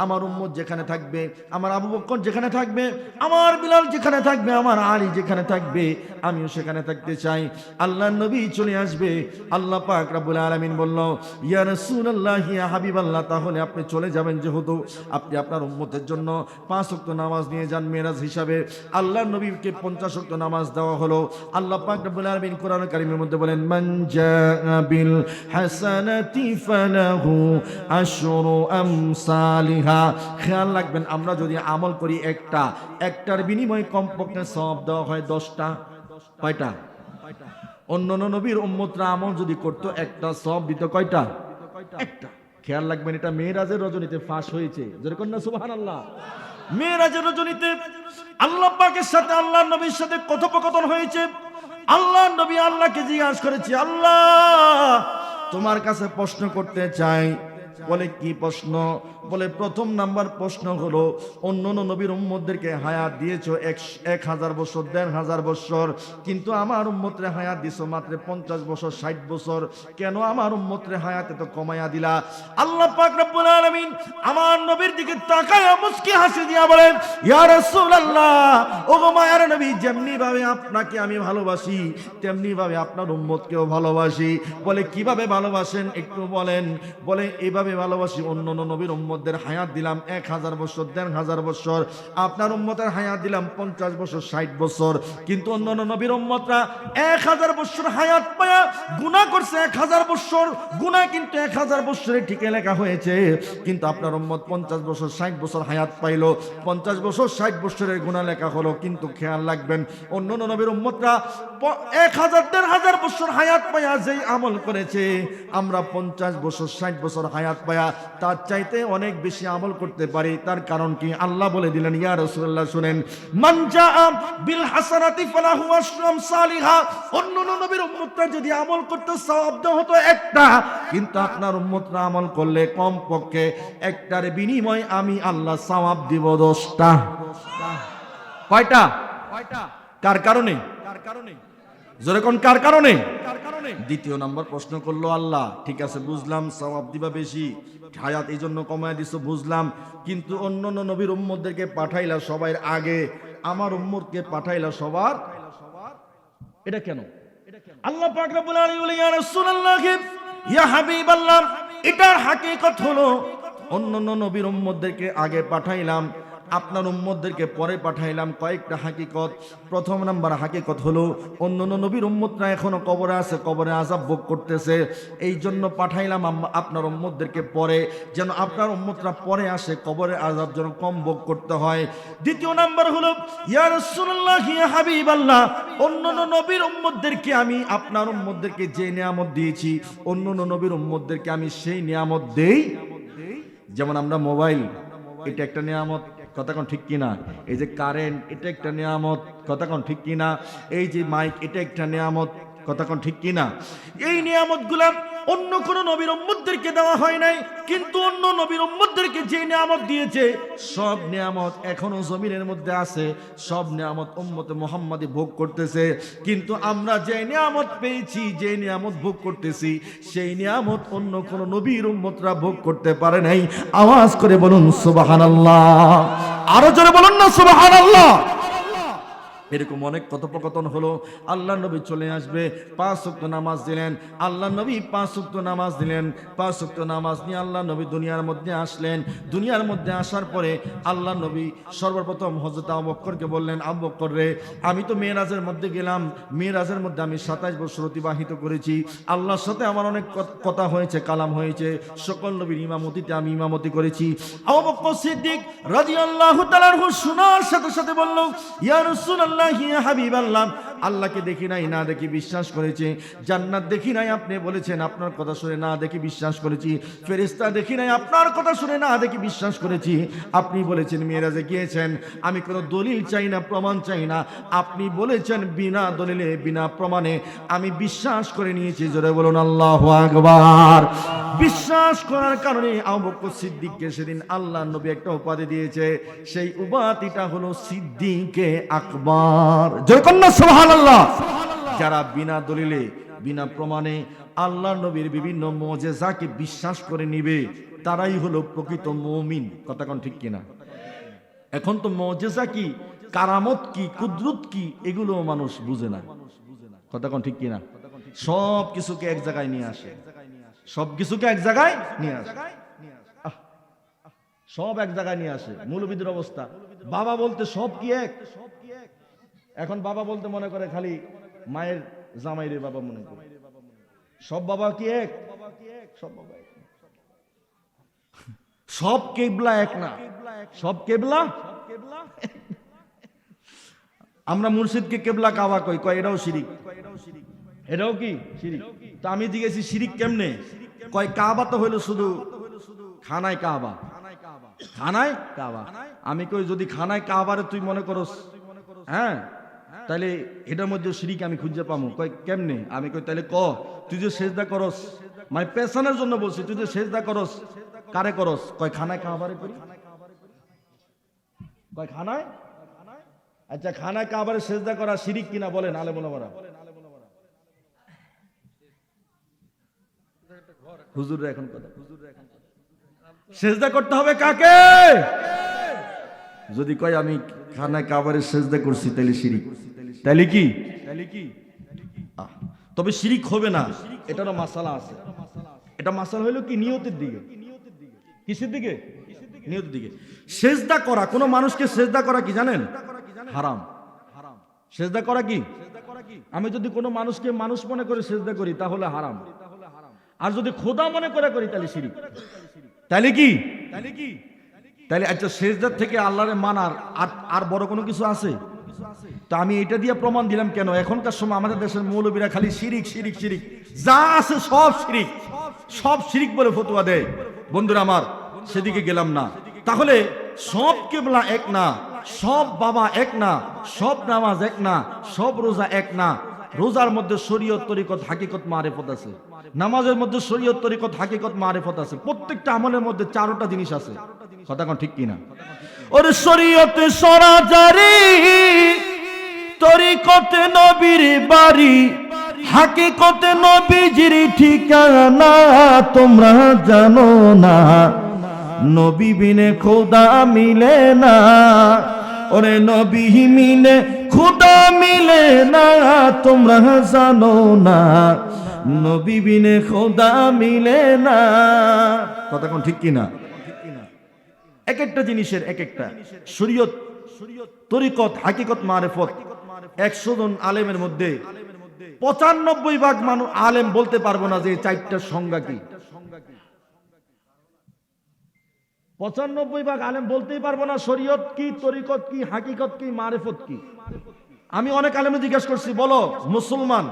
আমার উম্মত যেখানে থাকবে, আমার আবু বকর যেখানে থাকবে, আমার বিলাল যেখানে থাকবে, আমার আলী যেখানে থাকবে, আমিও সেখানে থাকতে চাই। আল্লাহর নবী চলে আসবে। আল্লাহ পাক রব্বুল আলামিন বলল, ইয়া রাসূলুল্লাহ ইয়া হাবিবাল্লাহ, তাহলে আপনি চলে যাবেন, যেহেতু আপনি আপনার উম্মতের জন্য 5 ওয়াক্ত নামাজ নিয়ে যান মেরাজ হিসাবে। আল্লাহর নবীকে 50 ওয়াক্ত নামাজ দেওয়া হলো। আল্লাহ পাক রব্বুল আলামিন কোরআন কারীমের মধ্যে বলেন, মান জাআ বিল হাসানাতি ফালাহু আশরু আমসালিহা। খেয়াল রাখবেন, আমরা যদি আমল করি একটার বিনিময়ে কমপক্ষে সওয়াব দেওয়া হয় 10টা। কয়টা? অন্যান্য নবীর উম্মতরা আমল যদি করতো একটা সওয়াব দিত কয়টা? একটা। খেয়াল রাখবেন, এটা মেরাজের রজনীতে ফাঁস হয়েছে। যেরকম না সুবহানাল্লাহ, মেরাজের রজনীতে আল্লাহ পাকের সাথে আল্লাহর নবীর সাথে কথোপকথন হয়েছে। আল্লাহর নবী আল্লাহকে জিজ্ঞাসা করেছে, আল্লাহ তোমার কাছে প্রশ্ন করতে চাই, বলে কি প্রশ্ন? বলে প্রথম নাম্বার প্রশ্ন হলো, অন্যান্য নবীর উম্মতদেরকে হায়াত দিয়েছো 1000 বছর, 1500 বছর, কিন্তু আমার উম্মতরে হায়াত দিছো মাত্র 50 বছর, 60 বছর, কেন আমার উম্মতরে হায়াত এত কমায়া দিলা? আল্লাহ পাক রব্বুল আলামিন আমার নবীর দিকে তাকায়া মুস্কি হাসি দিয়া বলেন, ইয়া রাসূলুল্লাহ, ওগো মায়ার নবী, যেমনি ভাবে আপনাকে আমি ভালোবাসি তেমনি ভাবে আপনার উম্মতকেও ভালোবাসি। বলে কিভাবে ভালোবাসেন একটু বলেন? বলে এইভাবে ভালোবাসি, অন্যান্য নবীর উম্মতদের হায়াত দিলাম 1000 বছর, 1500 বছর, আপনার উম্মতের হায়াত দিলাম 50 বছর, 60 বছর, কিন্তু অন্যান্য নবীর উম্মতরা 1000 বছর হায়াত পায়া গুনাহ করছে 1000 বছর, গুনাহ কিন্তু 1000 বছরে ঠিকই লেখা হয়েছে, কিন্তু আপনার উম্মত 50 বছর 60 বছর হায়াত পাইলো, 50 বছর 60 বছরের গুনাহ লেখা হলো। কিন্তু খেয়াল রাখবেন, অন্যান্য নবীর উম্মতরা 1000 বছর হায়াত পায়া যেই আমল করেছে, আমরা 50 বছর 60 বছর হায়াত পায়া তার চাইতে অনেক বেশি আমল করতে পারি। তার কারণ কি? আল্লাহ বলে দিলেন, ইয়া রাসূলুল্লাহ শুনেন, মান জাআ বিল হাসানাতি ফালাহু আশরু আমসালিহা। অন্যান্য নবীর উম্মতরা যদি আমল করতে সওয়াব দেওয়া হতো একটা, কিন্তু আপনার উম্মতরা আমল করলে কম পক্ষে একটার বিনিময়ে আমি আল্লাহ সওয়াব দিব 10টা। কয়টা? কার কারণে? জোরে কোন কার কারণে? দ্বিতীয় নম্বর প্রশ্ন করলো আল্লাহ, ঠিক আছে বুঝলাম সওয়াব দিবা বেশি, হায়াত এই জন্য কমায় দিছো বুঝলাম, কিন্তু অন্যান্য নবীর উম্মতদেরকে পাঠাইলা সবার আগে, আমার উম্মতকে পাঠাইলা সবার, এটা কেন? আল্লাহ পাক রব্বুল আলামিন বলে, ইয়া রাসূলুল্লাহ, ইয়া হাবিবাল্লাহ, এটার হাকিকত হলো অন্যান্য নবীর উম্মতদেরকে আগে পাঠাইলাম, আপনার উম্মতদেরকে পরে পাঠাইলাম। কয়েকটা হাকিকত। প্রথম নাম্বার হাকিকত হলো, অন্যান্য নবীর উম্মতরা এখনো কবরে আছে, কবরে আযাব ভোগ করতেছে, এই জন্য পাঠাইলাম আপনার উম্মতদেরকে পরে, যেন আপনার উম্মতরা পরে আসে, কবরে আযাব যেন কম ভোগ করতে হয়। দ্বিতীয় নাম্বার হলো, ইয়া রাসূলুল্লাহ, ইয়া হাবিবাল্লাহ, অন্যান্য নবীর উম্মতদেরকে আমি আপনার উম্মতদেরকে যে নিয়ামত দিয়েছি, অন্যান্য নবীর উম্মতদেরকে আমি সেই নিয়ামত দেই। যেমন আমরা মোবাইল, এটা একটা নিয়ামত, কথা কোন ঠিক কিনা? এই যে কারেন্ট, এটা একটা নিয়ামত, কথা কোন ঠিক কিনা? এই যে মাইক, এটা একটা নিয়ামত, কথা কোন ঠিক কিনা? এই নিয়ামতগুলো অন্য কোন নবীর উম্মতদেরকে দেওয়া হয় নাই, কিন্তু অন্য নবীর উম্মতদেরকে যে নিয়ামত দিয়েছে, সব নিয়ামত এখনো জমিনের মধ্যে আছে, সব নিয়ামত উম্মতে মুহাম্মাদি ভোগ করতেছে। কিন্তু আমরা যে নিয়ামত পেয়েছি, যে নিয়ামত ভোগ করতেছি, সেই নিয়ামত অন্য কোন নবীর উম্মতরা ভোগ করতে পারে নাই। আওয়াজ করে বলুন সুবহানাল্লাহ, আরো জোরে বলুন না সুবহানাল্লাহ। এরকম অনেক কথোপকথন হলো। আল্লাহ নবী চলে আসবে, 5 ওয়াক্ত নামাজ দিলেন, আল্লাহ নবী 5 ওয়াক্ত নামাজ দিলেন, 5 ওয়াক্ত নামাজ নিয়ে আল্লাহ নবী দুনিয়ার মধ্যে আসলেন। দুনিয়ার মধ্যে আসার পরে আল্লাহ নবী সর্বপ্রথম হযরত আবু বকরকে বললেন, আবু বকর রে, আমি তো মেরাজের মধ্যে গেলাম, মেরাজের মধ্যে আমি 27 বছর অতিবাহিত করেছি, আল্লাহর সাথে আমার অনেক কথা হয়েছে, কালাম হয়েছে, সকল নবীর ইমামতিতে আমি ইমামতি করেছি। আবু বকর সিদ্দিক রাদিয়াল্লাহু তাআলা আনহু শোনার সাথে সাথে বলল, ইয়া রাসূলুল্লাহ, ইয়া হাবিবাল্লাহ, আল্লাহকে দেখি নাই, না দেখি বিশ্বাস করেছি, জান্নাত দেখি নাই, আপনি বলেছেন আপনার কথা শুনে না দেখি বিশ্বাস করেছি, ফেরেশতা দেখি নাই, আপনার কথা শুনে না দেখি বিশ্বাস করেছি, আপনি বলেছেন মেরাজে গিয়েছেন, আমি কোনো দলিল চাই না, প্রমাণ চাই না, আপনি বলেছেন বিনা দলিলে বিনা প্রমাণে, আমি বিশ্বাস করে নিয়েছি। জোরে বলুন আল্লাহু আকবার। বিশ্বাস করার কারণে আবু বকর সিদ্দিককে সেদিন আল্লাহ নবী একটা উপাধি দিয়েছে, সেই উপাধিটা হলো সিদ্দিকে আকবর। জয় কন্যা সুবহানাল্লাহ। যারা বিনা দলিলে বিনা প্রমাণে আল্লাহ নবীর বিভিন্ন মুজিজাকে বিশ্বাস করে নিবে, তারাই হলো প্রকৃত মুমিন। কথা কোন ঠিক কিনা? এখন তো মুজিজা কি, কারামত কি, কুদরত কি, এগুলো মানুষ বুঝে না। কথা কোন ঠিক কিনা? সব কিছুকে এক জায়গায় নিয়ে আসে, সব কিছুকে এক জায়গায় নিয়ে আসে, সব এক জায়গায় নিয়ে আসে। মৌলবীদের অবস্থা, বাবা বলতে সব কি এক। এখন বাবা বলতে মনে করে খালি মায়ের জামাইরে বাবা মনে করে, সব বাবা কি এক? সব বাবা এক, সব কেবলা এক না, সব কেবলা। আমরা মুর্শিদকে কেবলা কাবা কই, কয় এটাও শিরিক, এটাও কি শিরিক। তো আমি জিজ্ঞেসি শিরিক কেমনে? কয় কাবা তো হইলো শুধু খানায় কাবা, খানায় কাবা। আমি কই যদি খানায় কাবারে তুই মনে করস, হ্যাঁ, তাহলে এটার মধ্যে শিরিক আমি খুঁজে পাবো। কয় কেমনে? আমি কই তাহলে ক, তুই যে সেজদা করস, মানে পেছনের জন্য বলছি, তুই যে সেজদা করস, কারে করস? কয় খানায় কাবারে করি। কয় খানায়? আচ্ছা, খানায় কাবারে সেজদা করা শিরিক কিনা বলেন আলেম ওলামারা? হুজুররা এখন কথা, সেজদা করতে হবে কাকে? যদি কয় আমি খানায় কাবারে সেজদা করছি তাহলে শিরিক। তাহলে কি? তবে শিরিক হবে না, এটারও মাসালা আছে। এটা মাসালা হইলো কি? নিয়তের দিকে। কিসের দিকে? নিয়তের দিকে। সেজদা করা, কোন মানুষকে সেজদা করা কি জানেন? হারাম। সেজদা করা কি? আমি যদি কোনো মানুষকে মানুষ মনে করে সেজদা করি তাহলে হারাম, আর যদি খোদা মনে করে করি তাহলে শিরিক। তাহলে কি? তাহলে আচ্ছা, সেজদার থেকে আল্লাহরে মানার আর বড় কোনো কিছু আছে? তো আমি এটা দিয়ে প্রমাণ দিলাম কেন? এখনকার সময় আমাদের দেশের মৌলবীরা খালি শিরিক শিরিক শিরিক, যা আছে সব শিরিক, সব শিরিক বলে ফতোয়া দেয়। বন্ধুরা আমার, সেদিকে গেলাম না। তাহলে সব কিবলা এক না, সব বাবা এক না, সব নামাজ এক না, সব রোজা এক না। রোজার মধ্যে শরীয়ত তরিকত হাকিকত মারিফত আছে, নামাজের মধ্যে শরীয়ত তরিকত হাকিকত মারিফত আছে। প্রত্যেকটা আমলের মধ্যে চারটা জিনিস আছে। কথা কোন ঠিক কিনা? ওর শরীয়তে সরাজারি, তরিকতে নবীর বাড়ি, হাকিকতে নবীজির ঠিকানা তোমরা জানো না। নবী বিনে খোদা মিলে না, ওরে নবী মিলে খোদা মিলে না, তোমরা জানো না। নবী বিনে খোদা মিলে না। কথা কোন ঠিক কিনা? এক একটা জিনিসের এক একটা শরীয়ত তরিকত হাকিকত মারিফত। 100 জন আলেমের মধ্যে 95 ভাগ মানুষ আলেম বলতে পারবো না যে চারটার সংজ্ঞা কি। 95 ভাগ আলেম বলতেই পারবো না শরীয়ত কি, তরিকত কি, হাকিকত কি, মারিফত কি। আমি অনেক আলেমে জিজ্ঞেস করছি, বলো মুসলমান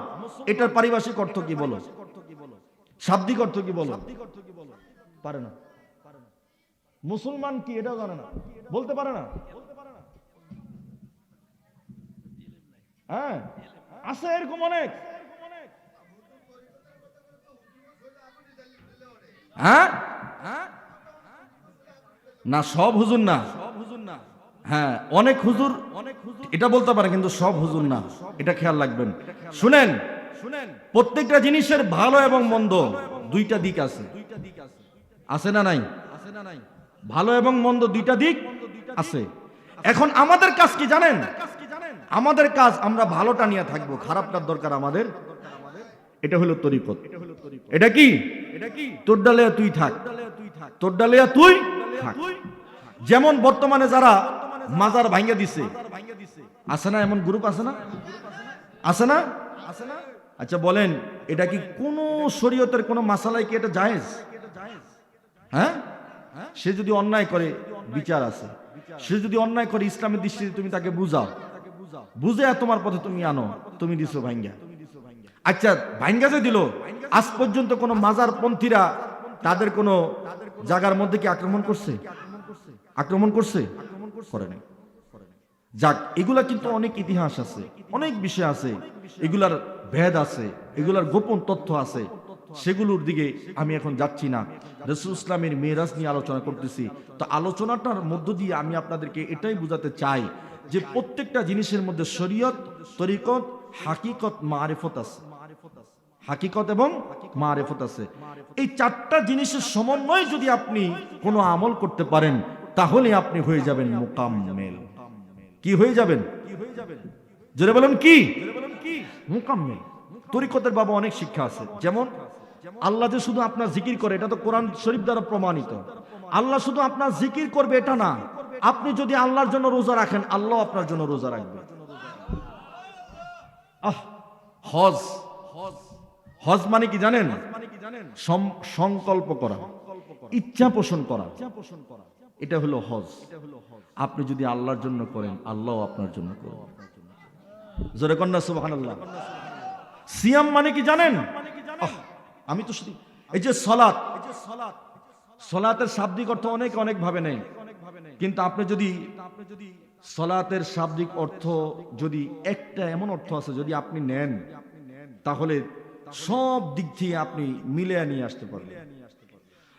এটার পারিভাষিক অর্থ কি, বলো শাব্দিক অর্থ কি, বলো। পারে না। মুসলমান কি এটাও জানে না, বলতে পারে না। হ্যাঁ, আছে এরকম অনেক। হ্যাঁ না, সব হুজুর না। হ্যাঁ, অনেক হুজুর এটা বলতে পারে, কিন্তু সব হুজুর না, এটা খেয়াল রাখবেন। শুনেন, প্রত্যেকটা জিনিসের ভালো এবং মন্দ দুইটা দিক আছে। আছে না নাই? ভালো এবং মন্দ দুইটা দিক আছে। এখন আমাদের কাজ কি জানেন? আমাদের কাজ আমরা ভালোটা নিয়ে থাকবো, খারাপটার দরকার আমাদের। এটা হলো তরিকত। এটা কি? তোর ডালে তুই থাক, তোর ডালে তুই থাক। যেমন বর্তমানে যারা মাজার ভাঙ্গা দিছে, আছে না এমন গ্রুপ? আছে না? আছে না? আচ্ছা বলেন, এটা কি কোন শরীয়তের কোন মাসালায় কি এটা জায়েজ? হ্যাঁ, সে যদি অন্যায় করে বিচার আছে। সে যদি অন্যায় করে ইসলামের দৃষ্টিতে তুমি তাকে বুঝাও, বুঝে তোমার পথে তুমি আনো, তুমি দিছো ভাঙ্গা। আচ্ছা, ভাঙ্গা যে দিল, আজ পর্যন্ত কোন মাজার পন্থীরা তাদের কোন জায়গার মধ্যে কি আক্রমণ করছে? আক্রমণ করছে? করে নাই। যাক, এগুলা কিন্তু অনেক ইতিহাস আছে, অনেক বিষয় আছে, এগুলার ভেদ আছে, এগুলার গোপন তথ্য আছে। সেগুলোর দিকে আমি এখন যাচ্ছি না। রাসূল ইসলামের মেরাজ নিয়ে আলোচনা করতেছি। তো আলোচনাটার মধ্য দিয়ে আমি আপনাদেরকে এটাই বোঝাতে চাই যে প্রত্যেকটা জিনিসের মধ্যে শরীয়ত, তরিকত, হাকিকত, মারিফত আছে। হাকিকত এবং মারিফত আছে। এই চারটা জিনিসের সমন্বয়ে যদি আপনি কোনো আমল করতে পারেন, তাহলে আপনি হয়ে যাবেন মুকাম্মেল। কি হয়ে যাবেন? জোরে বলেন কি? মুকাম্মেল। তরিকতের বাবা অনেক শিক্ষা আছে। যেমন আল্লাহ যে শুধু আপনার জিকির করে, এটা তো কোরআন শরীফ দ্বারা প্রমাণিত। আল্লাহ শুধু আপনার জিকির করবে এটা না, আপনি যদি আল্লাহর জন্য রোজা রাখেন, আল্লাহ আপনার জন্য রোজা রাখবে। হজ, হজ মানে কি জানেন? সংকল্প করা, ইচ্ছা পোষণ করা, এটা হলো হজ। আপনি যদি আল্লাহর জন্য করেন, আল্লাহ আপনার জন্য করবেন। জোরে কন্যা সুবহানাল্লাহ। সিয়াম মানে কি জানেন? আমি তো শুধু এই যে সালাত, সালাতের শাব্দিক অর্থ অনেক অনেক ভাবে নেই, কিন্তু আপনি যদি সালাতের শাব্দিক অর্থ যদি একটা এমন অর্থ আছে, যদি আপনি নেন, তাহলে সব দিক থেকে আপনি মিলিয়ে নিয়ে আসতে পারবেন।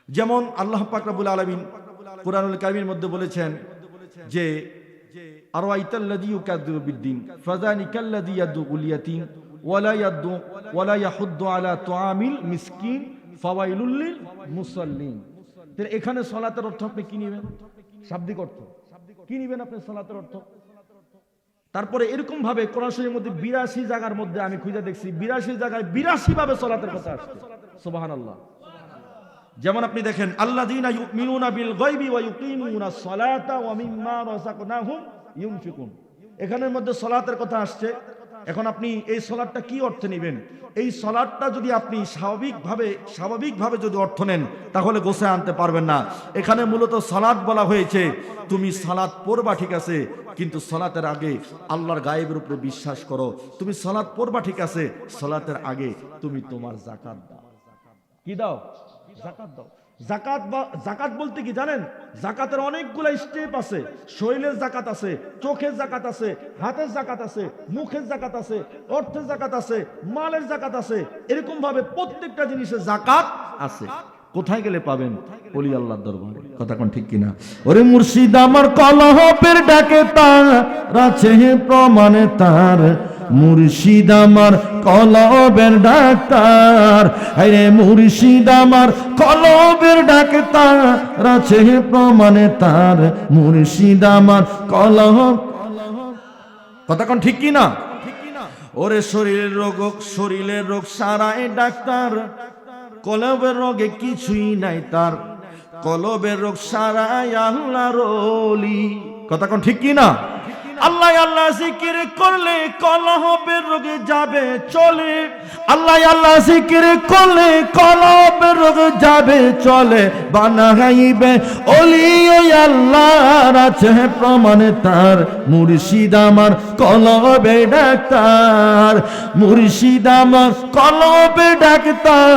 যেমন আল্লাহ পাক রব্বুল আলামিন কুরআনুল কারীমের মধ্যে বলেছেন যে আরাইতাল্লাযী ইউকাযযিবু বিদ্দীন ফাযালিকাল্লাযী ইয়াদউল ইয়াতীম ওয়ালা ইয়াহুদ্দু আলা তুআমিল মিসকিন ফাওয়াইলুল লিল মুসাল্লিন। তাহলে এখানে সালাতের অর্থ আপনি কি নেবেন? শাব্দিক অর্থ কি নেবেন আপনি সালাতের অর্থ? তারপরে এরকম ভাবে কোরআন শরীফের মধ্যে 82 জায়গার মধ্যে আমি খুঁজে দেখছি 82 জায়গায় 82 ভাবে সালাতের কথা আসছে। সুবহানাল্লাহ। যেমন আপনি দেখেন আল্লাযীনা ইউমিনুনা বিল গায়বি ওয়া ইউকিমুনাস সালাতা ওয়া মিম্মা রাযাকনাহুম ইউনফিকুন। এখানের মধ্যে সালাতের কথা আসছে। এখন আপনি এই সালাতটা কি অর্থে নেবেন? এই সালাতটা যদি আপনি স্বাভাবিকভাবে যদি অর্থ নেন তাহলে গোছায় আনতে পারবেন না। এখানে মূলত সালাত বলা হয়েছে, তুমি সালাত পড়বা ঠিক আছে, কিন্তু সালাতের আগে আল্লাহর গায়েবের উপরে বিশ্বাস করো। তুমি সালাত পড়বা ঠিক আছে, সালাতের আগে তুমি তোমার যাকাত দাও। কি দাও? যাকাত দাও। যাকাত বলতে কি জানেন? যাকাতের অনেকগুলো স্টেপ আছে। শরীরের যাকাত আছে, চোখের যাকাত আছে, হাতের যাকাত আছে, মুখের যাকাত আছে, অর্থের যাকাত আছে, মালের যাকাত আছে। এরকম ভাবে প্রত্যেকটা জিনিসের যাকাত আছে। কোথায় গেলে পাবেন? ওলি আল্লাহর দরবারে। কথা কোন ঠিক কিনা? ওরে মুর্শিদ আমার কলহবের ডাকে তার আছে প্রমাণে তার, মুর্শিদ আমার কলবের ডাক্তার। আরে মুর্শিদ আমার কলবের ডাক্তার আছে প্রমাণে তার, মুর্শিদ আমার কলব। কথা কোন ঠিক কিনা? ওরে শরীরের রোগ সারায় ডাক্তার, কলবের রোগে কিছুই নাই তার, কলবের রোগ সারায় আল্লাহর ওলি। কথা কোন ঠিক কিনা? আল্লাহ আল্লাহ জিকির করলে কলবের রোগে যাবে চলে, আল্লাহ আল্লাহ জিকির করলে কলবের রোগে যাবে চলে, বানাইবে ওলি ওই আল্লাহর আছে প্রমাণে তার, মুর্শিদ আমার কলবে ডাক্তার, মুর্শিদ আমার কলবে ডাক্তার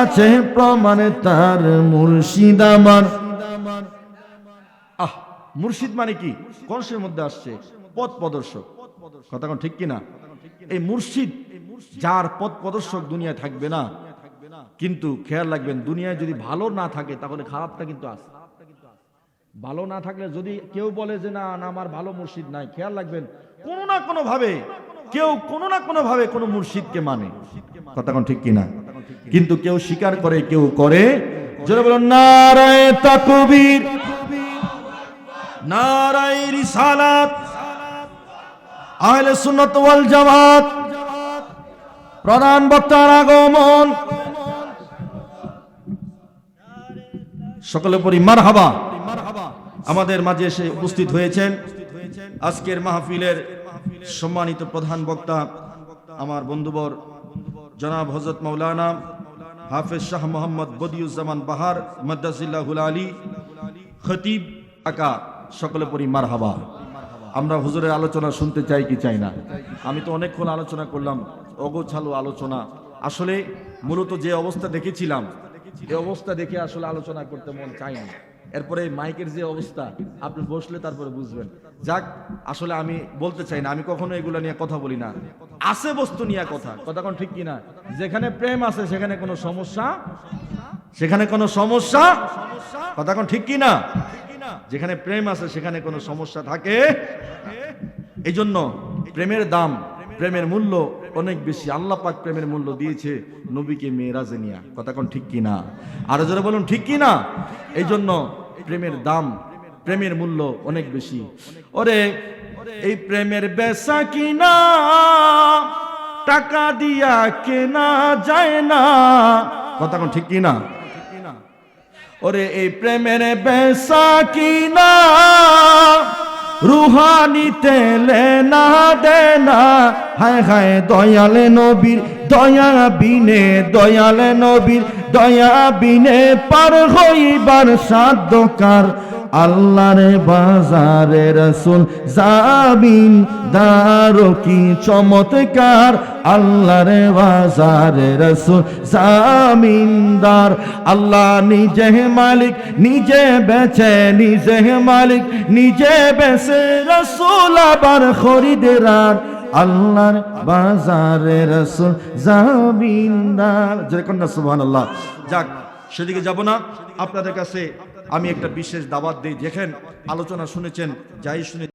আছে প্রমাণে তার, মুর্শিদ আমার। মুর্শিদ মানে কি? কোরআনের মধ্যে আসছে পথ প্রদর্শক। কথা কোন ঠিক কিনা? এই মুর্শিদ যার পথ প্রদর্শক দুনিয়ায় থাকবে না, কিন্তু খেয়াল রাখবেন দুনিয়ায় যদি ভালো না থাকে তাহলে খারাপটা কিন্তু আছে। ভালো না থাকলে যদি কেউ বলে যে না আমার ভালো মুর্শিদ নাই, খেয়াল রাখবেন কোনো না কোনো ভাবে কেউ কোনো না কোনো ভাবে কোনো মুর্শিদকে মানে। কথা কোন ঠিক কিনা? কিন্তু কেউ স্বীকার করে, কেউ করে। যারা বলেন নারায়ে তাকবীর, নারায়ে রিসালাত, আহলে সুন্নাত ওয়াল জামাত। প্রধান বক্তার আগমন, সকলে পরি মারহাবা। আমাদের মাঝে এসে উপস্থিত হয়েছেন আজকের মাহফিলের সম্মানিত প্রধান বক্তা আমার বন্ধুবর জনাব হযরত মাওলানা হাফেজ শাহ মোহাম্মদ বদিউজ্জামান বাহার মাদ্দাজিল্লাহুল আলী খতিব আকা। সকলে পরি মারহাবা। আমরা হুজুরের আলোচনা শুনতে চাই কি চাই না? আমি তো অনেকক্ষণ আলোচনা করলাম, অগোছালো আলোচনা। আসলে মূলত যে অবস্থা দেখেছিলাম এই অবস্থা দেখে আসলে আলোচনা করতে মন চায়নি। এরপরে মাইকের যে অবস্থা, আপনি বসলে তারপরে বুঝবেন। যাক, আসলে আমি বলতে চাই না, আমি কখনো এগুলো নিয়ে কথা বলি না। আছে বস্তু নিয়ে কথা, কথা কোন ঠিক কিনা? যেখানে প্রেম আছে সেখানে কোনো সমস্যা, সেখানে কোনো সমস্যা, কথা কোন ঠিক কিনা? যেখানে প্রেম আছে সেখানে কোনো সমস্যা থাকে। এই জন্য প্রেমের দাম, প্রেমের মূল্য অনেক বেশি। আল্লাহ পাক প্রেমের মূল্য দিয়েছে নবীকে মেরাজে নিয়া। কথা কোন ঠিক কিনা? আরো যারা বলুন ঠিক কিনা? এই জন্য প্রেমের দাম, প্রেমের মূল্য অনেক বেশি। ওরে এই প্রেমের বেচা কিনা টাকা দিয়া কেনা যায় না। কথা কোন ঠিক কিনা? ওরে এই প্রেমের বেচা কিনা রুহানিতে লেনা দেনা। হায় হায় দয়ালে নবীর দয়া বিনে, দয়ালে নবীর দয়া বিনে পার হইবার সাধ্য কার? আল্লাহর বাজারে রাসূল জামিন দারো কি চমৎকার, আল্লাহর বাজারে রাসূল জামিনদার। আল্লাহ নিজে মালিক, নিজে বেচে, নিজে মালিক নিজে বেচে, রাসূল আবার খরিদার। আল্লাহর বাজারে রাসূল জামিনদার। যেরকম না সুবহানাল্লাহ। যাক, সেদিকে যাব না। আপনাদের কাছে আমি একটা বিশেষ দাওয়াত দিই। দেখেন, আলোচনা শুনেছেন, যাই শুনে